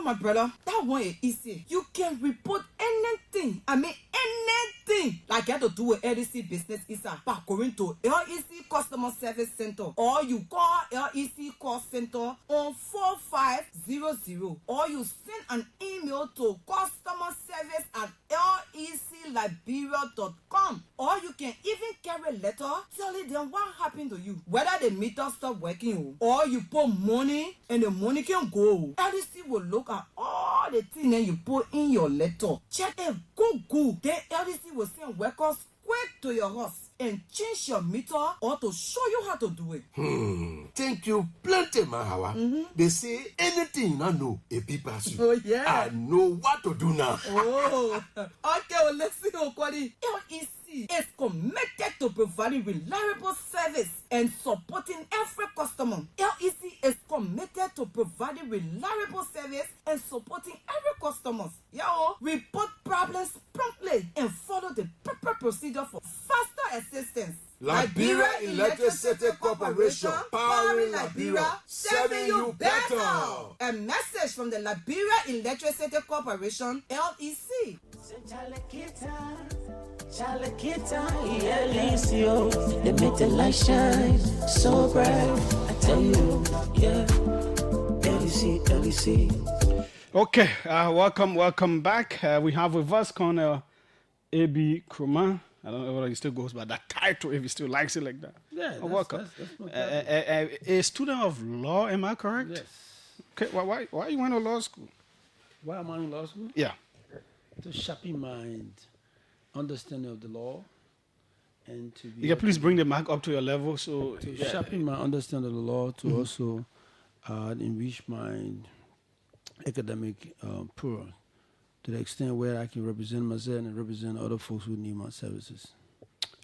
My brother, that one is easy. You can report anything. I mean anything like you have to do with LEC business inside by going to LEC Customer Service Center, or you call LEC call center on 4500, or you send an email to customerservice@lecliberia.com, or you can even carry a letter telling them what happened to you, whether the meter stop working or you put money and the money can go. LEC will look at all the things that you put in your letter. Check it, Google. Then LEC will send workers quick to your house. and change your meter or to show you how to do it. Thank you plenty, Mahawa. They say anything you don't know, a people pass you. Oh, yeah. I know what to do now. Oh, okay, well, let's see, Okwadi. LEC is committed to providing reliable service and supporting every customer. LEC is committed to providing reliable service and supporting every customer. Report problems promptly and follow the proper procedure for faster assistance. Liberia Electricity Corporation, powering Liberia, serving you better. A message from the Liberia Electricity Corporation, LEC. They make the light shine so bright. I tell you, yeah. LEC. Okay, welcome back. We have with us Colonel A.B. Krumah. I don't know whether he still goes by that title, if he still likes it like that. Yeah, welcome. That's a student of law, am I correct? Yes. Okay, why you went to law school? Why am I in law school? Yeah. To sharpen my understanding of the law and to be... Yeah, please bring the mic up to your level. So to sharpen my understanding of the law, to also enrich my academic pool, to the extent where I can represent myself and represent other folks who need my services.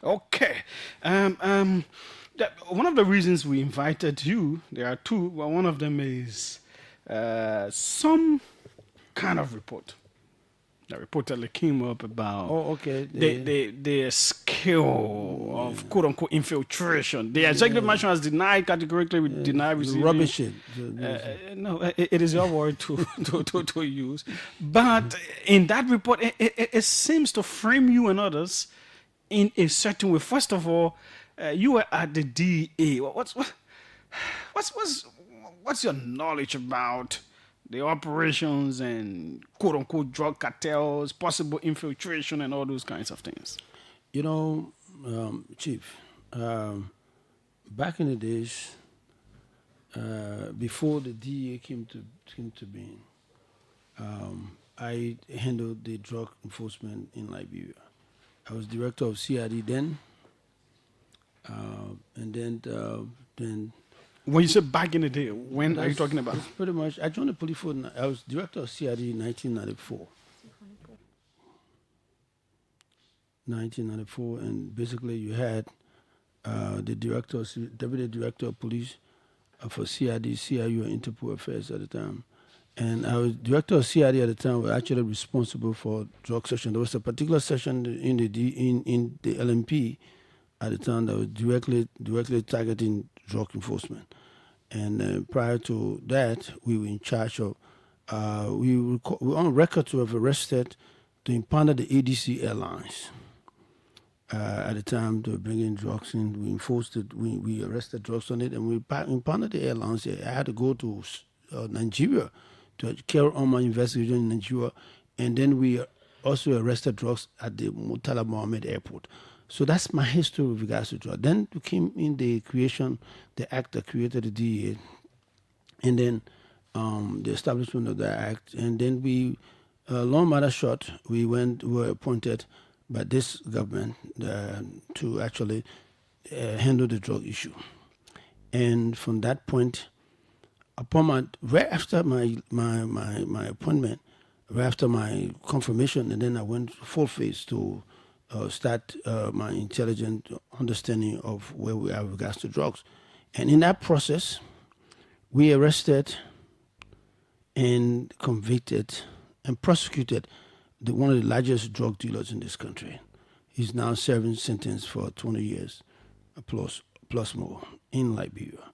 Okay. One of the reasons we invited you, there are two, but one of them is some kind of report that reportedly came up about the skill of quote-unquote infiltration. The executive mansion has denied categorically, denied receiving. Rubbish it. No, it is your word to use. But in that report, it seems to frame you and others in a certain way. First of all, you were at the DEA. What's your knowledge about the operations and quote-unquote drug cartels, possible infiltration, and all those kinds of things? You know, Chief, back in the days, before the DEA came to being, I handled the drug enforcement in Liberia. I was director of CID then, and then. When you say back in the day, when are you talking about? Pretty much, I joined the police force. I was director of CID in 1994. 1994, and basically you had the deputy director of police for CID, CIU, and Interpol Affairs at the time. And I was director of CID at the time. Was actually responsible for drug section. There was a particular section in the LMP at the time that was directly targeting drug enforcement. And prior to that, we were in charge of, we were on record to have arrested, to impound the ADC Airlines. At the time, to bring in drugs in, we enforced it, we arrested drugs on it, and we impounded the airlines. I had to go to Nigeria to carry on my investigation in Nigeria, and then we also arrested drugs at the Murtala Mohammed Airport. So that's my history with regards to drugs. Then came in the act that created the DEA, and then the establishment of the act. And then we, long matter short, we were appointed by this government to actually handle the drug issue. And from that point, right after my appointment, right after my confirmation, and then I went full phase to start my intelligent understanding of where we are with regards to drugs. And in that process, we arrested and convicted and prosecuted one of the largest drug dealers in this country. He's now serving sentence for 20 years plus more in Liberia.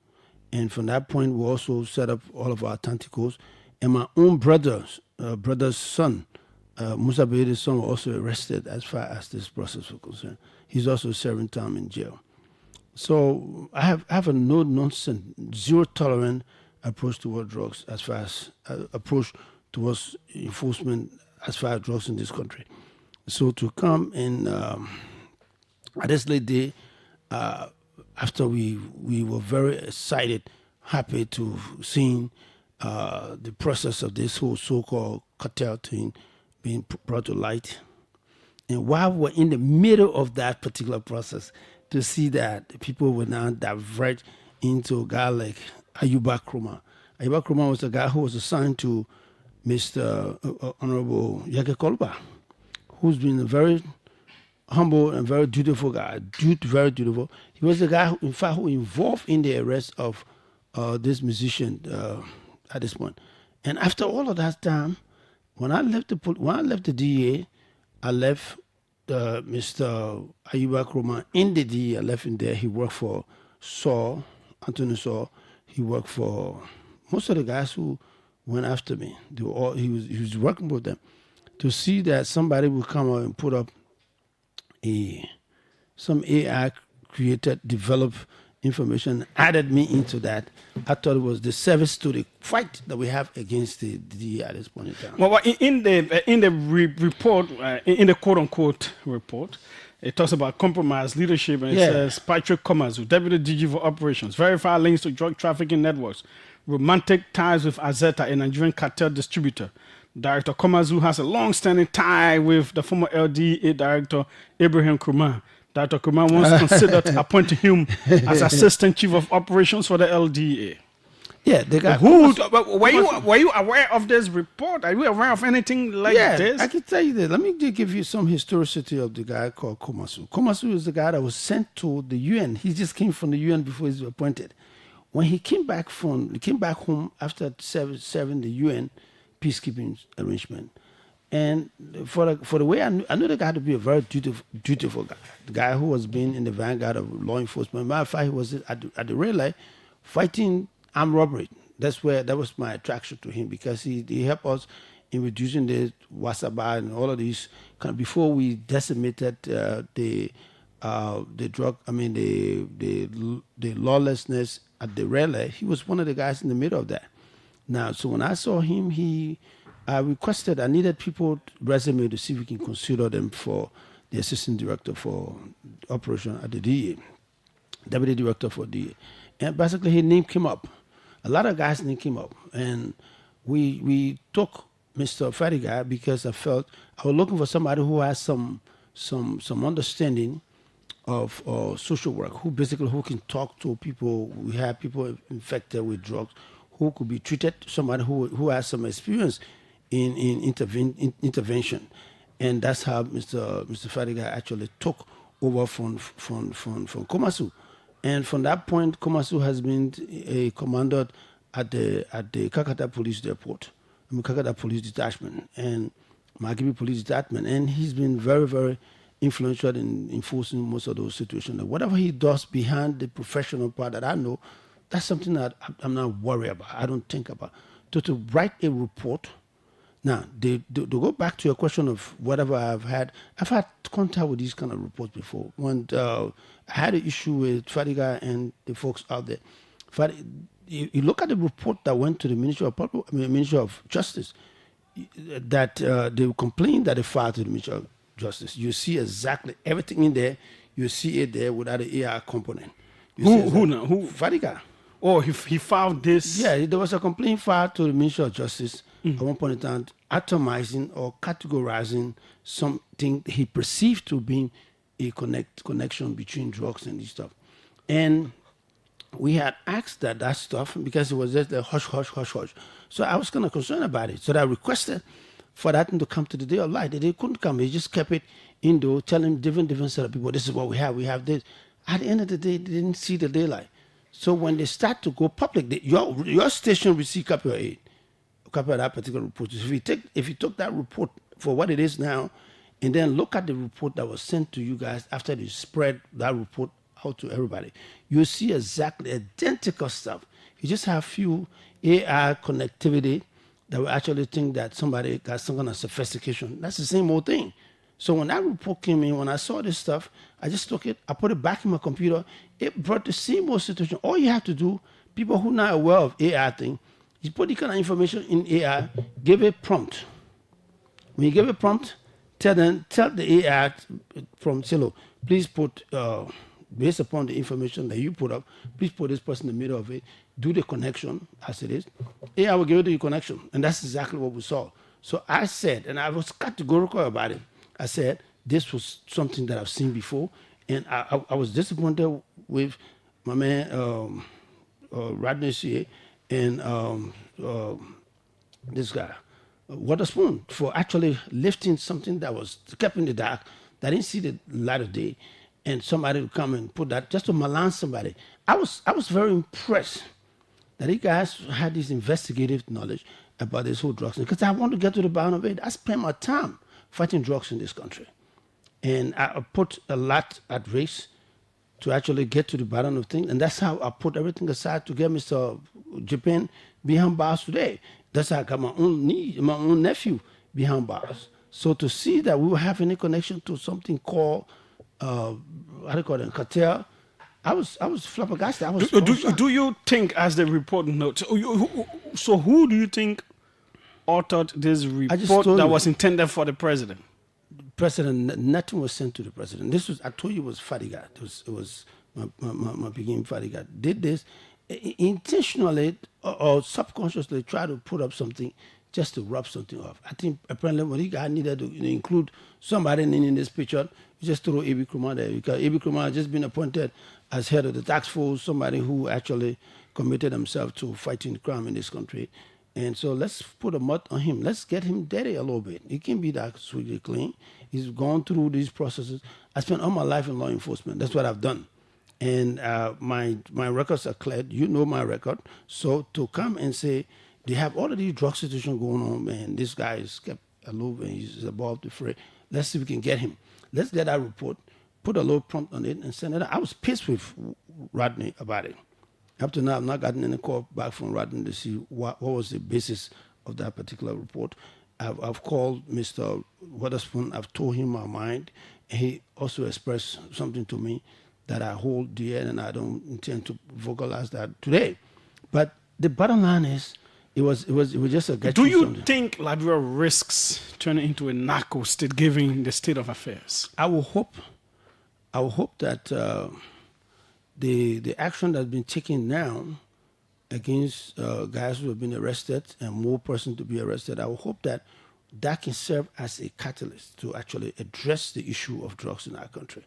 And from that point, we also set up all of our tentacles. And my own brother's son, Musa Bede's son, was also arrested as far as this process was concerned. He's also serving time in jail. So I have a no-nonsense, zero-tolerant approach toward drugs as far as approach towards enforcement as far as drugs in this country. So to come in at this late day, after we were very excited, happy to seeing the process of this whole so-called cartel thing being brought to light. And while we're in the middle of that particular process, to see that people would now diverge into a guy like Ayuba Kroma. Ayuba Kroma was a guy who was assigned to Mr. Honorable Yake Kolba, who's been a very humble and very dutiful guy, very dutiful. He was the guy, who, in fact, who involved in the arrest of this musician at this point. And after all of that time, when I left the DA, I left Mr. Ayuba Kroma in the DA. I left him there. He worked for Anthony Saul. He worked for most of the guys who went after me. They were all, he was working with them. To see that somebody would come out and put up some AI created, developed information, added me into that. I thought it was the service to the fight that we have against the DA at this point in time. Well, in the report, in the quote unquote report, it talks about compromised leadership, and it says Patrick Komazu, Deputy DG for Operations, verify links to drug trafficking networks, romantic ties with Azeta, a Nigerian cartel distributor. Director Komazu has a long-standing tie with the former LDA director Abraham Krumah. Director Krumah once considered appointing him as Assistant Chief of Operations for the LDA. Yeah, the guy. Were you aware of this report? Are you aware of anything like this? I can tell you that. Let me just give you some historicity of the guy called Komasu. Komasu is the guy that was sent to the UN. He just came from the UN before he was appointed. When he came back home after serving the UN peacekeeping arrangement. And for the way I knew the guy to be a very dutiful guy. The guy who was being in the vanguard of law enforcement. Matter of fact, he was at the relay fighting armed robbery. That was my attraction to him, because he helped us in reducing the wasaba and all of these before we decimated the drug. I mean the lawlessness at the relay. He was one of the guys in the middle of that. Now, so when I saw him, I needed people resume to see if we can consider them for the assistant director for operation at the DA, deputy director for DA. And basically his name came up. A lot of guys' name came up. And we took Mr. Fadiga because I felt I was looking for somebody who has some understanding of social work, who can talk to people. We have people infected with drugs who could be treated, somebody who has some experience in intervention. And that's how Mr. Fadiga actually took over from Komasu. And from that point, Komasu has been a commander at the Kakata Police Depot, Kakata Police Detachment, and Magibi Police Detachment. And he's been very, very influential in enforcing most of those situations. And whatever he does behind the professional part that I know, that's something that I'm not worried about. I don't think about. To write a report. Now, to go back to your question of whatever I've had contact with these kind of reports before. When I had an issue with Fadiga and the folks out there. You look at the report that went to the Ministry of Justice, that they complained that they filed to the Ministry of Justice. You see exactly everything in there. You see it there without the AI component. Who now? Fadiga. Oh, he filed this? Yeah, there was a complaint filed to the Ministry of Justice at one point in time, atomizing or categorizing something he perceived to be a connection between drugs and this stuff. And we had asked that stuff because it was just a hush. So I was kind of concerned about it. So I requested for that to come to the day of light. They couldn't come. They just kept it indoor, telling different set of people, this is what we have this. At the end of the day, they didn't see the daylight. So when they start to go public, your station will see copy of that particular report. If you took that report for what it is now, and then look at the report that was sent to you guys after they spread that report out to everybody, you'll see exactly identical stuff. You just have few AI connectivity that will actually think that somebody got some kind of sophistication. That's the same old thing. So when that report came in, when I saw this stuff, I just took it, I put it back in my computer. It brought the same old situation. All you have to do, people who are not aware of AI thing, you put the kind of information in AI, give it prompt. When you give it prompt, tell the AI prompt, say, look, please put, based upon the information that you put up, please put this person in the middle of it, do the connection as it is. AI will give you the connection. And that's exactly what we saw. So I said, and I was categorical about it, I said, this was something that I've seen before, And I was disappointed with my man Rodney C. and this guy, Waterspoon, for actually lifting something that was kept in the dark, that didn't see the light of day, and somebody would come and put that just to malign somebody. I was very impressed that you guys had this investigative knowledge about this whole drugs thing, because I want to get to the bottom of it. I spent my time fighting drugs in this country, and I put a lot at risk to actually get to the bottom of things, and that's how I put everything aside to get Mr. Japan behind bars today. That's how I got my own nephew behind bars. So to see that we were having a connection to something called how do you call it, cartel, I was flabbergasted. Do you think, as the report notes, so who do you think authored this report that was intended for the president? President, nothing was sent to the president. This was, I told you, it was Fadiga. It was my beginning Fadiga did this intentionally or subconsciously, try to put up something just to rub something off. I think apparently when he got needed to include somebody in this picture, he just threw A.B. Krumah there, because A.B. Krumah had just been appointed as head of the task force, somebody who actually committed himself to fighting crime in this country. And so let's put a mud on him. Let's get him dirty a little bit. He can't be that sweetly clean. He's gone through these processes. I spent all my life in law enforcement. That's what I've done. And my records are cleared. You know my record. So to come and say they have all of these drug situations going on, man, this guy is kept aloof and he's above the fray. Let's see if we can get him. Let's get that report, put a little prompt on it, and send it out. I was pissed with Rodney about it. Up to now, I've not gotten any call back from Rodney to see what was the basis of that particular report. I've called Mr. Waterspoon. I've told him my mind. He also expressed something to me that I hold dear, and I don't intend to vocalize that today. But the bottom line is, it was just a get. Do you think Liberia risks turning into a narco state, given the state of affairs? I will hope that the action that's been taken now against guys who have been arrested and more persons to be arrested, I will hope that can serve as a catalyst to actually address the issue of drugs in our country.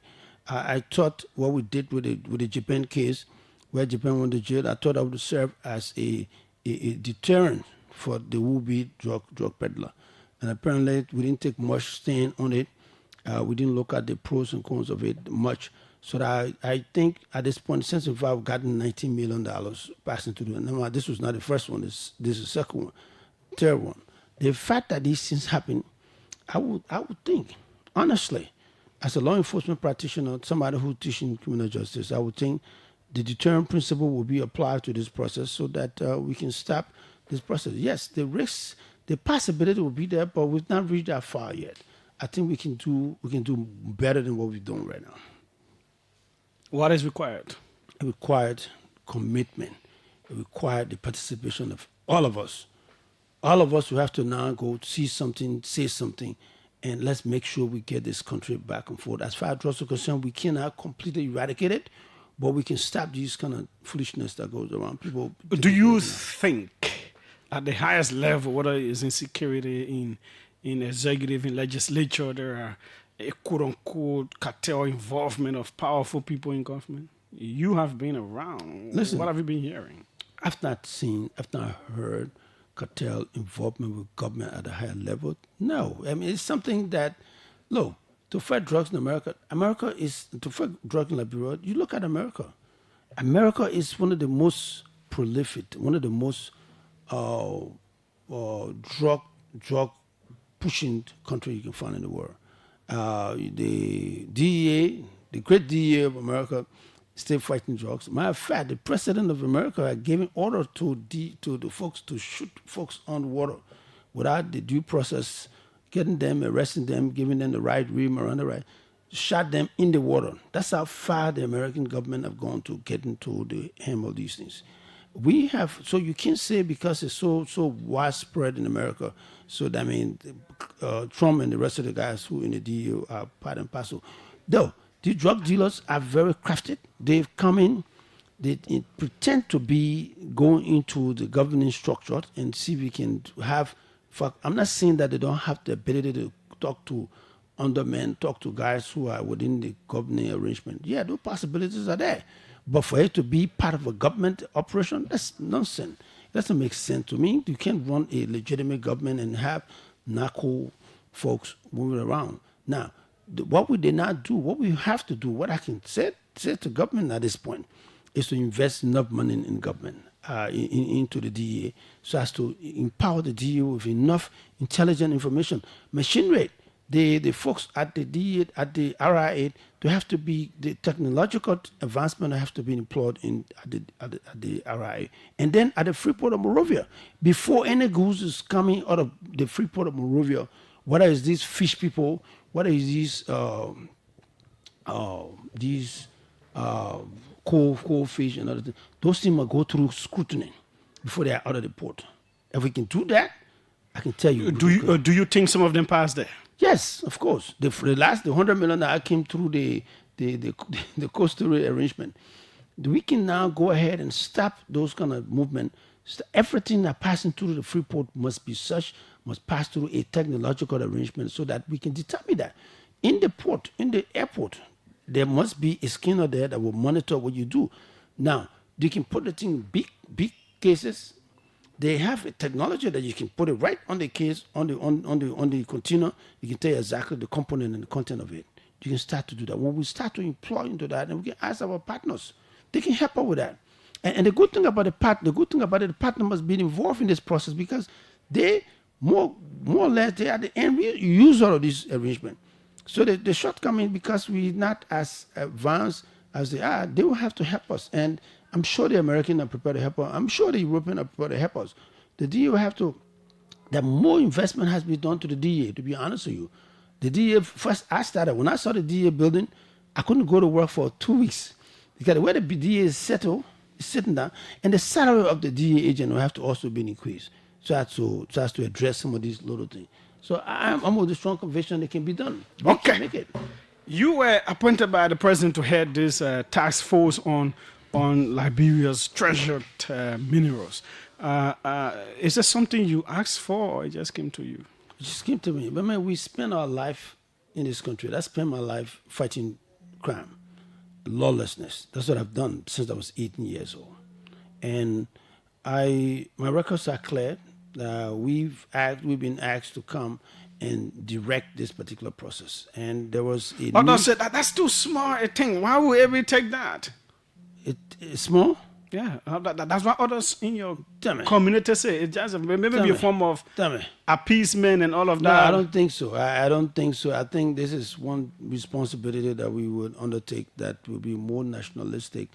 I thought what we did with the Japan case, where Japan went to jail, I thought that would serve as a deterrent for the would-be drug peddler. And apparently we didn't take much stand on it. We didn't look at the pros and cons of it much. So that I think at this point, since we've gotten $19 million passing through the number, this was not the first one, this is the second one, third one. The fact that these things happen, I would think, honestly, as a law enforcement practitioner, somebody who's teaching criminal justice, I would think the deterrent principle will be applied to this process so that we can stop this process. Yes, the risks, the possibility will be there, but we've not reached that far yet. I think we can do better than what we've done right now. What is required? It required commitment. It required the participation of all of us. All of us will have to now go see something, say something, and let's make sure we get this country back and forth. As far as drugs are concerned, we cannot completely eradicate it, but we can stop these kind of foolishness that goes around. People. Do you think at the highest level, whether it's insecurity in executive, in legislature, there are a quote-unquote cartel involvement of powerful people in government? You have been around. Listen, what have you been hearing? I've not heard cartel involvement with government at a higher level. No. I mean, it's something that, look, to fight drugs in America to fight drugs in Liberia, you look at America. America is one of the most prolific, one of the most drug pushing country you can find in the world. The DEA, the great DEA of America, still fighting drugs. Matter of fact, the president of America had given order to the folks to shoot folks on water without the due process, getting them, arresting them, giving them the right rim around the right, shot them in the water. That's how far the American government have gone to get into the hem of these things. We have, so you can't say because it's so widespread in America. So that means Trump and the rest of the guys who in the DEA are part and parcel. Though the drug dealers are very crafted. They've come in, they pretend to be going into the governing structure and see if we can have. I'm not saying that they don't have the ability to talk to undermen, talk to guys who are within the governing arrangement. Yeah, those possibilities are there. But for it to be part of a government operation, that's nonsense. It doesn't make sense to me. You can't run a legitimate government and have narco folks moving around. Now, what we did not do, what we have to do, what I can say to government at this point, is to invest enough money in government, into the DEA, so as to empower the DEA with enough intelligent information. Machinery, the folks at the DEA, at the RIA, they have to be, the technological advancement have to be employed at the RIA. And then at the Freeport of Monrovia, before any goods is coming out of the Freeport of Monrovia, whether it's these fish people, whether it's these coal fish and other things, those things must go through scrutiny before they are out of the port. If we can do that, I can tell you. Do you think some of them passed there? Yes, of course. The $100 million that came through the coastal arrangement, we can now go ahead and stop those kind of movement. Everything that passing through the Freeport must pass through a technological arrangement so that we can determine that. In the port, in the airport, there must be a scanner there that will monitor what you do. Now, you can put the thing in big cases. They have a technology that you can put it right on the case, on the container. You can tell you exactly the component and the content of it. You can start to do that. When we start to employ into that, and we can ask our partners, they can help us with that. And the good thing about the partner must be involved in this process, because they more or less they are the end user of this arrangement. So the shortcoming, because we're not as advanced as they are, they will have to help us. And I'm sure the Americans are prepared to help us. I'm sure the Europeans are prepared to help us. The DEA will have to, that more investment has been done to the DEA, to be honest with you. The DEA, first I started, when I saw the DEA building, I couldn't go to work for 2 weeks. Because where the DEA is settled, is sitting down, and the salary of the DEA agent will have to also be increased, so as to address some of these little things. So I'm with a strong conviction it can be done. Okay. Make it. You were appointed by the president to head this task force on Liberia's treasured minerals. Is this something you asked for, or it just came to you? It just came to me. But man, we spend our life in this country. I spent my life fighting crime, lawlessness. That's what I've done since I was 18 years old. And my records are clear. We've been asked to come and direct this particular process. And there was a Others said that's too small a thing. Why would we take that? It's small? Yeah, that's what others in your community say. It's just maybe a form of appeasement and all of that. No, I don't think so. I don't think so. I think this is one responsibility that we would undertake that will be more nationalistic,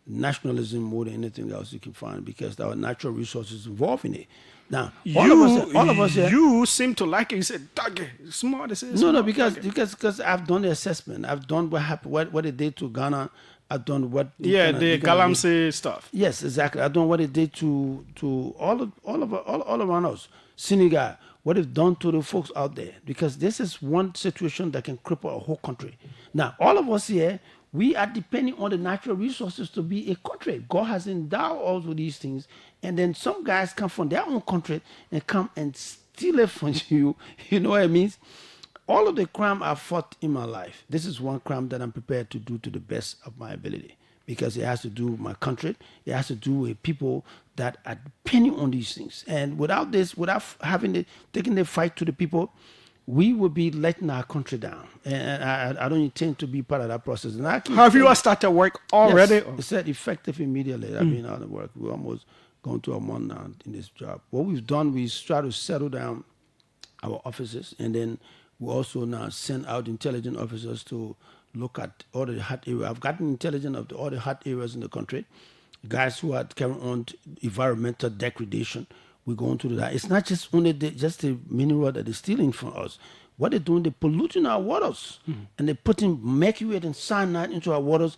nationalism more than anything else you can find, because there are natural resources involved in it. Now, all of us here, you seem to like it. You said, "Doggy, small." This is no, because I've done the assessment. I've done what happened, what it did to Ghana. I've done what the Galamsey stuff. Yes, exactly. I've done what it did to all around us. Senegal, what it's done to the folks out there, because this is one situation that can cripple a whole country. Now, all of us here, we are depending on the natural resources to be a country. God has endowed us with these things, and then some guys come from their own country and come and steal it from you. You know what I mean? All of the crime I've fought in my life, this is one crime that I'm prepared to do to the best of my ability, because it has to do with my country. It has to do with people that are depending on these things. And without this, without taking the fight to the people, we will be letting our country down. And I don't intend to be part of that process. And have you started work already? Yes, it's said effective immediately. I've been out of work. We're almost going to a month now in this job. What we've done, we try to settle down our offices, and then we also now send out intelligent officers to look at all the hot areas. I've gotten intelligence of all the hot areas in the country. Guys who are carrying on environmental degradation, we're going to do that. It's not just only just the mineral that they're stealing from us. What they're doing, they're polluting our waters. And they're putting mercury and cyanide into our waters,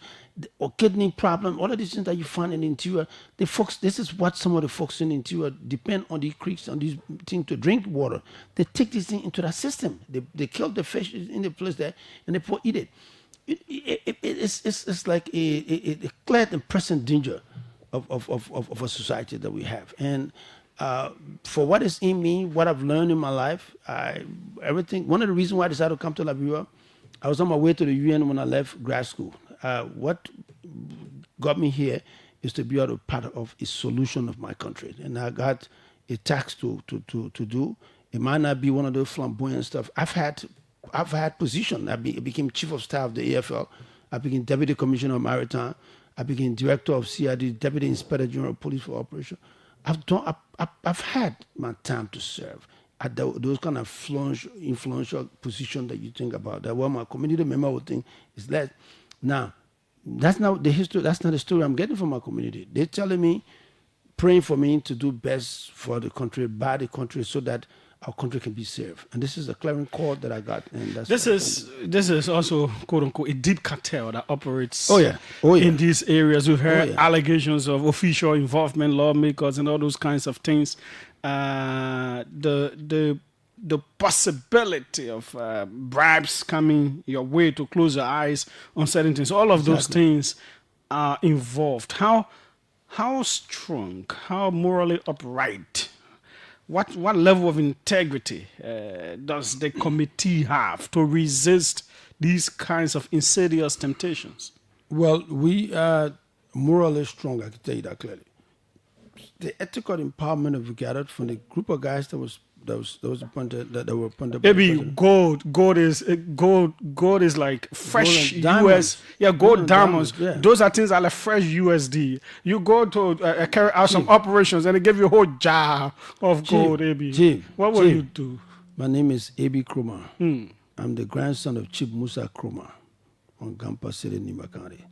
or kidney problem, all of these things that you find in the interior. The folks, this is what some of the folks in the interior depend on these creeks, on these things to drink water. They take this thing into that system. They kill the fish in the place there, and they eat it. It's like a clear and present danger of a society that we have. And for what is in me, what I've learned in my life, everything. One of the reasons why I decided to come to Liberia, I was on my way to the UN when I left grad school. What got me here is to be able to be part of a solution of my country, and I got a task to do. It might not be one of those flamboyant stuff. I've had position. I became chief of staff of the AFL. I became deputy commissioner of maritime. I became director of CID, deputy inspector general of police for operation. I've had my time to serve at those kind of influential position that you think about. That what my community member would think is less. Now, that's not the history. That's not the story I'm getting from my community. They're telling me, praying for me to do best for the country, by the country, so that our country can be served. And this is a clearing call that I got. And that's this is also, quote unquote, a deep cartel that operates in these areas. We've heard allegations of official involvement, lawmakers, and all those kinds of things. The possibility of bribes coming your way to close your eyes on certain things. All of those things are involved. How strong, how morally upright, what level of integrity does the committee have to resist these kinds of insidious temptations? Well, we are morally strong, I can tell you that clearly. The ethical empowerment that we gathered from the group of guys that were appointed by the president. Gold is like fresh US, gold diamonds. Yeah. Those are things that are like fresh USD. You go to carry out some operations and they give you a whole jar of gold, AB. What will you do? My name is AB Kroma. I'm the grandson of Chief Musa Kroma on Gampa City, Nima County.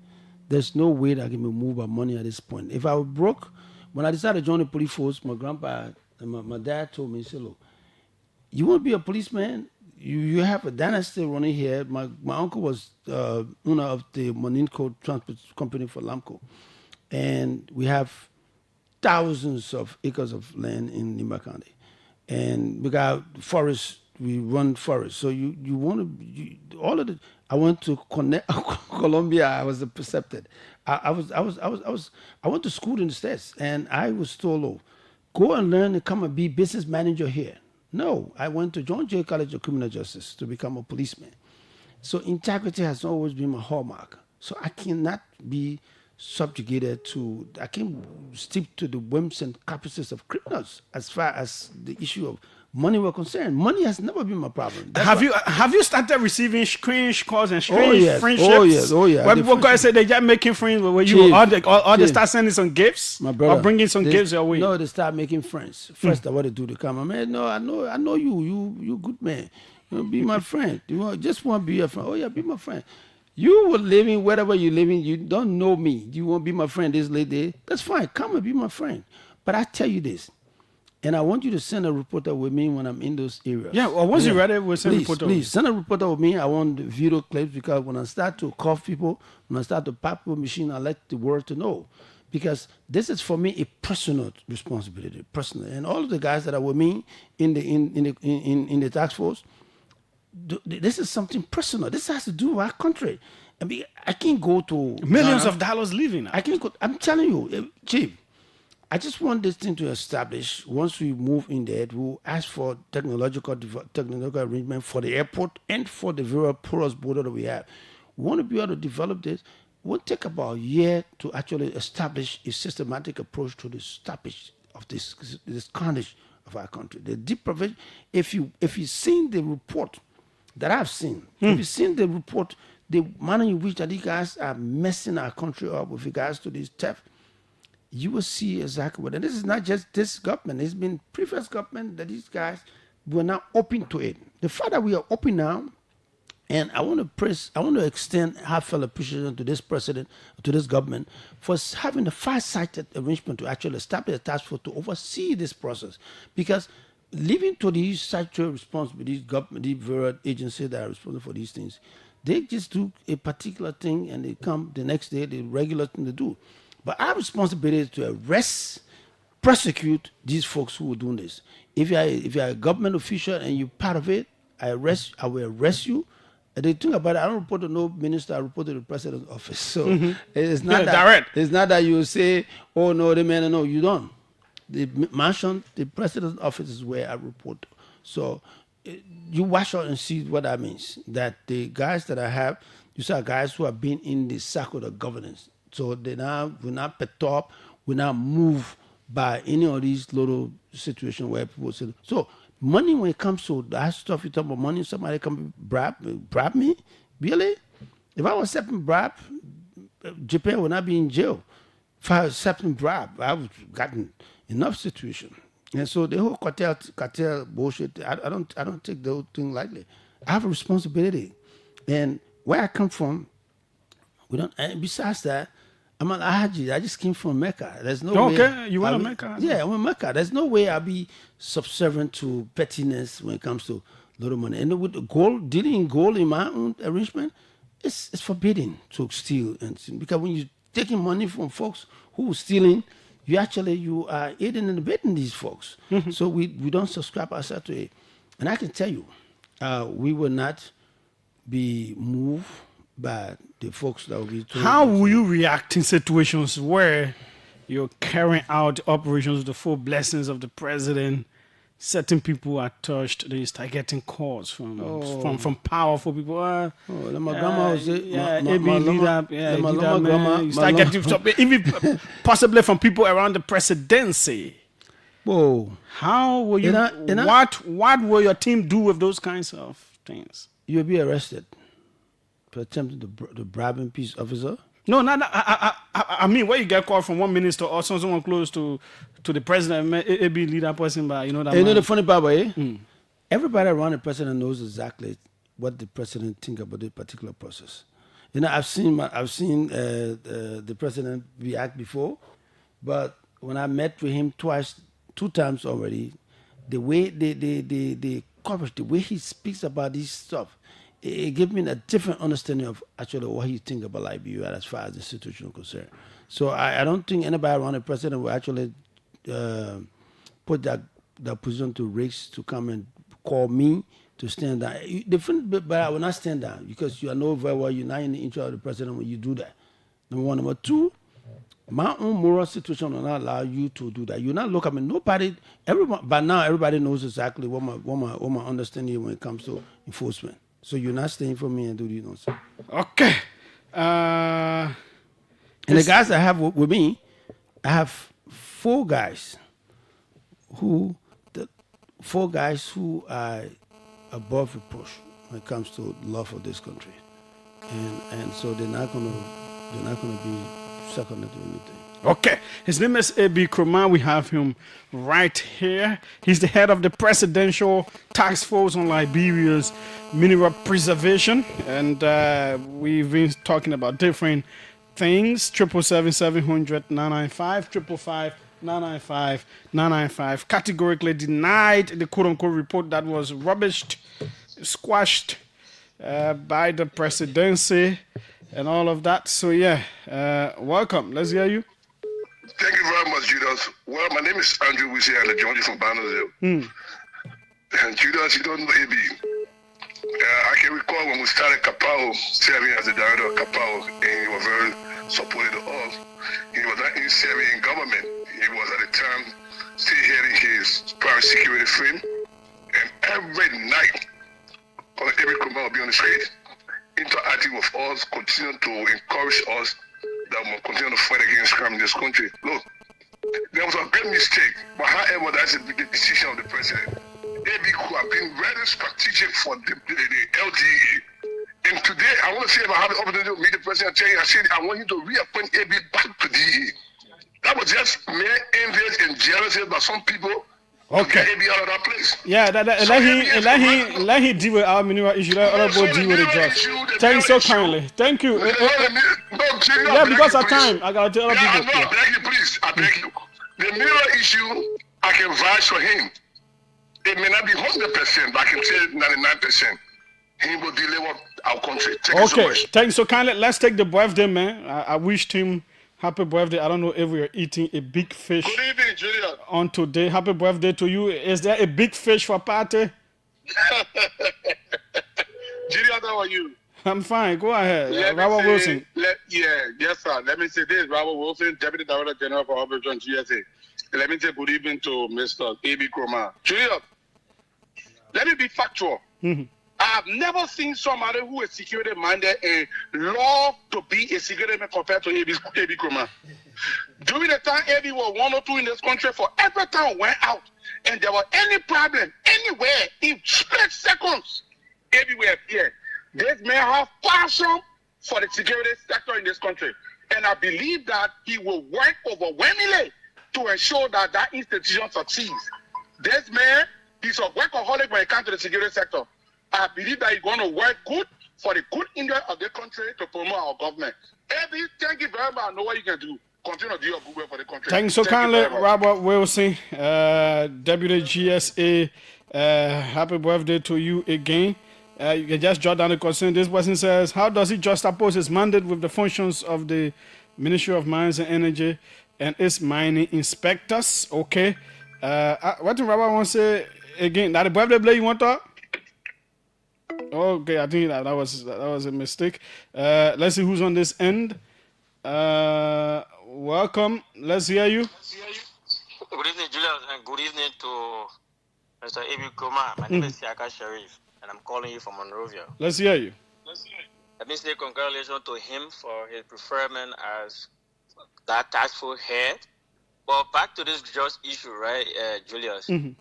There's no way that I can move my money at this point. If I were broke, when I decided to join the police force, my grandpa and my dad told me, he said, look, you want to be a policeman? You have a dynasty running here. My uncle was owner of the Moninco Transport Company for Lamco. And we have thousands of acres of land in Nima County. And we got forests, we run forests. So you want to, all of the, I went to Colombia, I was accepted. I went to school in the States, and I was told, oh, go and learn and come and be business manager here. No, I went to John Jay College of Criminal Justice to become a policeman. So integrity has always been my hallmark. So I cannot be subjugated to, I can't stick to the whims and caprices of criminals as far as the issue of money were concerned. Money has never been my problem. Have you started receiving strange calls and strange friendships? Oh yeah. When people go and say they just making friends with you, or they start sending some gifts, my brother, or bringing some gifts your way. No, they start making friends. First, what they do, they come, man. No, I know you good man. You be my friend. Just want to be your friend. Oh yeah, be my friend. You were living wherever you're living. You don't know me. You won't be my friend this lady. That's fine. Come and be my friend. But I tell you this. And I want you to send a reporter with me when I'm in those areas. Yeah, well, once you're ready, we'll send a reporter. Please, send a reporter with me. I want the video clips because when I start to cuff people, when I start to pop people machine, I let the world to know. Because this is for me a personal responsibility, personal. And all of the guys that are with me in the task force, this is something personal. This has to do with our country. I can't go to millions of dollars living. I can't go. I'm telling you, Chief. I just want this thing to establish. Once we move in there, we'll ask for technological arrangement for the airport and for the very porous border that we have. We want to be able to develop this. It will take about a year to actually establish a systematic approach to the stoppage of this carnage of our country. The deep provision. If you've seen the report that I've seen, if you've seen the report, the manner in which these guys are messing our country up with regards to this theft, you will see exactly what. And this is not just this government. It's been previous government that these guys were now open to it. The fact that we are open now, and I want to extend heartfelt appreciation to this president, to this government, for having a far-sighted arrangement to actually establish a task force to oversee this process. Because leaving to these statutory responsibilities, government, these various agencies that are responsible for these things, they just do a particular thing and they come the next day, the regular thing to do. But our responsibility is to arrest, prosecute these folks who are doing this. If you're a government official and you're part of it, I will arrest you. And the thing about it, I don't report to no minister, I report to the president's office. So it's not that direct. It's not that you say, oh no, the man, no, you don't. the mansion, the president's office is where I report. So you watch out and see what that means. That the guys that I have, these are guys who have been in the circle of governance. So we're not perturbed, we're not moved by any of these little situations where people say, so money, when it comes to that stuff, you talk about money, somebody come bribe me? Really? If I was accepting bribe, Japan would not be in jail. If I was accepting bribe, I would have gotten enough situation. And so the whole cartel bullshit, I don't take the whole thing lightly. I have a responsibility. And where I come from, we don't. And besides that, I'm an Haji. I just came from Mecca. There's no way. Okay, you want to Mecca? Yeah, I'm in Mecca. There's no way I'll be subservient to pettiness when it comes to little money. And with the gold, dealing in gold in my own arrangement, it's forbidden to steal and steal. Because when you're taking money from folks who are stealing, you are aiding and abetting these folks. So we don't subscribe ourselves to it. And I can tell you, we will not be moved by the folks that will be told. How will you react in situations where you're carrying out operations with the full blessings of the president? Certain people are touched. They start getting calls from powerful people. My grandma was it. You start getting even possibly from people around the presidency. Whoa! How will you? What will your team do with those kinds of things? You'll be arrested for attempting to bribing peace officer. No, I mean, where you get called from one minister or someone close to the president, it be leader person, but you know that. You know the funny part, everybody around the president knows exactly what the president think about the particular process. You know, I've seen the president react before, but when I met with him two times already, the way the coverage, the way he speaks about this stuff, it gave me a different understanding of actually what he think about Liberia as far as the situation is concerned. So I don't think anybody around the president will actually put that position to risk to come and call me to stand down. But I will not stand down because you know very well you're not in the interest of the president when you do that. Number one. Number two, my own moral situation will not allow you to do that. You not look at me. By now everybody knows exactly what my understanding is when it comes to enforcement. So you're not staying for me and do these nonsense. Okay. And the guys I have with me, I have four guys who are above reproach when it comes to love for this country, and so they're not gonna be seconded to anything. Okay, his name is A.B. Kroma. We have him right here. He's the head of the Presidential Task Force on Liberia's mineral preservation, and we've been talking about different things. 777-700-995, 555-995, categorically denied the quote-unquote report that was rubbished, squashed by the presidency and all of that. So yeah, welcome. Let's hear you. Thank you very much, Julius. Well, my name is Andrew Wisi and I'm joining from Bannerville. And Julius, you don't know AB. I can recall when we started Capao, serving as the director of Capao, and he was very supportive of us. He was not in serving in government. He was at the time still heading his private security firm. And every night, every criminal will be on the street, interacting with us, continue to encourage us that we will continue to fight against crime in this country. Look, there was a great mistake, but however, that's the decision of the president. AB could have been very strategic for the LDE. And today, I want to say if I have the opportunity to meet the president, I said I want him to reappoint AB back to DE. That was just mere envious and jealousy by some people. Okay. AB out of that place. Yeah, let him deal with our mineral issue. Let other people deal with the drugs. Thank you so kindly. Thank you. Yeah, because of time, I gotta tell other people. I beg you, please. I beg you. The mineral issue, I can vouch for him. It may not be 100%, but I can say 99%. He will deliver our country. Thank you so much. Thank you so kindly. Let's take the birthday, man. I wished him happy birthday. I don't know if we are eating a big fish. Good evening, Julius. On today. Happy birthday to you. Is there a big fish for party? Julius, how are you? I'm fine. Go ahead. Robert Wilson. Yes, sir. Let me say this. Robert Wilson, Deputy Director General for Operation GSA. Let me say good evening to Mr. A.B. Kroma. Julius, let me be factual. Mm-hmm. I have never seen somebody who is security minded and love to be a security man compared to A.B. Kroma. During the time A.B. was 1 or 2 in this country, for every time we went out and there was any problem anywhere in split seconds, A.B. will appear. This man has passion for the security sector in this country. And I believe that he will work overwhelmingly to ensure that that institution succeeds. This man, he's a workaholic when it comes to the security sector. I believe that he's going to work good for the good interest of the country to promote our government. Abby, thank you very much. I know what you can do. Continue to do your good work for the country. Thanks so kindly, Robert Wilson, Deputy GSA. Happy birthday to you again. You can just jot down the question. This person says, how does he juxtapose his mandate with the functions of the Ministry of Mines and Energy and its mining inspectors? Okay. What did Robert want to say again? Now the birthday play you want to? Okay, I think that was a mistake. Let's see who's on this end. Welcome. Let's hear you. Good evening, Julius, and good evening to Mr. A.B. Kroma. My name is Siaka Sharif, and I'm calling you from Monrovia. Let's hear you. Let me say congratulations to him for his preferment as that task force head. But back to this just issue, right, Julius? Mm-hmm.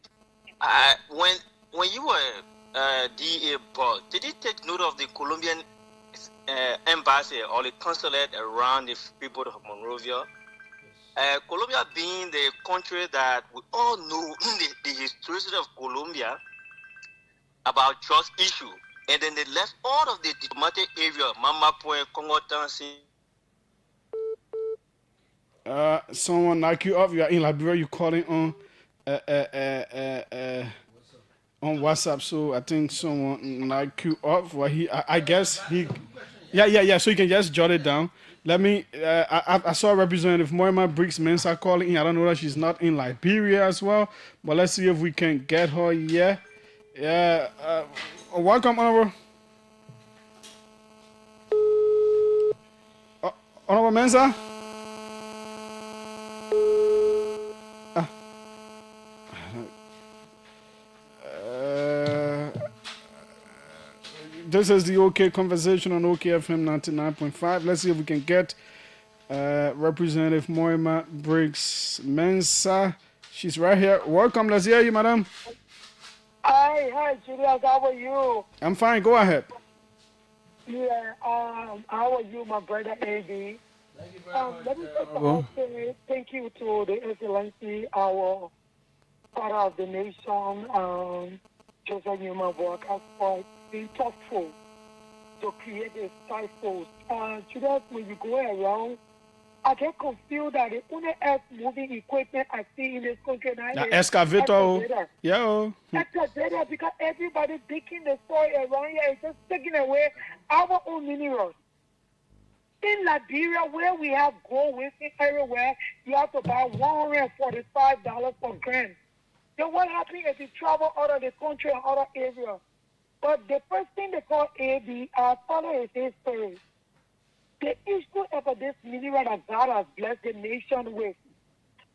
When you were DA boss, did he take note of the Colombian embassy or the consulate around the people of Monrovia? Colombia being the country that we all know the historicity of Colombia about trust issue, and then they left all of the diplomatic area, Mama Point, Congo, Tansi. Someone knock you up. You are in Liberia. You calling on WhatsApp. So I think someone knock you up. Well, I guess he. Yeah. So you can just jot it down. Let me. I saw Representative Moima Briggs Mensah calling in. I don't know that she's not in Liberia as well. But let's see if we can get her. Yeah. Welcome, Honorable. Honorable Mensah. This is the OK conversation on OKFM 99.5. Let's see if we can get Representative Moima Briggs Mensah. She's right here. Welcome. Let's hear you, madam. Hi, Julius. How are you? I'm fine. Go ahead. Yeah. How are you, my brother A.B.? Let me just say thank you to the Excellency, our father of the nation, Joseph Newman Walker, for being thoughtful to create a task force. Julius, when you go around, I get confused that the only earth moving equipment I see in this country now is excavator. Yeah. Excavator, because everybody digging the soil around here is just taking away our own minerals. In Liberia, where we have gold wasting everywhere, you have to buy $145 per gram. Then what happens if you travel out of the country and other areas? But the first thing they call AB, our father is history. The issue about this mineral that God has blessed the nation with,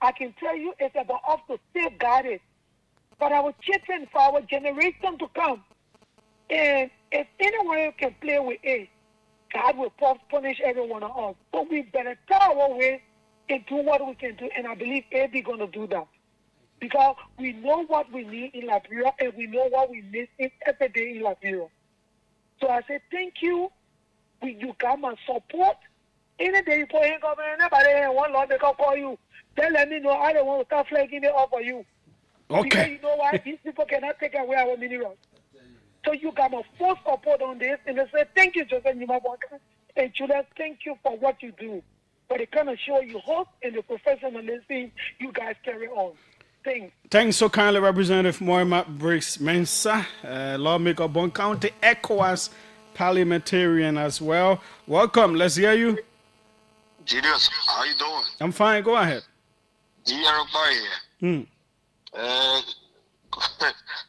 I can tell you it's about us to safeguard it for our children, for our generation to come. And if anyone can play with it, God will punish every one of us. But we better tell our way and do what we can do. And I believe AB going to do that. Because we know what we need in Liberia and we know what we miss every day in Liberia. So I say thank you. You got my support. Any day you put in government, nobody one Lord they can call you. Then let me know I don't want to start flagging it up for you. Okay. Because you know why? These people cannot take away our minerals. So you got my full support on this. And I say thank you, Joseph Nimabwaka. And Julius, thank you for what you do. For the kind of show you host and the professionalism you guys carry on. Thanks so kindly, Representative Moima Briggs Mensah, lawmaker, Bon County, ECOWAS parliamentarian as well. Welcome. Let's hear you. Julius, how you doing? I'm fine. Go ahead. Here.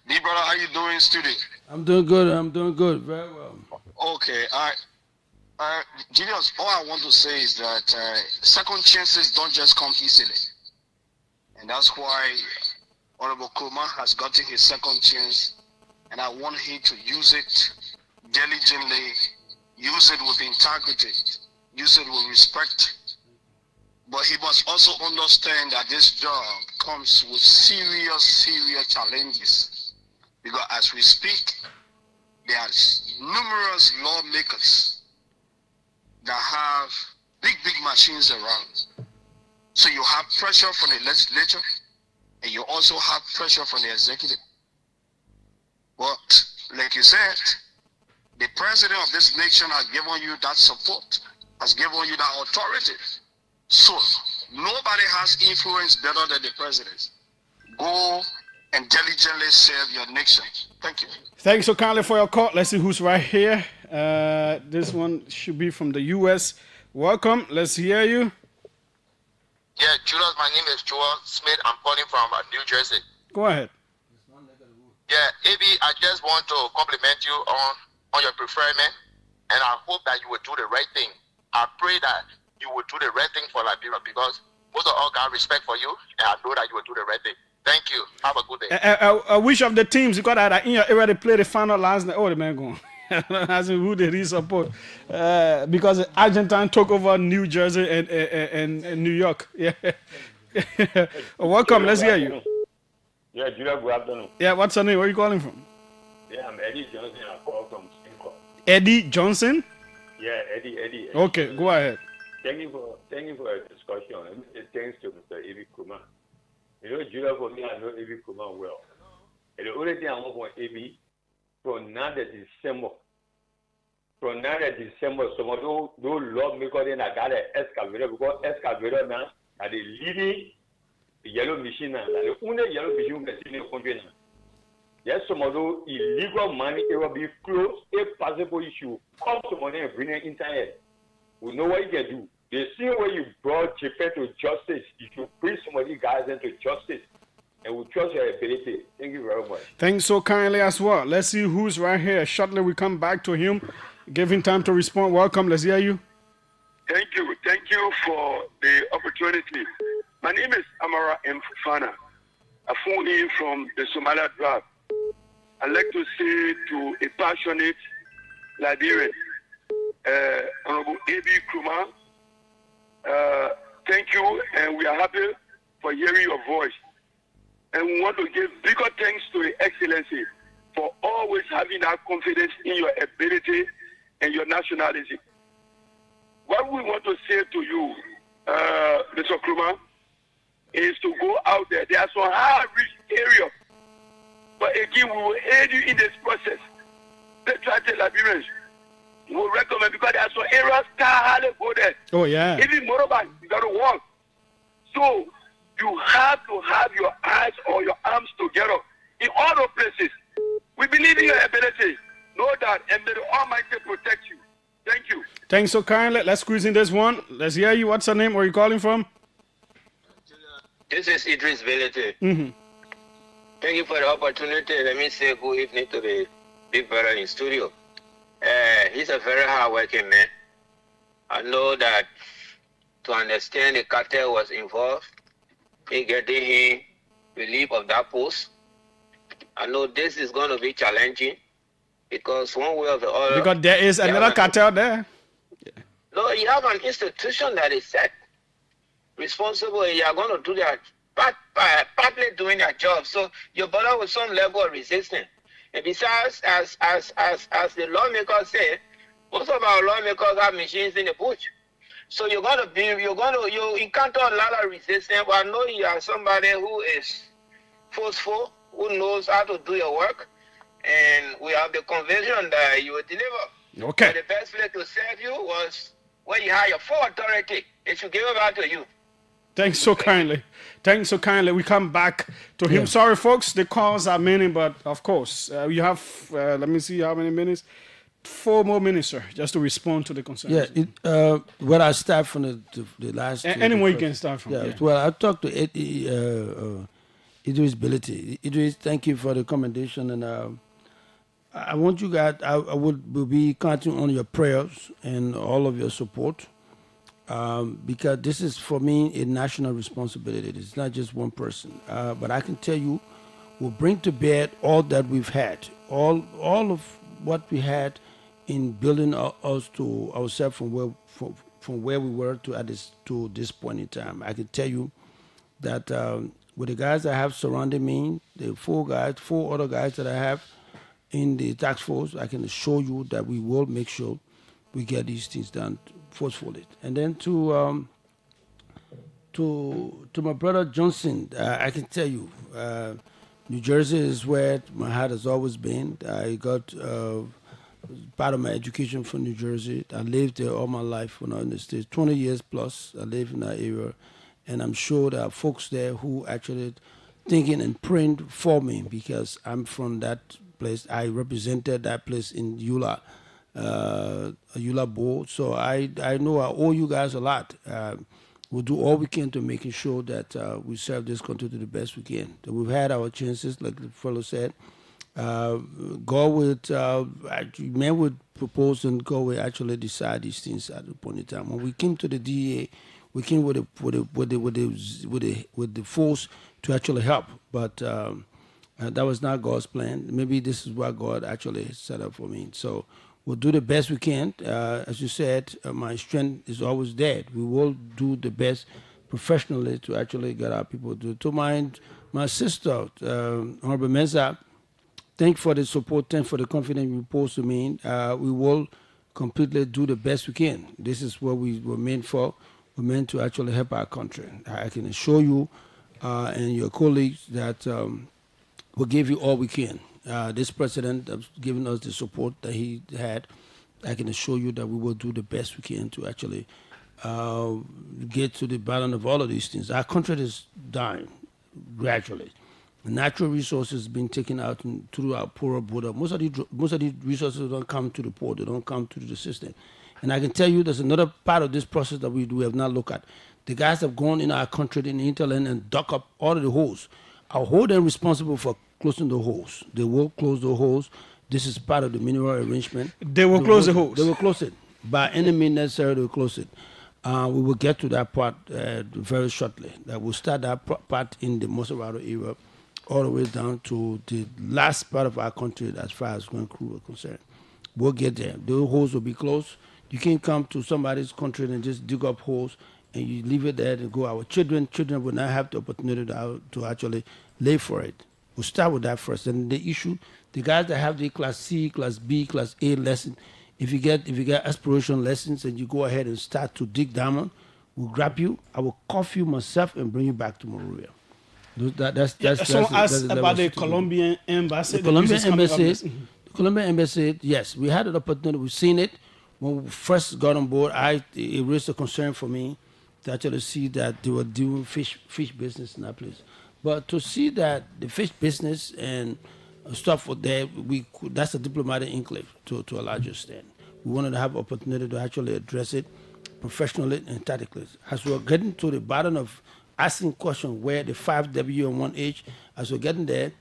Big brother, how you doing, student? I'm doing good. Very well. Okay. Julius, all I want to say is that second chances don't just come easily. And that's why Honorable Kuma has gotten his second chance, and I want him to use it diligently, use it with integrity, use it with respect. But he must also understand that this job comes with serious challenges. Because as we speak, there are numerous lawmakers that have big machines around. So you have pressure from the legislature, and you also have pressure from the executive. But like you said, the president of this nation has given you that support, has given you that authority. So nobody has influence better than the president. Go and diligently serve your nation. Thank you. Thank you so kindly for your call. Let's see who's right here. This one should be from the U.S. Welcome. Let's hear you. Yeah, Julius, my name is Joel Smith. I'm calling from New Jersey. Go ahead. Yeah, AB, I just want to compliment you on your preferment, and I hope that you will do the right thing. I pray that you will do the right thing for Liberia, because most of all got respect for you, and I know that you will do the right thing. Thank you. Have a good day. Which of the teams, because I in your area they played the final last night. Oh, the man gone. Asking who they really support. Because Argentine took over New Jersey and New York. Yeah. Welcome. Let's hear you. Yeah, Julia, good afternoon. Yeah, what's your name? Where are you calling from? Yeah, I'm Eddie Johnson. I call from Singapore. Eddie Johnson? Yeah, Eddie. Okay, go ahead. Thank you for the discussion. Let me say thanks to Mr. Ebi Kuma. You know, Julia, for me, I know Ebi Kuma well. And the only thing I want from Ebi, from now to December, some of those lawmakers then I got an excavator, because excavator now are the leading yellow machine now. The only yellow machine we see in the country now. Yes, some of those illegal money, it will be closed. If possible issue, come to money and bring it inside. We know what you can do. The same way you brought Japan to justice, you should bring somebody guys into justice. And we trust your ability. Thank you very much. Thanks so kindly as well. Let's see who's right here. Shortly we come back to him. Give him time to respond. Welcome. Let's hear you. Thank you. Thank you for the opportunity. My name is Amara M. Fufana. I phone in from the Somalia draft. I'd like to say to a passionate Liberian, Honorable A.B. Krumah, thank you, and we are happy for hearing your voice. And we want to give bigger thanks to His Excellency for always having that confidence in your ability and your nationality. What we want to say to you, Mr. Krumah, is to go out there. There are some high-risk areas, but again, we will aid you in this process. Patriotic Liberians will recommend, because there are some areas car hardly go there. Oh, yeah. Even motorbike, you got to walk. So, you have to have your eyes or your arms together in all those places. We believe in your ability. Know that, and may the Almighty protect you. Thank you. Thanks so kindly. Let's squeeze in this one. Let's hear you. What's your name? Where are you calling from? This is Idris Belete. Mm-hmm. Thank you for the opportunity. Let me say good evening to the big brother in studio. He's a very hard-working man. I know that to understand the cartel was involved in getting him relief of that post. I know this is going to be challenging, because one way or the other... Because there is another cartel there. No, you have an institution that is set, responsible, and you are going to do that, partly doing their job. So you're bothered with some level of resistance. And besides, as the lawmakers say, most of our lawmakers have machines in the bush. So you encounter a lot of resistance. But I know you are somebody who is forceful, who knows how to do your work, and we have the conviction that you will deliver. Okay. But the best way to serve you was when you have your full authority. It should give it back to you. Thanks so kindly. Thanks so kindly. We come back to him. Yeah. Sorry, folks. The calls are many, but of course, you have, let me see how many minutes. 4 more minutes, sir, just to respond to the concerns. Yeah, well, I start from the last. Anywhere you can start from. Yeah, well, I talked to Idris Belete. Idris, thank you for the commendation, and I want you guys, I would be counting on your prayers and all of your support. because this is, for me, a national responsibility. It's not just one person. But I can tell you, we'll bring to bear all that we've had, all of what we had in building us to ourselves from where we were to this point in time. I can tell you that with the guys I have surrounding me, the four other guys that I have in the task force, I can assure you that we will make sure we get these things done forcefully. And then to my brother Johnson, I can tell you, New Jersey is where my heart has always been. I got part of my education from New Jersey. I lived there all my life when I was in the States, 20 years plus. I lived in that area. And I'm sure there are folks there who actually thinking and praying for me because I'm from that place. I represented that place in EULA board. So I know I owe you guys a lot. We'll do all we can to making sure that we serve this country to the best we can. So we've had our chances, like the fellow said. God would, men would propose and God will actually decide these things at the point in time. When we came to the DEA, we came with the force to actually help, but that was not God's plan. Maybe this is what God actually set up for me. So we'll do the best we can. As you said, my strength is always there. We will do the best professionally to actually get our people to. To my sister, Honorable Mensah, thank for the support, thank for the confidence you repose to me. We will completely do the best we can. This is what we were meant for. We're meant to actually help our country. I can assure you and your colleagues that we'll give you all we can. This president has given us the support that he had. I can assure you that we will do the best we can to actually get to the bottom of all of these things. Our country is dying gradually. Natural resources being taken out through our poorer border. Most of these resources don't come to the port. They don't come to the system. And I can tell you there's another part of this process that we have not looked at. The guys have gone in our country, in the hinterland, and dug up all of the holes. I'll hold them responsible for closing the holes. They will close the holes. This is part of the mineral arrangement. They will close the holes. They will close it. By any means necessary, they will close it. We will get to that part very shortly. We'll start that part in the Moserado area all the way down to the last part of our country as far as going crew are concerned. We'll get there. The holes will be closed. You can't come to somebody's country and just dig up holes and you leave it there and go. Our children will not have the opportunity to actually live for it. We'll start with that first. And the issue, the guys that have the Class C, Class B, Class A lesson, if you get aspiration lessons and you go ahead and start to dig diamond, we'll grab you. I will cuff you myself and bring you back to Monrovia. That's about the Colombian embassy. The Colombian embassy, yes, we had an opportunity. We've seen it. When we first got on board, it raised a concern for me to actually see that they were doing fish business in that place. But to see that the fish business and stuff were there, that's a diplomatic enclave to a larger extent. We wanted to have opportunity to actually address it professionally and tactically. As we're getting to the bottom of asking questions where the 5W and 1H, as we're getting there,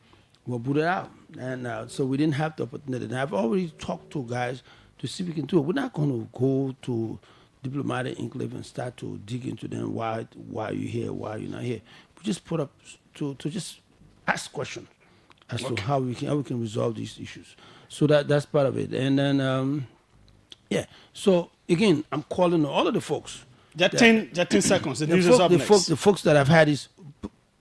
we'll put it out. And so we didn't have the opportunity. And I've already talked to guys to see if we can do it. We're not going to go to diplomatic enclave and start to dig into them. Why are you here? Why are you not here? We just put up to just ask questions as to how we can resolve these issues. So that's part of it. And then So again, I'm calling all of the folks. Just 10 seconds. The folks that have had these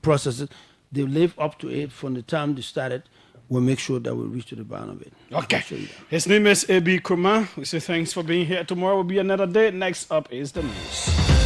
processes, they live up to it from the time they started. We'll make sure that we reach to the bottom of it. Okay. His name is A.B. Kurma. We say thanks for being here. Tomorrow will be another day. Next up is the news.